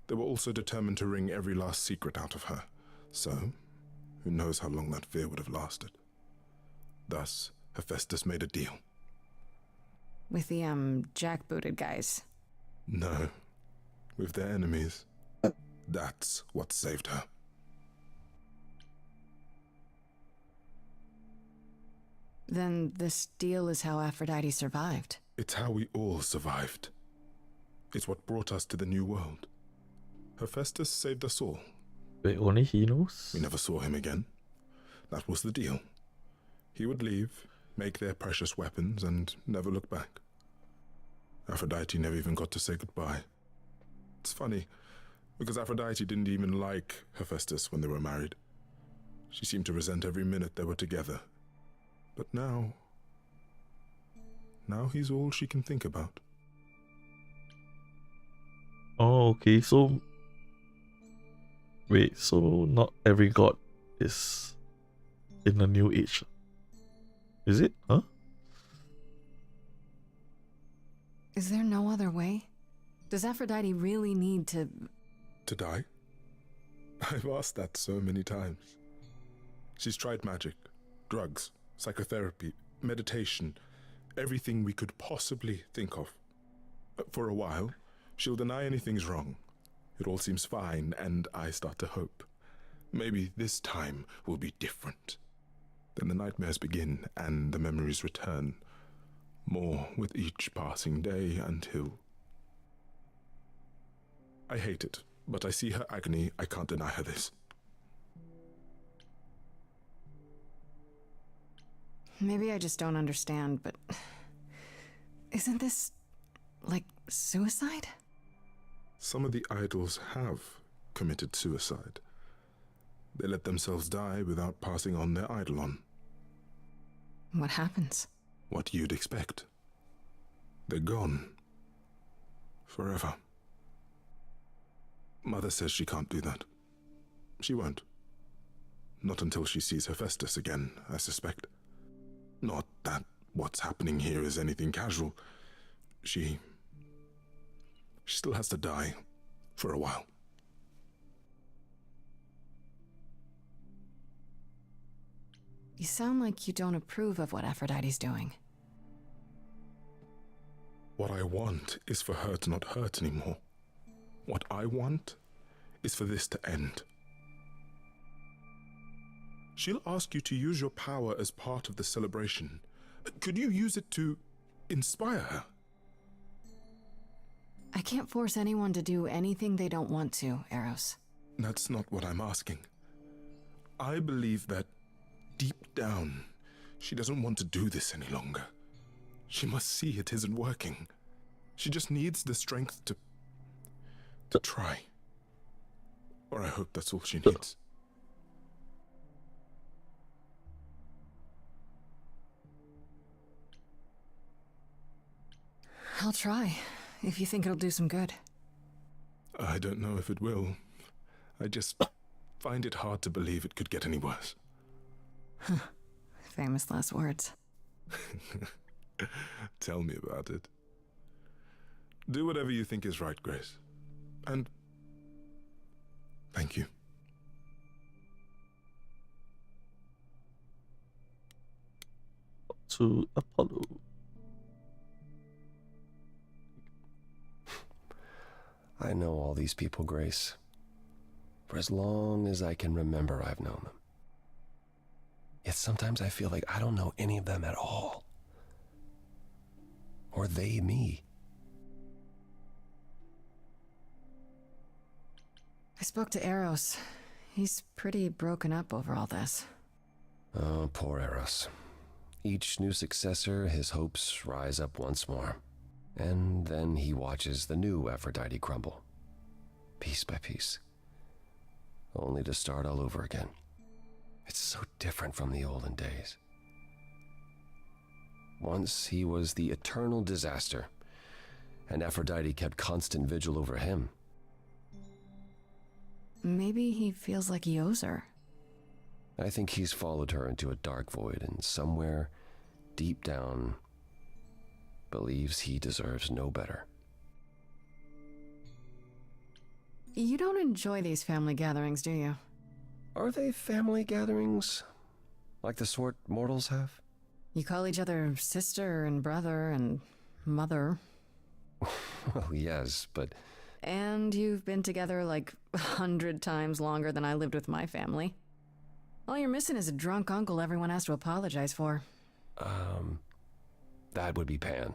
they were also determined to wring every last secret out of her. So, who knows how long that fear would have lasted. Thus, Hephaestus made a deal. With the, jackbooted guys. No, with their enemies. That's what saved her. Then this deal is how Aphrodite survived. It's how we all survived. It's what brought us to the new world. Hephaestus saved us all. Wait, only he knows? We never saw him again. That was the deal. He would leave, make their precious weapons, and never look back. Aphrodite never even got to say goodbye. It's funny, because Aphrodite didn't even like Hephaestus when they were married. She seemed to resent every minute they were together, But now he's all she can think about. Oh, okay, so wait, so not every god is in the new age. Is it? Huh? Is there no other way? Does Aphrodite really need to... To die? I've asked that so many times. She's tried magic, drugs, psychotherapy, meditation, everything we could possibly think of. For a while, she'll deny anything's wrong. It all seems fine, and I start to hope. Maybe this time will be different. Then the nightmares begin, and the memories return. More with each passing day until... I hate it, but I see her agony. I can't deny her this. Maybe I just don't understand, but... Isn't this... like suicide? Some of the idols have committed suicide. They let themselves die without passing on their eidolon. What happens? What you'd expect. They're gone. Forever. Mother says she can't do that. She won't. Not until she sees Hephaestus again, I suspect. Not that what's happening here is anything casual. She still has to die for a while. You sound like you don't approve of what Aphrodite's doing. What I want is for her to not hurt anymore. What I want is for this to end. She'll ask you to use your power as part of the celebration. Could you use it to inspire her? I can't force anyone to do anything they don't want to, Eros. That's not what I'm asking. I believe that deep down, she doesn't want to do this any longer. She must see it isn't working. She just needs the strength to try. Or I hope that's all she needs. I'll try, if you think it'll do some good. I don't know if it will. I just find it hard to believe it could get any worse. Famous last words. Tell me about it. Do whatever you think is right, Grace. And thank you. To Apollo. I know all these people, Grace. For as long as I can remember, I've known them. Yet sometimes I feel like I don't know any of them at all. Or they me. I spoke to Eros. He's pretty broken up over all this. Oh, poor Eros. Each new successor, his hopes rise up once more. And then he watches the new Aphrodite crumble, piece by piece, only to start all over again. It's so different from the olden days. Once he was the eternal disaster, and Aphrodite kept constant vigil over him. Maybe he feels like he owes her. I think he's followed her into a dark void, and somewhere, deep down, believes he deserves no better. You don't enjoy these family gatherings, do you? Are they family gatherings? Like the sort mortals have? You call each other sister and brother and mother. Well, yes, but... And you've been together like 100 times longer than I lived with my family. All you're missing is a drunk uncle everyone has to apologize for. That would be Pan.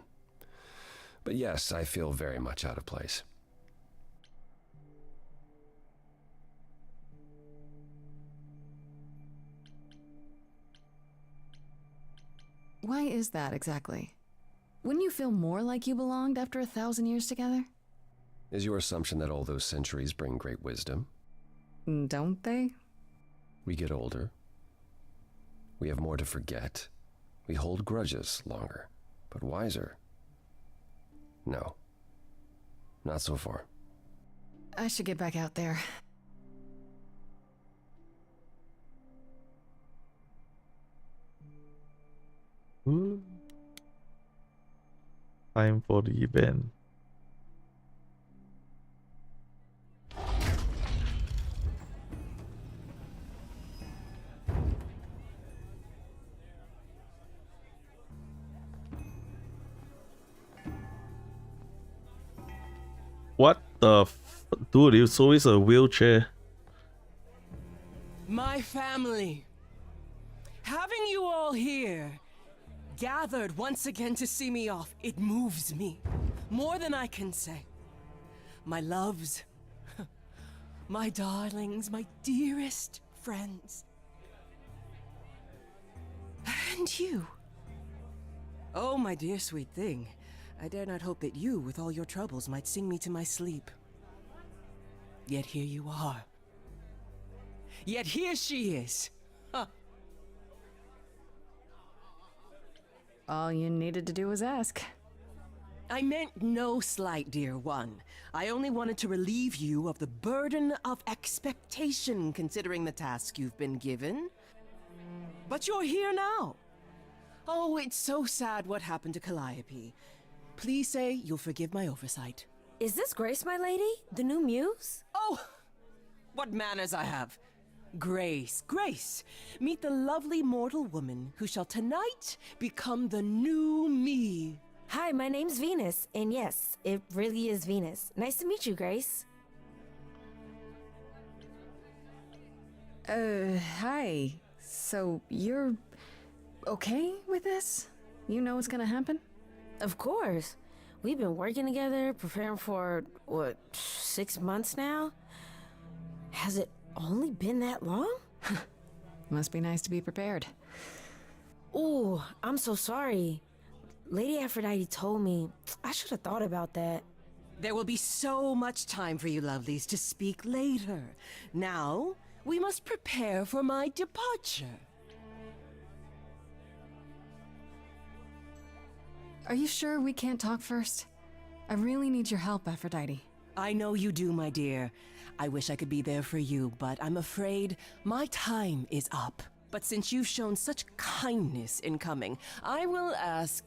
But yes, I feel very much out of place. Why is that exactly? Wouldn't you feel more like you belonged after 1,000 years together? Is your assumption that all those centuries bring great wisdom? Don't they? We get older. We have more to forget. We hold grudges longer, but wiser. No. Not so far. I should get back out there. Time for the event. What the dude, it's always a wheelchair. My family. Having you all here, gathered once again to see me off, it moves me. More than I can say. My loves, my darlings, my dearest friends. And you. Oh, my dear sweet thing. I dare not hope that you, with all your troubles, might sing me to my sleep. Yet here you are. Yet here she is. Huh. All you needed to do was ask. I meant no slight, dear one. I only wanted to relieve you of the burden of expectation, considering the task you've been given. But you're here now. Oh, it's so sad what happened to Calliope. Please say you'll forgive my oversight. Is this Grace, my lady? The new muse? Oh, what manners I have. Grace, Grace, meet the lovely mortal woman who shall tonight become the new me. Hi, my name's Venus, and yes, it really is Venus. Nice to meet you, Grace. Hi. So, you're okay with this? You know what's gonna happen? Of course. We've been working together, preparing for, 6 months now? Has it only been that long? Must be nice to be prepared. Ooh, I'm so sorry. Lady Aphrodite told me. I should have thought about that. There will be so much time for you lovelies to speak later. Now, we must prepare for my departure. Are you sure we can't talk first? I really need your help, Aphrodite. I know you do, my dear. I wish I could be there for you, but I'm afraid my time is up. But since you've shown such kindness in coming, I will ask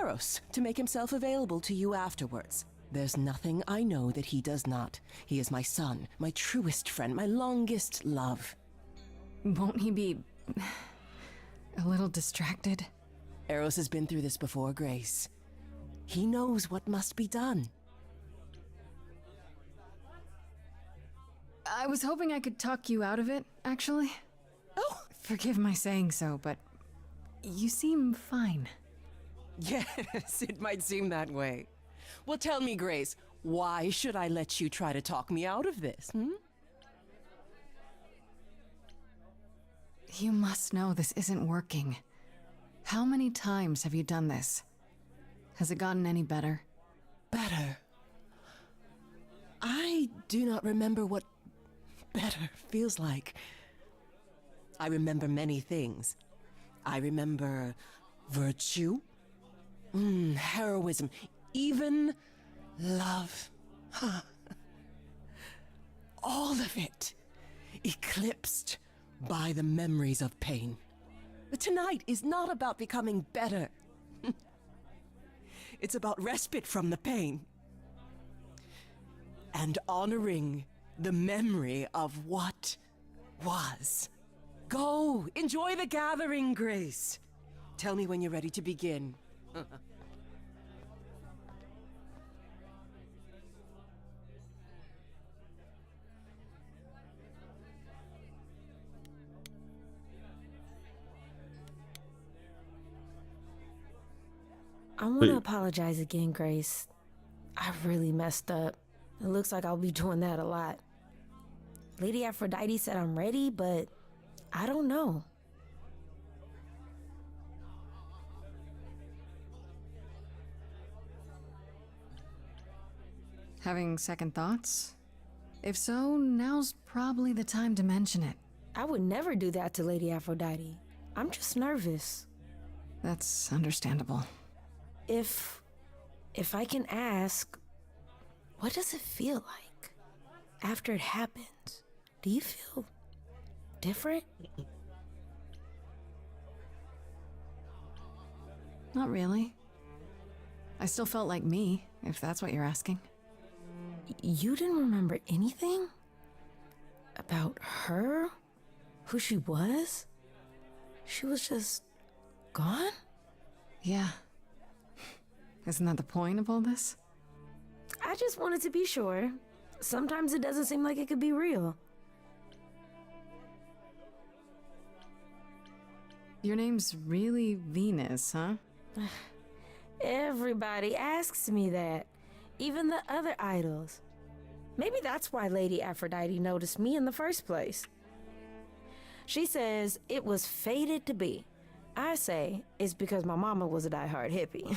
Eros to make himself available to you afterwards. There's nothing I know that he does not. He is my son, my truest friend, my longest love. Won't he be a little distracted? Eros has been through this before, Grace. He knows what must be done. I was hoping I could talk you out of it, actually. Oh! Forgive my saying so, but you seem fine. Yes, it might seem that way. Well, tell me, Grace, why should I let you try to talk me out of this, You must know this isn't working. How many times have you done this? Has it gotten any better? Better? I do not remember what better feels like. I remember many things. I remember virtue, heroism, even love. All of it eclipsed by the memories of pain. Tonight is not about becoming better. It's about respite from the pain. And honoring the memory of what was. Go, enjoy the gathering, Grace. Tell me when you're ready to begin. I want to apologize again, Grace. I really messed up. It looks like I'll be doing that a lot. Lady Aphrodite said I'm ready, but I don't know. Having second thoughts? If so, now's probably the time to mention it. I would never do that to Lady Aphrodite. I'm just nervous. That's understandable. If I can ask, what does it feel like after it happens? Do you feel different? Not really. I still felt like me, if that's what you're asking. You didn't remember anything? About her? Who she was? She was just gone? Yeah. Isn't that the point of all this? I just wanted to be sure. Sometimes it doesn't seem like it could be real. Your name's really Venus, huh? Everybody asks me that. Even the other idols. Maybe that's why Lady Aphrodite noticed me in the first place. She says it was fated to be. I say it's because my mama was a diehard hippie.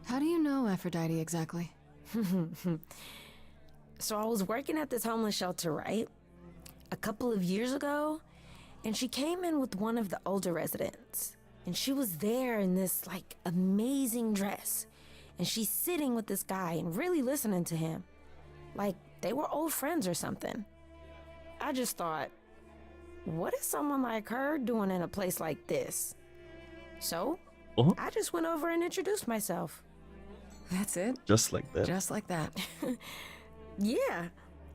How do you know Aphrodite exactly? So I was working at this homeless shelter, right? A couple of years ago, and she came in with one of the older residents. And she was there in this, like, amazing dress. And she's sitting with this guy and really listening to him. Like, they were old friends or something. I just thought, what is someone like her doing in a place like this? So, I just went over and introduced myself. That's it? Just like that. Just like that. Yeah.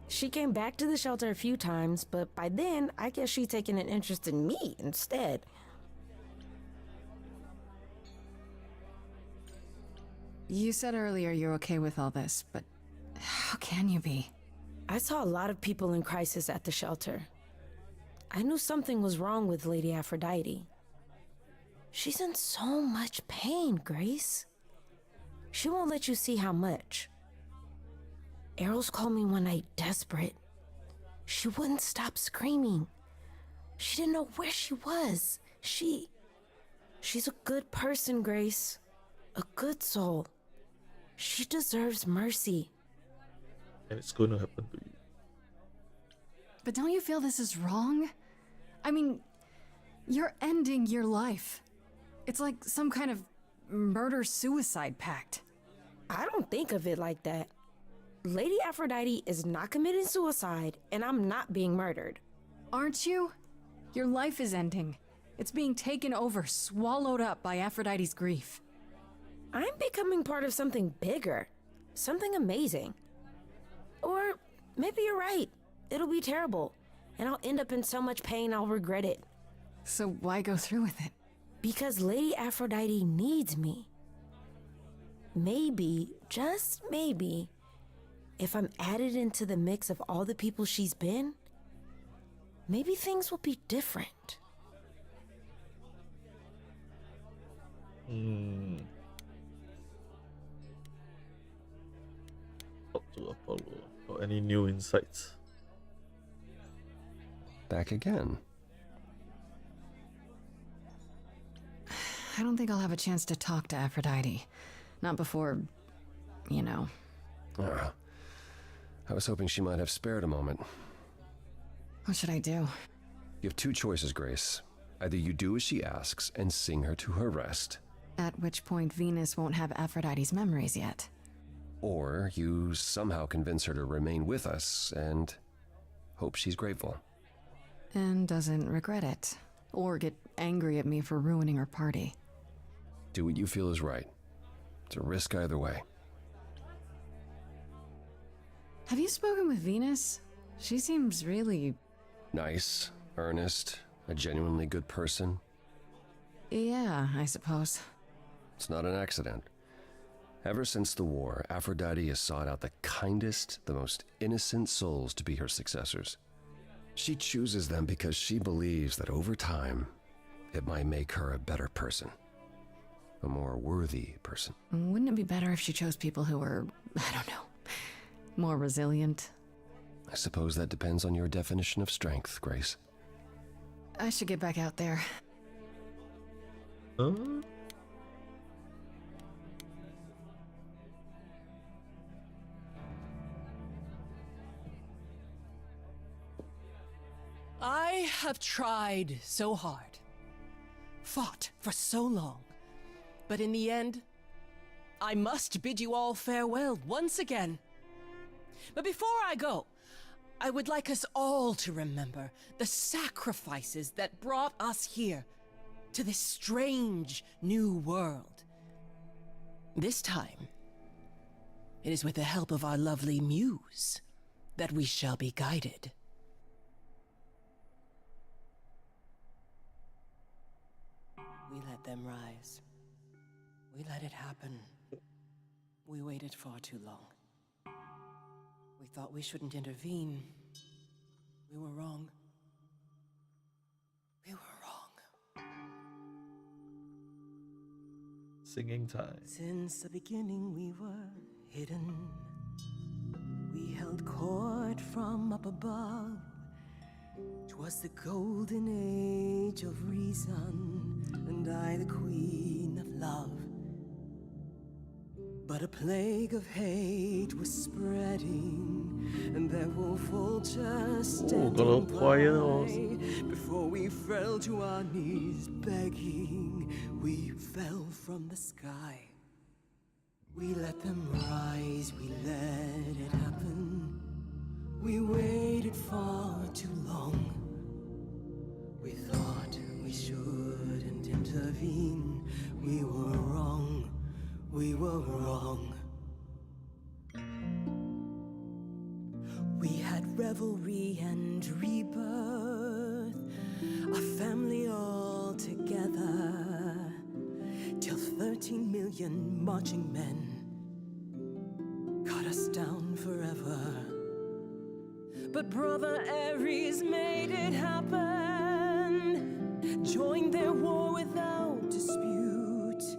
She came back to the shelter a few times, but by then, I guess she'd taken an interest in me instead. You said earlier you're okay with all this, but how can you be? I saw a lot of people in crisis at the shelter. I knew something was wrong with Lady Aphrodite. She's in so much pain, Grace. She won't let you see how much. Eros called me one night desperate. She wouldn't stop screaming. She didn't know where she was. She's a good person, Grace. A good soul. She deserves mercy. And it's going to happen to you. But don't you feel this is wrong? I mean, you're ending your life. It's like some kind of murder-suicide pact. I don't think of it like that. Lady Aphrodite is not committing suicide, and I'm not being murdered. Aren't you? Your life is ending. It's being taken over, swallowed up by Aphrodite's grief. I'm becoming part of something bigger. Something amazing. Or maybe you're right. It'll be terrible. And I'll end up in so much pain I'll regret it. So why go through with it? Because Lady Aphrodite needs me. Maybe, just maybe, if I'm added into the mix of all the people she's been, maybe things will be different. Talk to Apollo. Or any new insights? Back again. I don't think I'll have a chance to talk to Aphrodite. Not before, you know. I was hoping she might have spared a moment. What should I do? You have two choices, Grace. Either you do as she asks and sing her to her rest, At which point Venus won't have Aphrodite's memories yet. or you somehow convince her to remain with us and hope she's grateful. And doesn't regret it. Or get angry at me for ruining her party. Do what you feel is right. It's a risk either way. Have you spoken with Venus? She seems really... Nice, earnest, a genuinely good person. Yeah, I suppose. It's not an accident. Ever since the war, Aphrodite has sought out the kindest, the most innocent souls to be her successors. She chooses them because she believes that over time, it might make her a better person. A more worthy person. Wouldn't it be better if she chose people who were, I don't know, more resilient? I suppose that depends on your definition of strength, Grace. I should get back out there. I have tried so hard, fought for so long, but in the end, I must bid you all farewell once again. But before I go, I would like us all to remember the sacrifices that brought us here to this strange new world. This time, it is with the help of our lovely muse that we shall be guided. We let them rise. We let it happen. We waited far too long. We thought we shouldn't intervene. We were wrong. We were wrong. Singing time. Since the beginning we were hidden. We held court from up above. 'Twas the golden age of reason, and I the queen of love. But a plague of hate was spreading, and there were vultures standing by. Before we fell to our knees begging, we fell from the sky. We let them rise, we let it happen. We waited far too long. We thought we shouldn't intervene. We were wrong. We were wrong. We had revelry and rebirth, a family all together, till 13 million marching men cut us down forever. But Brother Ares made it happen, joined their war without dispute.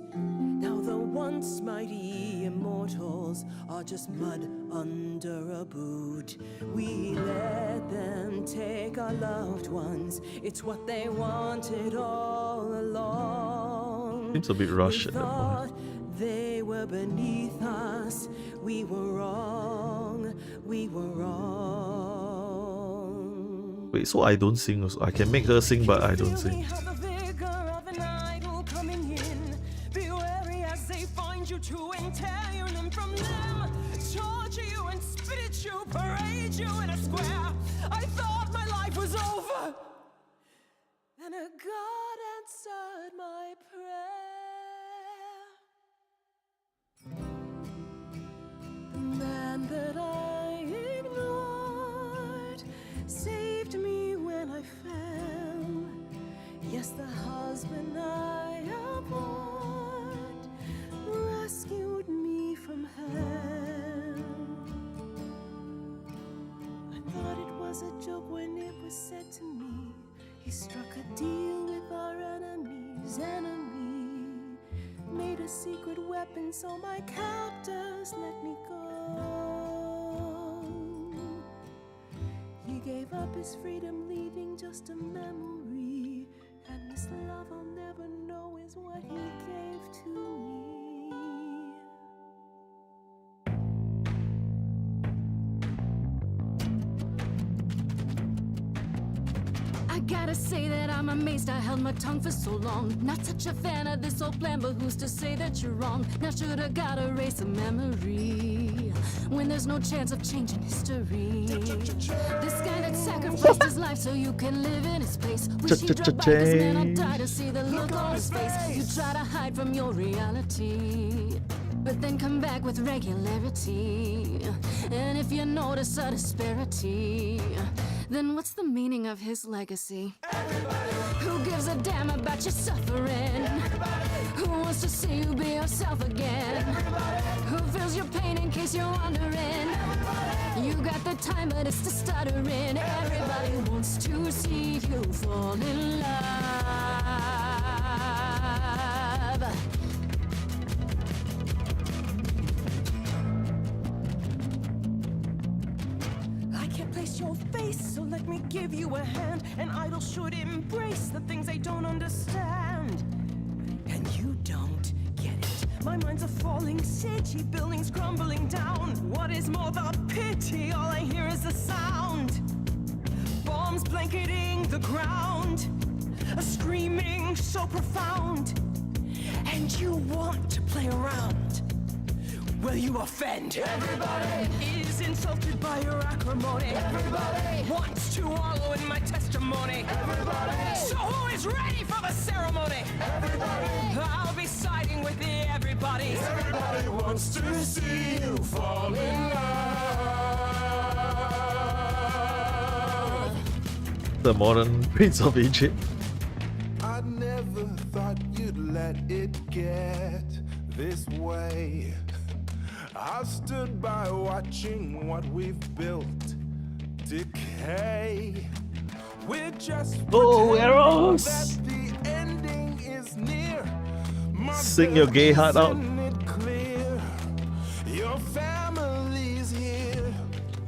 Now the once mighty immortals are just mud under a boot. We let them take our loved ones, it's what they wanted all along. Seems a bit rushed We at that point. thought they were beneath us. We were wrong, we were wrong. Wait, so I don't sing also. I can make her sing, but I don't We sing. have the vigor of an idol coming in. Be wary as they find you to entail your limb from them. Torture you and spit at you, parade you in a square. I thought my life was over. Then a God answered my prayer. The man that I ignored saved me when I fell. Yes, the husband I abhorred rescued me from hell. I thought it was a joke when it was said to me. He struck a deal with our enemy's enemy, made a secret weapon so my captors let me go. He gave up his freedom, leaving just a memory, and this love I'll never know is what he gave to me. I gotta say that I'm amazed I held my tongue for so long. Not such a fan of this old plan, but who's to say that you're wrong? Now shoulda gotta erase a memory when there's no chance of changing history. This guy that sacrificed his life so you can live in his place. Wish he'd drop by, 'cause man, I'd die to see the look on his face. You try to hide from your reality, but then come back with regularity. And if you notice a disparity, then what's the meaning of his legacy? Who gives a damn about your suffering? Who wants to see you be yourself again? Who feels your pain in case you're wondering? You got the time, but it's the stuttering. Everybody wants to see you fall in love. I can't place your face, so let me give you a hand. An idol should embrace the things they don't understand. And you don't get it. My mind's a falling city, buildings crumbling down. What is more, the pity, all I hear is the sound. Born storms blanketing the ground, a screaming so profound, and you want to play around. Well, you offend. Everybody is insulted by your acrimony. Everybody wants to wallow in my testimony. Everybody. So who is ready for the ceremony? Everybody. I'll be siding with the everybody. Everybody wants to see you fall in love. The modern Prince of Egypt. I never thought you'd let it get this way. I stood by watching what we've built decay. We're just Eros! that the ending is near. Sing your gay heart out. It clear. Your family's here.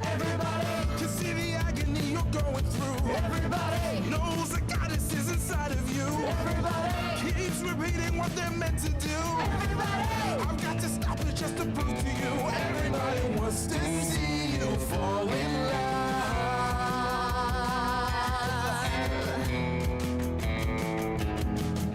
Everybody can see the agony you're going through. Everybody knows the goddess is inside of you. Everybody keeps repeating what they're meant to do. Everybody, I've got to stop it just to prove to you. Everybody wants to see you fall in love.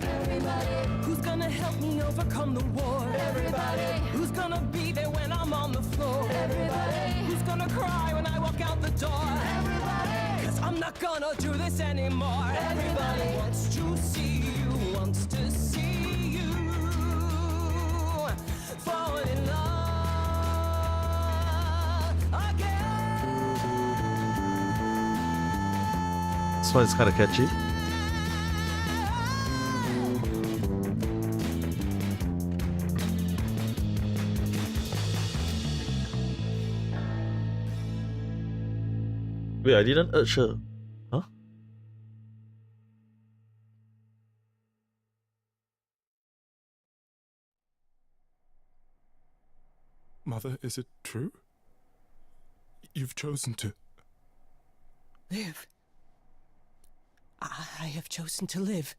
Everybody, who's gonna help me overcome the war? Everybody, who's gonna be there when I'm on the floor? Everybody, who's gonna cry when I walk out the door? Everybody, 'cause I'm not gonna do this anymore. Everybody wants to see you, wants to see you fall in love again. This one is kind of catchy. Wait, I didn't urge her. Huh? Mother, is it true? You've chosen to. Live. I have chosen to live.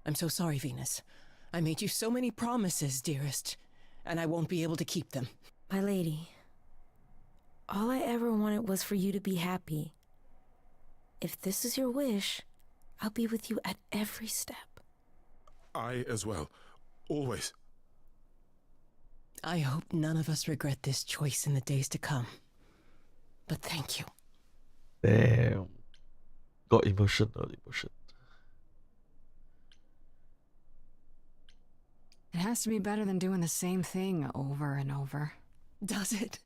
I'm so sorry, Venus. I made you so many promises, dearest, and I won't be able to keep them. My lady, all I ever wanted was for you to be happy. If this is your wish, I'll be with you at every step. I as well. Always. I hope none of us regret this choice in the days to come. But thank you. Damn. Got emotional. It has to be better than doing the same thing over and over. Does it?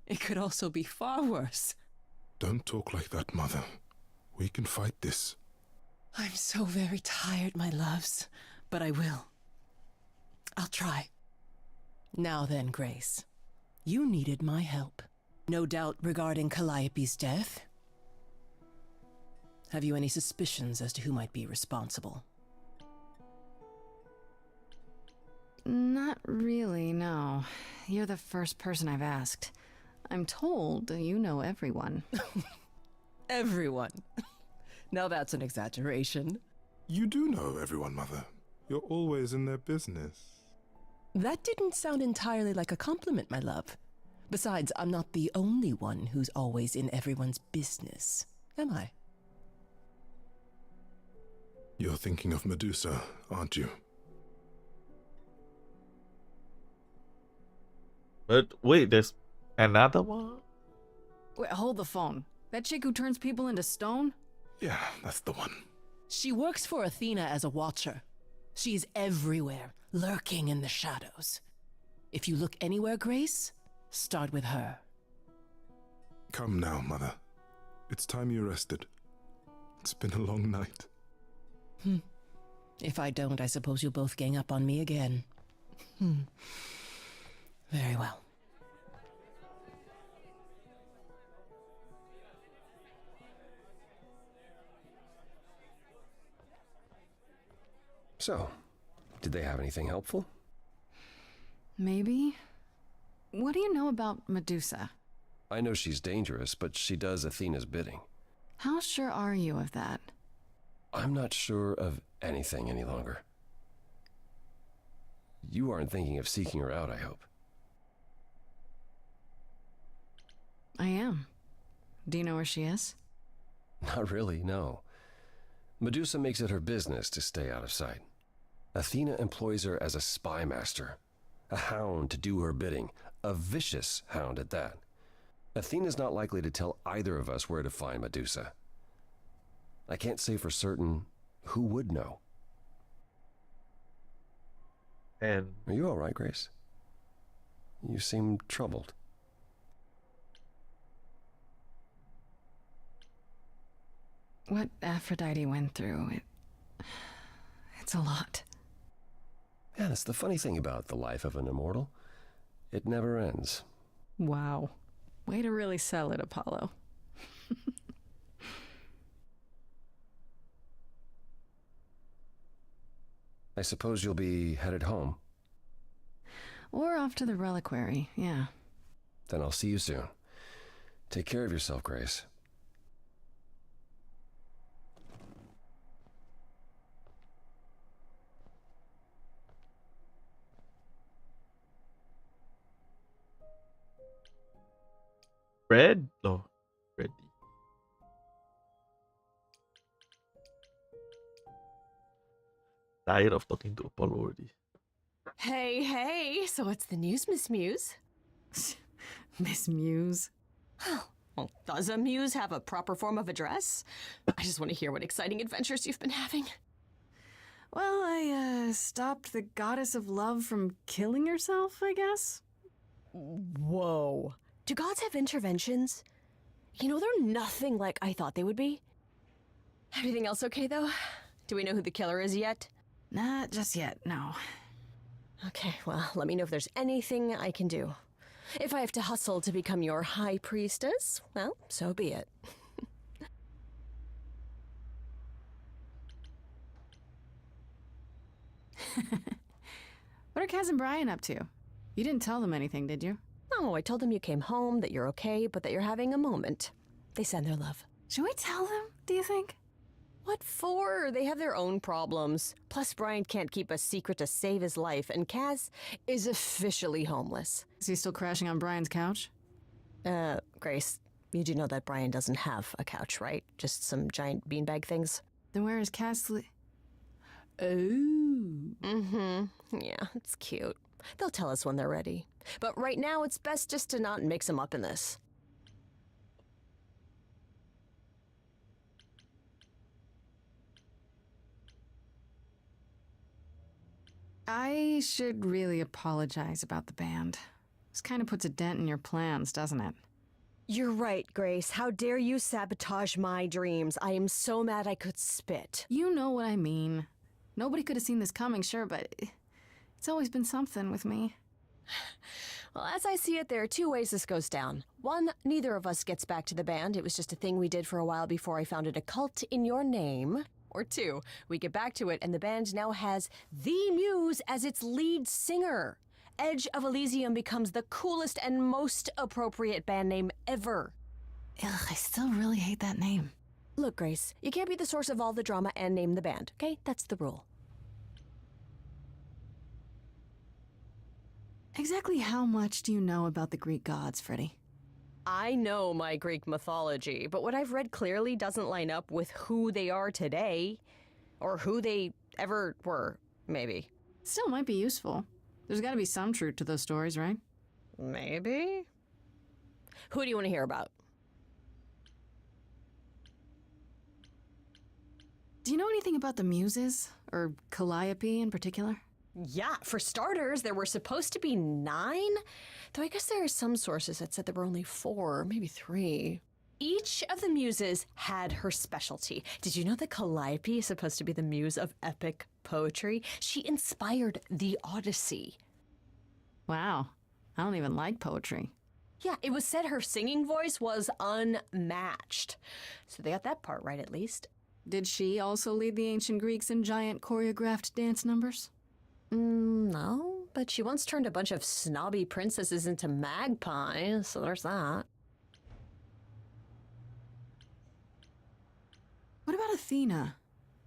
It could also be far worse. Don't talk like that, Mother. We can fight this. I'm so very tired, my loves, but I will. I'll try. Now then, Grace. You needed my help. No doubt regarding Calliope's death. Have you any suspicions as to who might be responsible? Not really, no. You're the first person I've asked. I'm told you know everyone. Everyone? Now that's an exaggeration. You do know everyone, Mother. You're always in their business. That didn't sound entirely like a compliment, my love. Besides, I'm not the only one who's always in everyone's business, am I? You're thinking of Medusa, aren't you? But wait, there's another one? Wait, hold the phone. That chick who turns people into stone? Yeah, that's the one. She works for Athena as a watcher. She's everywhere, lurking in the shadows. If you look anywhere, Grace, start with her. Come now, Mother. It's time you rested. It's been a long night. If I don't, I suppose you'll both gang up on me again. Very well. So, did they have anything helpful? Maybe. What do you know about Medusa? I know she's dangerous, but she does Athena's bidding. How sure are you of that? I'm not sure of anything any longer. You aren't thinking of seeking her out, I hope. I am. Do you know where she is? Not really, no. Medusa makes it her business to stay out of sight. Athena employs her as a spy master, a hound to do her bidding, a vicious hound at that. Athena's not likely to tell either of us where to find Medusa. I can't say for certain who would know. And are you all right, Grace? You seem troubled. What Aphrodite went through, it's a lot. Yeah, that's the funny thing about the life of an immortal. It never ends. Wow. Way to really sell it, Apollo. I suppose you'll be headed home. Or off to the reliquary, yeah. Then I'll see you soon. Take care of yourself, Grace. Fred? No, Freddy. Tired of talking to Apollo already. Hey, hey, so what's the news, Miss Muse? Miss Muse? Well, does a muse have a proper form of address? I just want to hear what exciting adventures you've been having. Well, I stopped the goddess of love from killing herself, I guess. Whoa. Do gods have interventions? You know, they're nothing like I thought they would be. Everything else okay, though? Do we know who the killer is yet? Not just yet, no. Okay, well, let me know if there's anything I can do. If I have to hustle to become your high priestess, well, so be it. What are Kaz and Brian up to? You didn't tell them anything, did you? No, I told them you came home, that you're okay, but that you're having a moment. They send their love. Should we tell them, do you think? What for? They have their own problems. Plus, Brian can't keep a secret to save his life, and Kaz is officially homeless. Is he still crashing on Brian's couch? Grace, you do know that Brian doesn't have a couch, right? Just some giant beanbag things? Then where is Kaz Oh. Mm-hmm. Yeah, it's cute. They'll tell us when they're ready. But right now, it's best just to not mix them up in this. I should really apologize about the band. This kind of puts a dent in your plans, doesn't it? You're right, Grace. How dare you sabotage my dreams? I am so mad I could spit. You know what I mean. Nobody could have seen this coming, sure, but it's always been something with me. Well, as I see it, there are two ways this goes down. One, neither of us gets back to the band. It was just a thing we did for a while before I founded a cult in your name. Or two, we get back to it and the band now has the Muse as its lead singer. Edge of Elysium becomes the coolest and most appropriate band name ever. Ugh, I still really hate that name. Look, Grace, you can't be the source of all the drama and name the band, okay? That's the rule. Exactly how much do you know about the Greek gods, Freddy? I know my Greek mythology, but what I've read clearly doesn't line up with who they are today. Or who they ever were, maybe. Still might be useful. There's gotta be some truth to those stories, right? Maybe? Who do you want to hear about? Do you know anything about the Muses? Or Calliope in particular? Yeah, for starters, there were supposed to be 9. Though I guess there are some sources that said there were only 4, maybe 3. Each of the muses had her specialty. Did you know that Calliope is supposed to be the muse of epic poetry? She inspired the Odyssey. Wow, I don't even like poetry. Yeah, it was said her singing voice was unmatched. So they got that part right, at least. Did she also lead the ancient Greeks in giant choreographed dance numbers? No, but she once turned a bunch of snobby princesses into magpies, so there's that. What about Athena?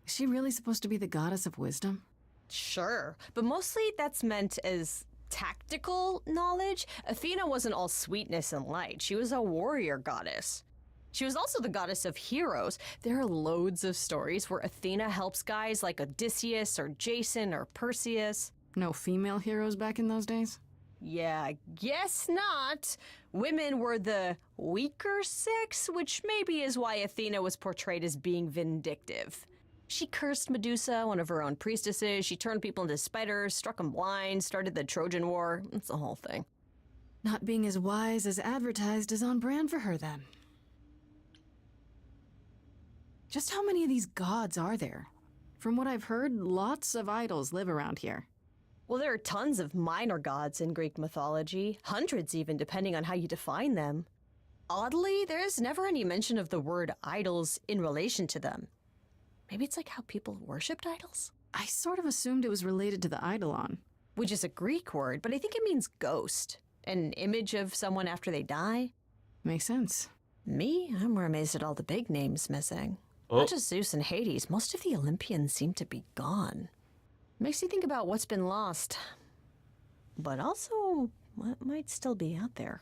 Is she really supposed to be the goddess of wisdom? Sure, but mostly that's meant as tactical knowledge. Athena wasn't all sweetness and light. She was a warrior goddess. She was also the goddess of heroes. There are loads of stories where Athena helps guys like Odysseus or Jason or Perseus. No female heroes back in those days? Yeah, I guess not. Women were the weaker sex, which maybe is why Athena was portrayed as being vindictive. She cursed Medusa, one of her own priestesses. She turned people into spiders, struck them blind, started the Trojan War. It's the whole thing. Not being as wise as advertised is on brand for her, then. Just how many of these gods are there? From what I've heard, lots of idols live around here. Well, there are tons of minor gods in Greek mythology, hundreds even, depending on how you define them. Oddly, there is never any mention of the word idols in relation to them. Maybe it's like how people worshipped idols? I sort of assumed it was related to the eidolon. Which is a Greek word, but I think it means ghost. An image of someone after they die. Makes sense. Me? I'm more amazed at all the big names missing. Not just Zeus and Hades, most of the Olympians seem to be gone. Makes you think about what's been lost, but also what might still be out there.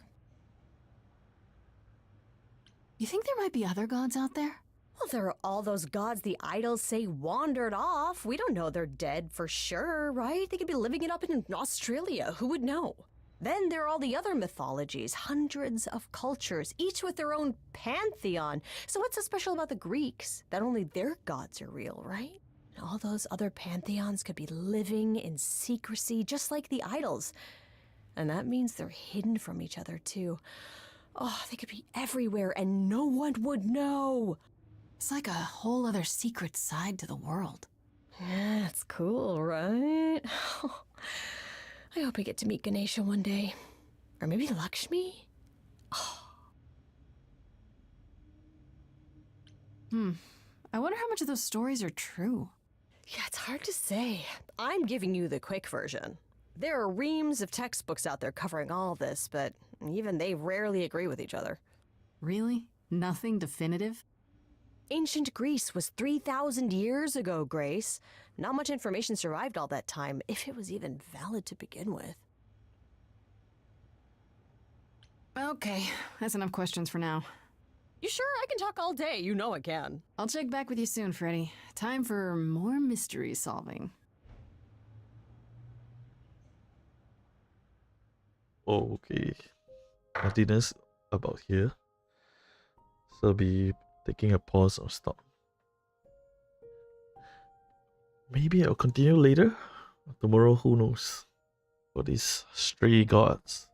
You think there might be other gods out there? Well, there are all those gods the idols say wandered off. We don't know they're dead for sure, right? They could be living it up in Australia. Who would know? Then there are all the other mythologies, hundreds of cultures, each with their own pantheon. So what's so special about the Greeks? That only their gods are real, right? All those other pantheons could be living in secrecy, just like the idols. And that means they're hidden from each other, too. Oh, they could be everywhere and no one would know. It's like a whole other secret side to the world. Yeah, it's cool, right? I hope I get to meet Ganesha one day. Or maybe Lakshmi? I wonder how much of those stories are true. Yeah, it's hard to say. I'm giving you the quick version. There are reams of textbooks out there covering all this, but even they rarely agree with each other. Really? Nothing definitive? Ancient Greece was 3,000 years ago, Grace. Not much information survived all that time, if it was even valid to begin with. Okay, that's enough questions for now. You sure? I can talk all day. You know I can. I'll check back with you soon, Freddy. Time for more mystery solving. Okay. Nothing else about here. So I'll be taking a pause or stop. Maybe I'll continue later. Tomorrow, who knows? For these stray gods.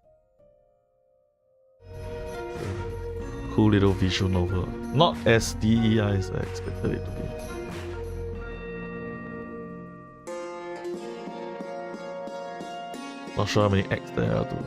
Cool little visual novel. Not as DEI as I expected it to be. Not sure how many acts there are to